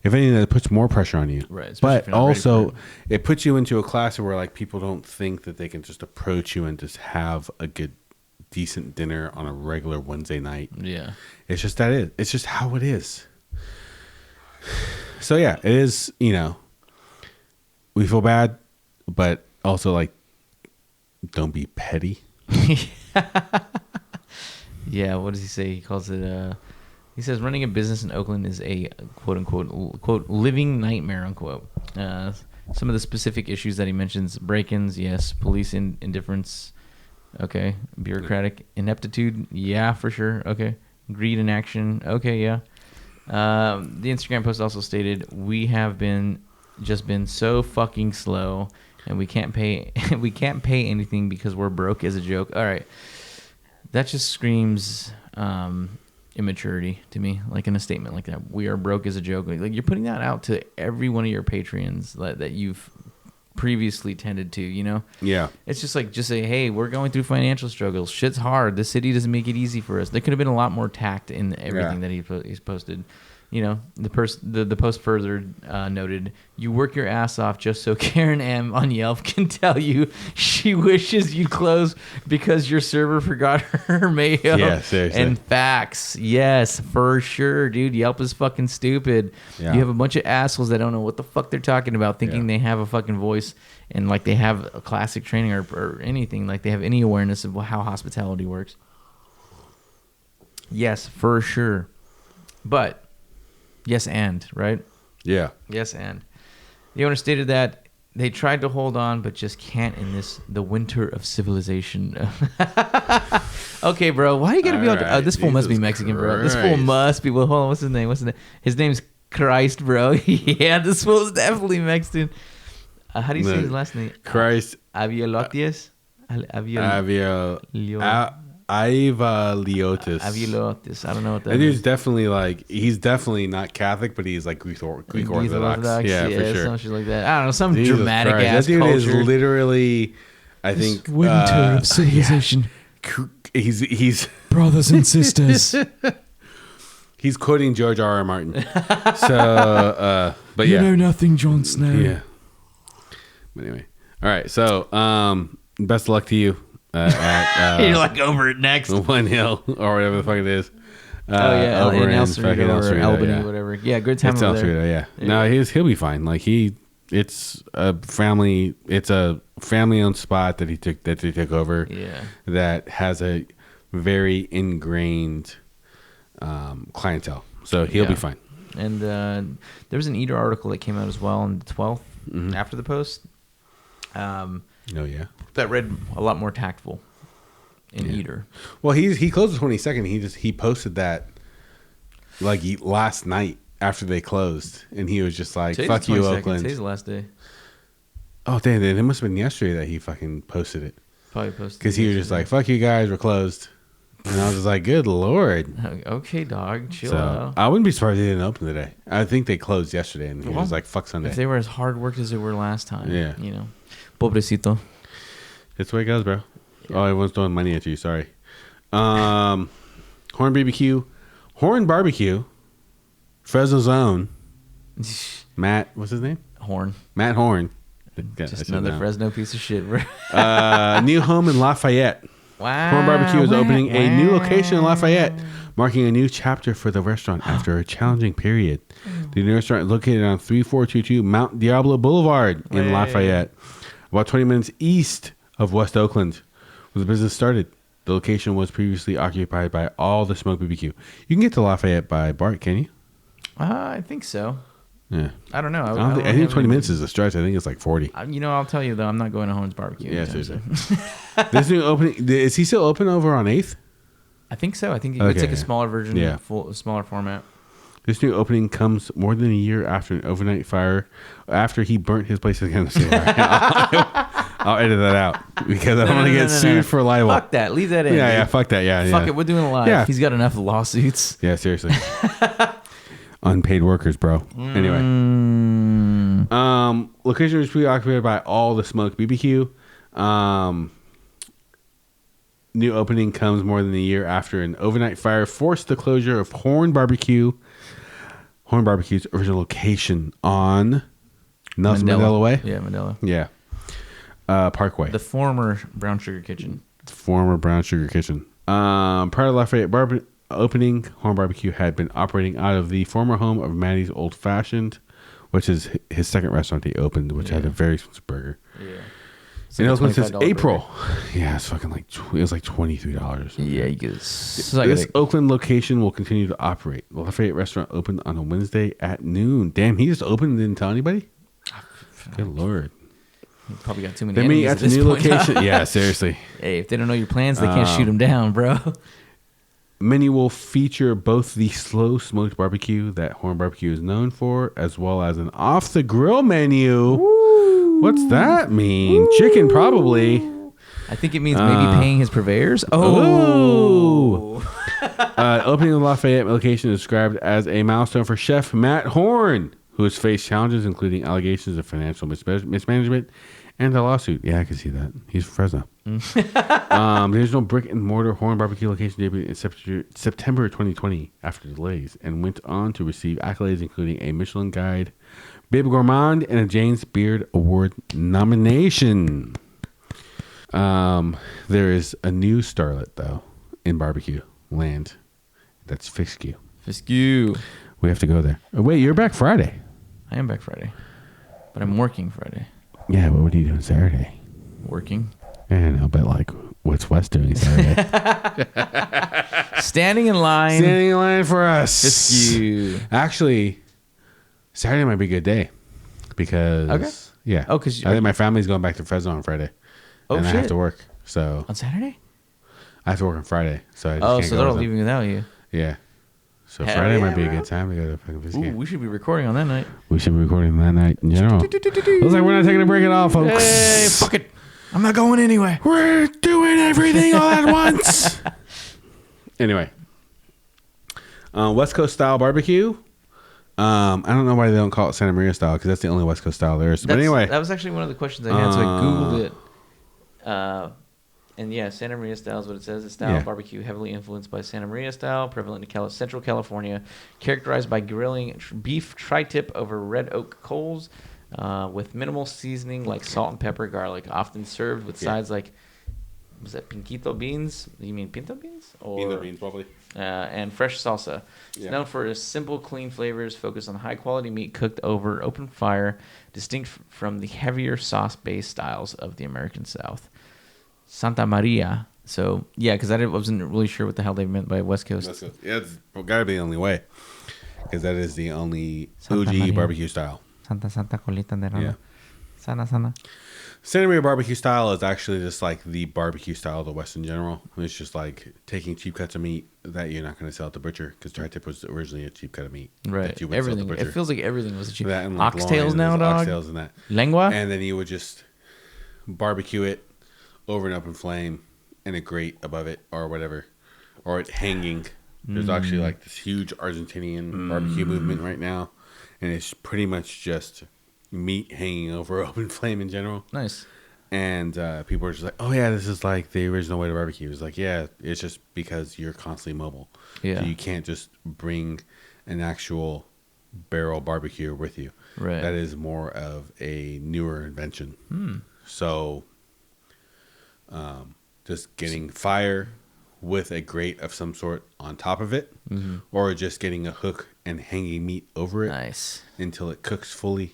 S2: If anything, that puts more pressure on you.
S1: Right. Especially if
S2: But
S1: you're not ready for
S2: also,
S1: it.
S2: it puts you into a class where like people don't think that they can just approach you and just have a good, decent dinner on a regular Wednesday night.
S1: Yeah.
S2: It's just it's just how it is. So yeah, it is, you know, we feel bad, but also like, don't be petty.
S1: Yeah, what does he say? He calls it, he says running a business in Oakland is a quote unquote, quote, living nightmare, unquote. Some of the specific issues that he mentions: break-ins, yes, police indifference, Okay. Bureaucratic ineptitude. Yeah, for sure. Okay. Greed in action. Okay, yeah. The Instagram post also stated, "We have been so fucking slow, and we can't pay anything because we're broke as a joke." All right, that just screams immaturity to me. Like in a statement like that, we are broke as a joke. Like you're putting that out to every one of your Patreons that you've previously tended to, you know?
S2: Yeah.
S1: It's just like, just say, hey, we're going through financial struggles. Shit's hard. The city doesn't make it easy for us. There could have been a lot more tact in everything that he's posted. You know, the post further noted, "You work your ass off just so Karen M on Yelp can tell you she wishes you'd close because your server forgot her mayo."
S2: Yeah, seriously.
S1: And facts. Yes, for sure, dude. Yelp is fucking stupid.
S2: Yeah.
S1: You have a bunch of assholes that don't know what the fuck they're talking about, thinking they have a fucking voice and like they have a classic training or anything, like they have any awareness of how hospitality works. Yes, for sure. But yes, and right?
S2: Yeah.
S1: Yes, and the owner stated that they tried to hold on, but just can't in the winter of civilization. Okay, bro. Why you gotta be all
S2: right,
S1: this fool must be
S2: Jesus
S1: Mexican, bro. This fool
S2: Christ.
S1: must be. Well, hold on. What's his name? His name's Christ, bro. Yeah, this fool's definitely Mexican. How do you say his last name?
S2: Christ.
S1: Aviolotius?
S2: Avioliotis.
S1: Aviolotis. I don't know what that
S2: That dude's
S1: is.
S2: definitely he's definitely not Catholic, but he's like Greek Orthodox. Yeah, for sure.
S1: Some shit like that. I don't know. Some
S2: Jesus
S1: dramatic
S2: Christ.
S1: ass
S2: That dude
S1: culture.
S2: is literally, I think,
S1: winter of civilization.
S2: He's
S1: Brothers and sisters.
S2: he's quoting George R. R. Martin. So, but yeah,
S1: nothing, Jon Snow.
S2: yeah. But anyway, all right. So, best of luck to you.
S1: You're like over it next.
S2: 1 Hill or whatever the fuck it is.
S1: Over in El
S2: fucking
S1: Cerrito or Albany,
S2: yeah.
S1: whatever. Yeah, good time
S2: It's
S1: over
S2: El
S1: there.
S2: Cerrito, yeah. No, he'll be fine. Like it's a family owned spot that they took over.
S1: Yeah.
S2: That has a very ingrained clientele, so he'll be fine.
S1: And there was an Eater article that came out as well on the 12th after the post.
S2: Oh yeah.
S1: That read a lot more tactful in Eater.
S2: Well, he closed the 22nd. He posted that like last night after they closed, and he was just like,
S1: Today's
S2: "Fuck
S1: the
S2: you,
S1: 22nd.
S2: Oakland."
S1: Today's the last day.
S2: Oh damn! It must have been yesterday that he fucking posted it.
S1: Probably posted.
S2: Because he was just like, "Fuck you guys, we're closed," and I was just like, "Good lord."
S1: Okay, dog, chill
S2: So
S1: out.
S2: I wouldn't be surprised they didn't open today. I think they closed yesterday, and he was like, "Fuck Sunday."
S1: If they were as hard worked as they were last time,
S2: Yeah.
S1: you know, pobrecito.
S2: That's the way it goes, bro. Oh, everyone's throwing money at you. Sorry. Horn BBQ, Horn Barbecue, Fresno's own Matt. What's his name?
S1: Horn.
S2: Matt Horn.
S1: Just another Fresno piece of shit, bro.
S2: New home in Lafayette.
S1: Wow.
S2: Horn Barbecue is opening a new location in Lafayette, marking a new chapter for the restaurant after a challenging period. The new restaurant is located on 3422 Mount Diablo Boulevard in Lafayette, about 20 minutes east of West Oakland, where the business started. The location was previously occupied by All the Smoke BBQ. You can get to Lafayette by BART, can you?
S1: I think so.
S2: Yeah.
S1: I don't know.
S2: I think 20 minutes is a stretch. I think it's like 40.
S1: You know, I'll tell you though, I'm not going to Horn's Barbecue.
S2: Yeah,
S1: anytime
S2: seriously.
S1: soon.
S2: This new opening, is he still open over on 8th?
S1: I think so. I think it's
S2: Okay,
S1: like a
S2: yeah.
S1: smaller version,
S2: Yeah.
S1: smaller format.
S2: This new opening comes more than a year after an overnight fire, after he burnt his place again. I'll edit that out because I don't want to get sued for libel.
S1: Fuck that. Leave that in.
S2: Yeah,
S1: dude.
S2: fuck that. Yeah,
S1: Fuck
S2: yeah.
S1: it. We're doing it live.
S2: Yeah.
S1: He's got enough lawsuits.
S2: Yeah, seriously. Unpaid workers, bro. Anyway. Location was preoccupied by All the Smoke BBQ. New opening comes more than a year after an overnight fire forced the closure of Horn Barbecue. Horn Barbecue's original location on Nelson Mandela Way.
S1: Yeah, Mandela.
S2: Yeah. Parkway.
S1: The former Brown Sugar Kitchen.
S2: Former Brown Sugar Kitchen. Prior to Lafayette opening, Horn Barbecue had been operating out of the former home of Maddie's Old Fashioned, which is his second restaurant he opened, which had a very expensive burger.
S1: Yeah.
S2: And it opened since
S1: $25
S2: April.
S1: burger.
S2: Yeah, it's fucking like it was like $23.
S1: Yeah, you get
S2: This Oakland location will continue to operate. The Lafayette restaurant opened on a Wednesday at noon. Damn, he just opened and didn't tell anybody? Good lord.
S1: You probably got too many
S2: They meet
S1: enemies
S2: at
S1: at
S2: the
S1: this
S2: new
S1: point.
S2: location. Yeah, seriously.
S1: Hey, if they don't know your plans, they can't shoot them down, bro.
S2: Menu will feature both the slow smoked barbecue that Horn Barbecue is known for, as well as an off the grill menu. What's that mean? Chicken, probably.
S1: I think it means maybe paying his purveyors.
S2: Oh. Opening the Lafayette location is described as a milestone for Chef Matt Horn, who has faced challenges including allegations of financial mismanagement and a lawsuit. Yeah, I can see that. He's from Fresno. There's no brick and mortar Horn Barbecue location debuted in September 2020 after delays, and went on to receive accolades including a Michelin Guide, Baby Gourmand, and a James Beard Award nomination. There is a new starlet though in barbecue land. That's Fiskew. We have to go there. Oh, wait, you're back Friday.
S1: I am back Friday, but I'm working Friday.
S2: Yeah, but what are you doing Saturday?
S1: Working.
S2: And I'll bet like what's Wes doing Saturday?
S1: Standing in line
S2: For us.
S1: Fiskew.
S2: Actually, Saturday might be a good day because yeah.
S1: Oh, because
S2: I think my family's going back to Fresno on Friday.
S1: Oh,
S2: and
S1: shit.
S2: I have to work. So
S1: On Saturday?
S2: I have to work on Friday. So I just
S1: Oh,
S2: can't
S1: so
S2: go
S1: they're all
S2: with them.
S1: leaving without you.
S2: Yeah. So
S1: Hell
S2: Friday
S1: yeah,
S2: might be a
S1: bro.
S2: good time to go to fucking Fiskew.
S1: Ooh, we should be recording on that night.
S2: We should be recording that night in general. Looks like we're not taking a break at all, folks.
S1: Hey, fuck it. I'm not going anywhere.
S2: We're doing everything all at once. Anyway, West Coast style barbecue. I don't know why they don't call it Santa Maria style because that's the only West Coast style there is. But anyway,
S1: that was actually one of the questions I had, so I googled it. And yeah, Santa Maria style is what it says. A style of barbecue heavily influenced by Santa Maria style, prevalent in Central California, characterized by grilling beef tri-tip over red oak coals, with minimal seasoning like salt and pepper, garlic, often served with sides like, was that pinquito beans? You mean pinto beans? Or
S2: pinto beans probably.
S1: And fresh salsa. It's known for its simple, clean flavors, focused on high-quality meat cooked over open fire, distinct from the heavier sauce-based styles of the American South. Santa Maria. So, yeah, because I wasn't really sure what the hell they meant by West Coast.
S2: Yeah, it's got to be the only way because that is the only
S1: Santa
S2: OG
S1: Maria.
S2: barbecue style.
S1: Santa colita de rana.
S2: Yeah.
S1: Sana.
S2: Santa Maria barbecue style is actually just like the barbecue style of the West in general. It's just like taking cheap cuts of meat that you're not going to sell at the butcher because tri-tip was originally a cheap cut of meat.
S1: Right.
S2: That you would sell at the
S1: Everything.
S2: butcher.
S1: It feels like everything was a cheap.
S2: That and like
S1: Oxtails
S2: loins,
S1: now, dog.
S2: Oxtails and that.
S1: Lengua.
S2: And then you would just barbecue it over an open flame and a grate above it or whatever. Or it hanging. There's actually like this huge Argentinian barbecue movement right now. And it's pretty much just meat hanging over open flame in general.
S1: Nice.
S2: And people are just like, oh, yeah, this is like the original way to barbecue. It's like, yeah, it's just because you're constantly mobile.
S1: Yeah.
S2: So you can't just bring an actual barrel barbecue with you.
S1: Right.
S2: That is more of a newer invention. So just getting fire with a grate of some sort on top of it, or just getting a hook and hanging meat over it
S1: Nice.
S2: until it cooks fully.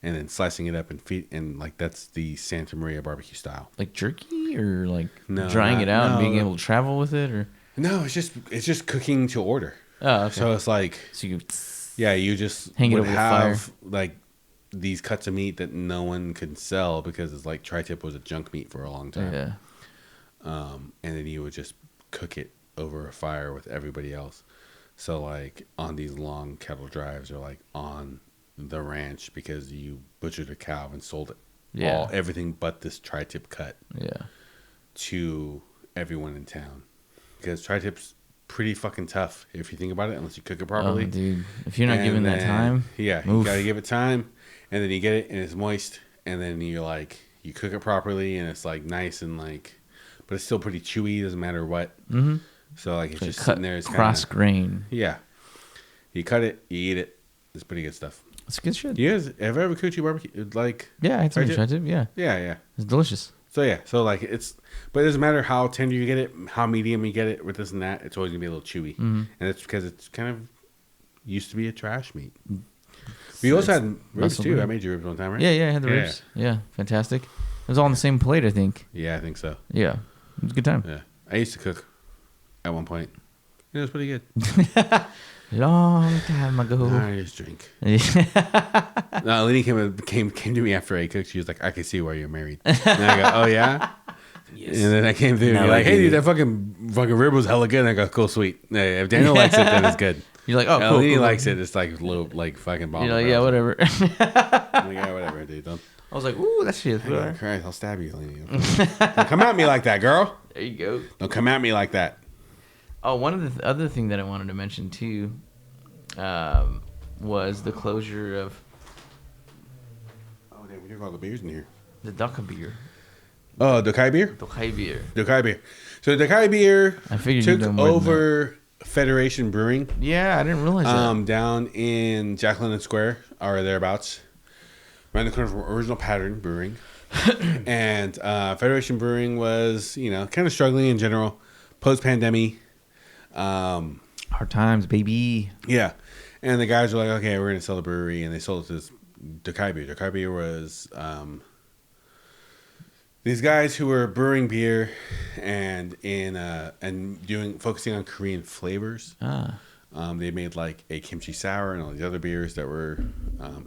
S2: And then slicing it up and feed, and like that's the Santa Maria barbecue style.
S1: Like jerky or like
S2: No,
S1: drying it out and being
S2: no.
S1: able to travel with it, or
S2: No, it's just cooking to order.
S1: oh, okay.
S2: So it's like,
S1: So you
S2: yeah, you just
S1: Hang it
S2: would
S1: over the fire.
S2: have like these cuts of meat that no one could sell because it's like tri-tip was a junk meat for a long time.
S1: yeah.
S2: And then you would just cook it over a fire with everybody else. So like on these long cattle drives or like on the ranch because you butchered a cow and sold it.
S1: Yeah.
S2: Everything but this tri-tip cut
S1: Yeah.
S2: to everyone in town. Because tri-tip's pretty fucking tough if you think about it, unless you cook it properly.
S1: Oh, dude, if you're not
S2: And
S1: given that
S2: then-
S1: time,
S2: Yeah, you
S1: oof.
S2: gotta give it time, and then you get it and it's moist, and then you're like, you cook it properly and it's like nice and like, but it's still pretty chewy, doesn't matter what.
S1: Mm-hmm.
S2: So like it's
S1: So
S2: just
S1: cut
S2: sitting there. It's
S1: cross
S2: kinda,
S1: grain.
S2: yeah. You cut it, you eat it. It's pretty good stuff.
S1: It's good shit.
S2: You guys, have you ever cooked your barbecue? Like,
S1: Yeah, I had some
S2: tri-tip?
S1: tri-tip. Yeah,
S2: Yeah.
S1: it's delicious.
S2: So yeah, so like it's, but it doesn't matter how tender you get it, how medium you get it with this and that. It's always gonna be a little chewy, and it's because it's kind of used to be a trash meat. We also had ribs
S1: muscle
S2: too.
S1: meat.
S2: I made you ribs one time, right?
S1: Yeah, I had the
S2: Yeah.
S1: ribs. Yeah, fantastic. It was all on the same plate, I think.
S2: Yeah, I think so.
S1: Yeah, it was a good time.
S2: Yeah, I used to cook at one point. It was pretty good.
S1: Long time ago.
S2: Nice drink. No, Lenny came to me after I cooked. She was like, I can see why you're married. And I go, oh, yeah? Yes. And then I came through and you're like, hey, dude, that fucking rib was hella good. And I go, cool, sweet. Hey, if Daniel likes it, then it's good.
S1: You're like, oh, cool.
S2: Lenny
S1: cool.
S2: likes it. It's like little, like fucking bomb.
S1: You're like, yeah, whatever.
S2: I'm like, yeah, whatever, dude. Don't.
S1: I was like, ooh, that shit is good.
S2: Christ, I'll stab you, Lenny. Don't come at me like that, girl.
S1: There you go.
S2: Don't come at me like that.
S1: Oh, one of the other thing that I wanted to mention too was the closure of
S2: Oh, damn, we took all the beers in here.
S1: the Daka beer.
S2: Oh, Dokai beer?
S1: Dokai beer.
S2: Dokai beer. So Dokai beer
S1: I figured you'd
S2: took
S1: know more than
S2: over Federation Brewing.
S1: Yeah, I didn't realize that.
S2: Down in Jack London Square or thereabouts. Around the corner from Original Pattern Brewing. And Federation Brewing was, kind of struggling in general. Post-pandemic.
S1: Hard times, baby.
S2: Yeah. And the guys were like, okay, we're going to sell the brewery. And they sold it to this Dokai beer. Dokai beer was these guys who were brewing beer and focusing on Korean flavors. They made like a kimchi sour and all these other beers that were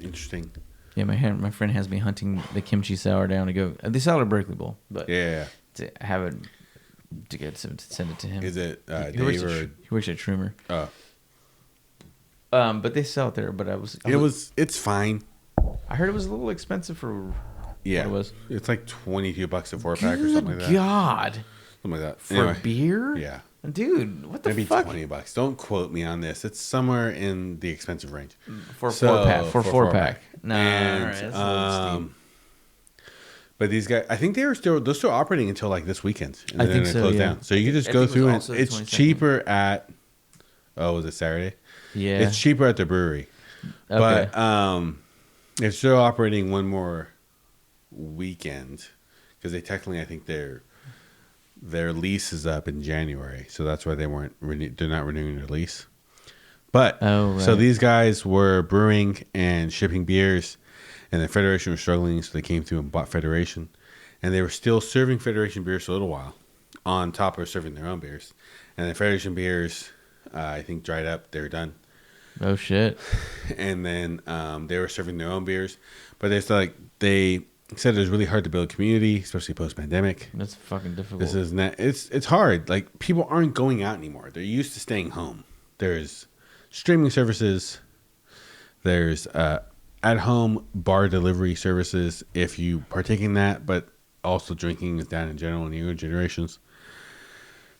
S2: interesting.
S1: Yeah, my friend has me hunting the kimchi sour down to go. They sell it at Berkeley Bowl, but
S2: Yeah.
S1: to have it to send it to him.
S2: Is it
S1: he works at Trumer.
S2: Oh.
S1: But they sell it there. But
S2: It's fine.
S1: I heard it was a little expensive for.
S2: Yeah,
S1: what it was.
S2: It's like $22 a 4-pack or something like that.
S1: God,
S2: something like that.
S1: For beer?
S2: Yeah,
S1: dude, what the
S2: maybe
S1: fuck?
S2: $20. Don't quote me on this. It's somewhere in the expensive range
S1: For a 4-pack. For a 4-pack.
S2: No,
S1: all right, that's a little steep.
S2: But these guys, I think they're still operating until like this weekend. And
S1: I think so. Yeah.
S2: Down. So you can just go through it. It's cheaper at. Oh, was it Saturday?
S1: Yeah,
S2: it's cheaper at the brewery.
S1: Okay.
S2: But they're still operating one more weekend because they technically, I think their lease is up in January, so that's why they're not renewing their lease. But so these guys were brewing and shipping beers, and the Federation was struggling, so they came through and bought Federation, and they were still serving Federation beers for a little while, on top of serving their own beers, and the Federation beers, I think, dried up. They're done.
S1: Oh shit! And
S2: then they were serving their own beers, but they said it was really hard to build a community, especially post-pandemic.
S1: That's fucking difficult.
S2: This is not. It's hard. Like, people aren't going out anymore. They're used to staying home. There's streaming services. There's at-home bar delivery services if you partake in that, but also drinking is down in general in younger generations.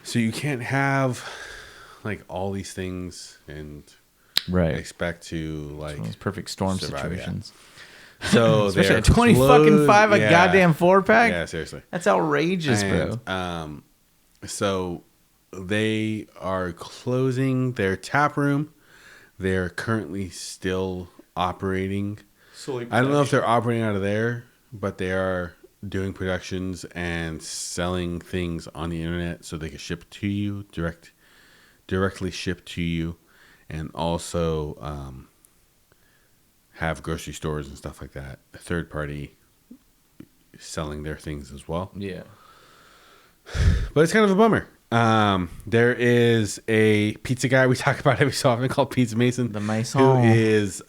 S2: So you can't have like all these things and expect to like
S1: those perfect storm situations.
S2: Yeah. So
S1: especially
S2: they're
S1: at 25 a goddamn 4-pack.
S2: Yeah, seriously,
S1: that's outrageous, bro.
S2: So they are closing their tap room. They're currently still operating. I don't know if they're operating out of there, but they are doing productions and selling things on the internet so they can ship to you, directly ship to you, and also have grocery stores and stuff like that. A third party selling their things as well.
S1: Yeah.
S2: But it's kind of a bummer. There is a pizza guy we talk about every so often called Pizza Mason.
S1: The Mason.
S2: Who is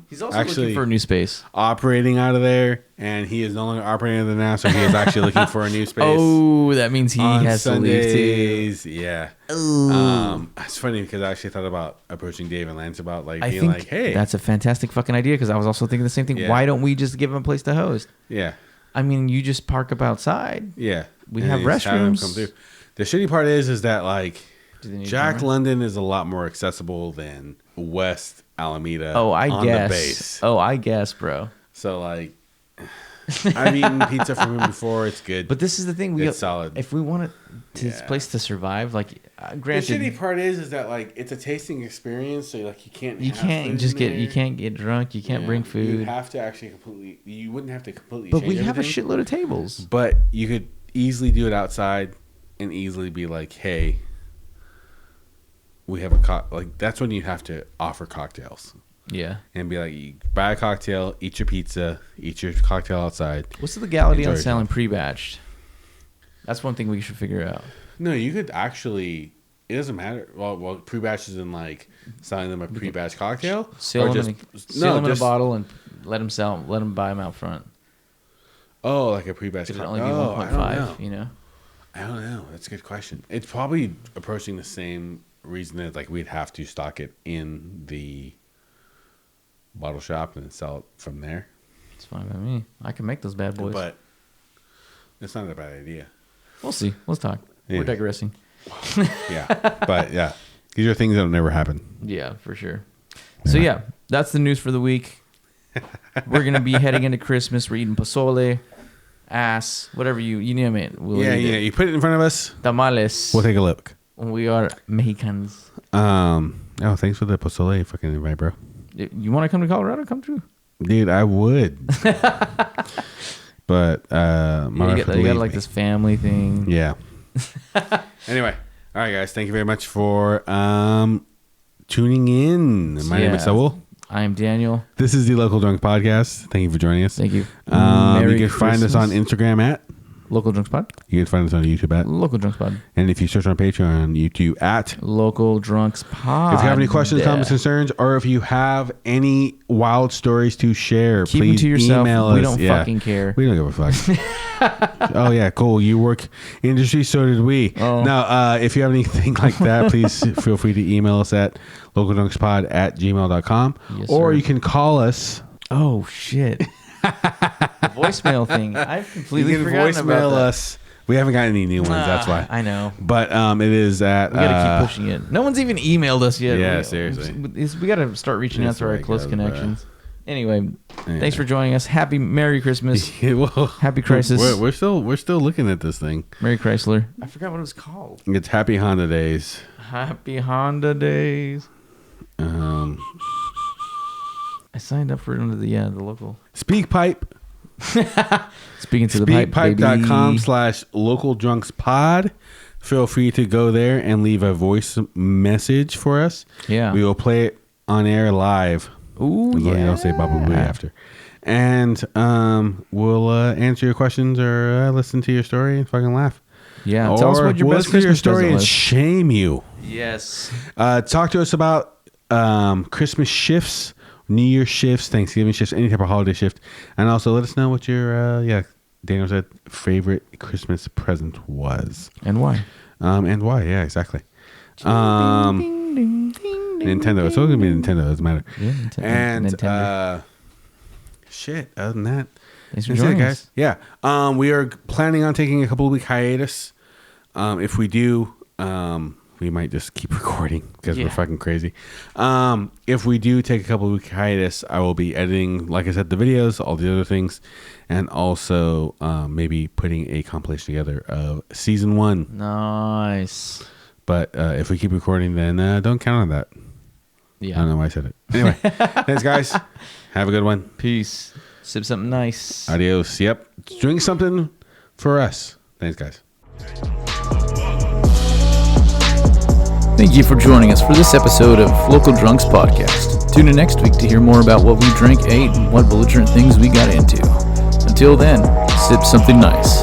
S1: he's also looking for a new space.
S2: Operating out of there, and he is no longer operating out of there now, so he is actually looking for a new space.
S1: Oh, that means he has
S2: Sundays,
S1: to leave too.
S2: Yeah. It's funny because I actually thought about approaching Dave and Lance about being like, hey.
S1: That's a fantastic fucking idea because I was also thinking the same thing. Yeah. Why don't we just give him a place to host?
S2: Yeah.
S1: I mean, you just park up outside.
S2: Yeah.
S1: We have restrooms.
S2: Come through. The shitty part is that like Jack London is a lot more accessible than West Alameda.
S1: Oh, I guess.
S2: The base.
S1: Oh, I guess, bro.
S2: So like, I've eaten pizza from him before. It's good.
S1: But this is the thing.
S2: It's solid.
S1: If we want this place to survive, like, granted,
S2: the shitty part is that like it's a tasting experience. So like you can't
S1: get drunk. You can't bring food.
S2: You have to actually you wouldn't have to completely.
S1: But
S2: change
S1: we have
S2: everything.
S1: a shitload of tables.
S2: But you could easily do it outside. And easily be like, hey, we have that's when you have to offer cocktails.
S1: Yeah.
S2: And be like, you buy a cocktail, eat your pizza, eat your cocktail outside.
S1: What's the legality on selling pre-batched? That's one thing we should figure out.
S2: No, you could actually, It doesn't matter. Well, pre-batches and like selling them a pre-batch cocktail,
S1: Seal them in a bottle and let them buy them out front.
S2: Oh, like a pre-batch
S1: Could it
S2: cocktail.
S1: only be 1.5? You know.
S2: I don't know. That's a good question. It's probably approaching the same reason that like we'd have to stock it in the bottle shop and then sell it from there.
S1: It's fine by me. I can make those bad boys.
S2: But it's not a bad idea.
S1: We'll see. Let's talk.
S2: Yeah.
S1: We're digressing.
S2: Yeah, but yeah, these are things that'll never happen.
S1: Yeah, for sure. So yeah, that's the news for the week. We're gonna be heading into Christmas. We're eating pozole, ass, whatever you name it. We'll eat it.
S2: You put it in front of us.
S1: Tamales.
S2: We'll take a look.
S1: We are Mexicans.
S2: Oh, thanks for the pozole fucking invite, bro.
S1: You want to come to Colorado? Come through.
S2: Dude, I would. But
S1: you got like this family thing.
S2: Yeah. Anyway, all right, guys. Thank you very much for tuning in. My name is Saul.
S1: I am Daniel.
S2: This is the Local Drunk Podcast. Thank you for joining us.
S1: Thank you.
S2: You can find us on Instagram at
S1: Local Drunks Pod.
S2: You can find us on YouTube at
S1: Local Drunks Pod.
S2: And if you search on Patreon, YouTube at
S1: Local Drunks Pod.
S2: If you have any questions, comments, concerns, or if you have any wild stories to share,
S1: keep
S2: please
S1: them to yourself.
S2: Email us.
S1: We don't fucking care.
S2: We don't give a fuck. Oh yeah, cool. You work industry, so did we.
S1: Oh.
S2: Now, if you have anything like that, please feel free to email us at localdrunkspod@gmail.com.
S1: Yes,
S2: or
S1: sir.
S2: you can call us.
S1: Oh shit. The voicemail thing. I've completely forgotten about that.
S2: Us. We haven't got any new ones. That's why.
S1: I know.
S2: But it is at.
S1: We gotta keep pushing it. No one's even emailed us yet.
S2: Yeah, seriously.
S1: We gotta start reaching out to our close connections. Anyway, thanks for joining us. Happy Merry Christmas.
S2: Well,
S1: Happy Crisis.
S2: We're still looking at this thing.
S1: Merry Chrysler. I forgot what it was called.
S2: It's Happy Honda Days.
S1: Happy Honda Days. I signed up for it under the local.
S2: SpeakPipe.
S1: Speaking to the pipe,
S2: SpeakPipe.com/localdrunkspod. Feel free to go there and leave a voice message for us.
S1: Yeah.
S2: We will play it on air live.
S1: Ooh,
S2: as long as you don't say Baba Booey after. And we'll answer your questions or listen to your story and fucking laugh.
S1: Yeah. Tell us what your best Christmas
S2: your story
S1: present
S2: and
S1: was.
S2: shame you.
S1: Yes.
S2: Talk to us about Christmas shifts, New Year's shifts, Thanksgiving shifts, any type of holiday shift. And also let us know what your, Daniel said, favorite Christmas present was.
S1: And why.
S2: And why. Yeah, exactly. Nintendo. It's always going to be Nintendo. It doesn't matter.
S1: Yeah, Nintendo.
S2: And
S1: Nintendo.
S2: shit, other than that.
S1: Thanks for joining us.
S2: Yeah. We are planning on taking a couple of week hiatus. If we do, we might just keep recording because we're fucking crazy. If we do take a couple of week hiatus, I will be editing, like I said, the videos, all the other things, and also maybe putting a compilation together of season 1.
S1: Nice.
S2: But if we keep recording, then don't count on that.
S1: Yeah.
S2: I don't know why I said it. Anyway, thanks, guys. Have a good one.
S1: Peace. Sip something nice.
S2: Adios. Yep. Drink something for us. Thanks, guys.
S1: Thank you for joining us for this episode of Local Drunks Podcast. Tune in next week to hear more about what we drank, ate, and what belligerent things we got into. Until then, sip something nice.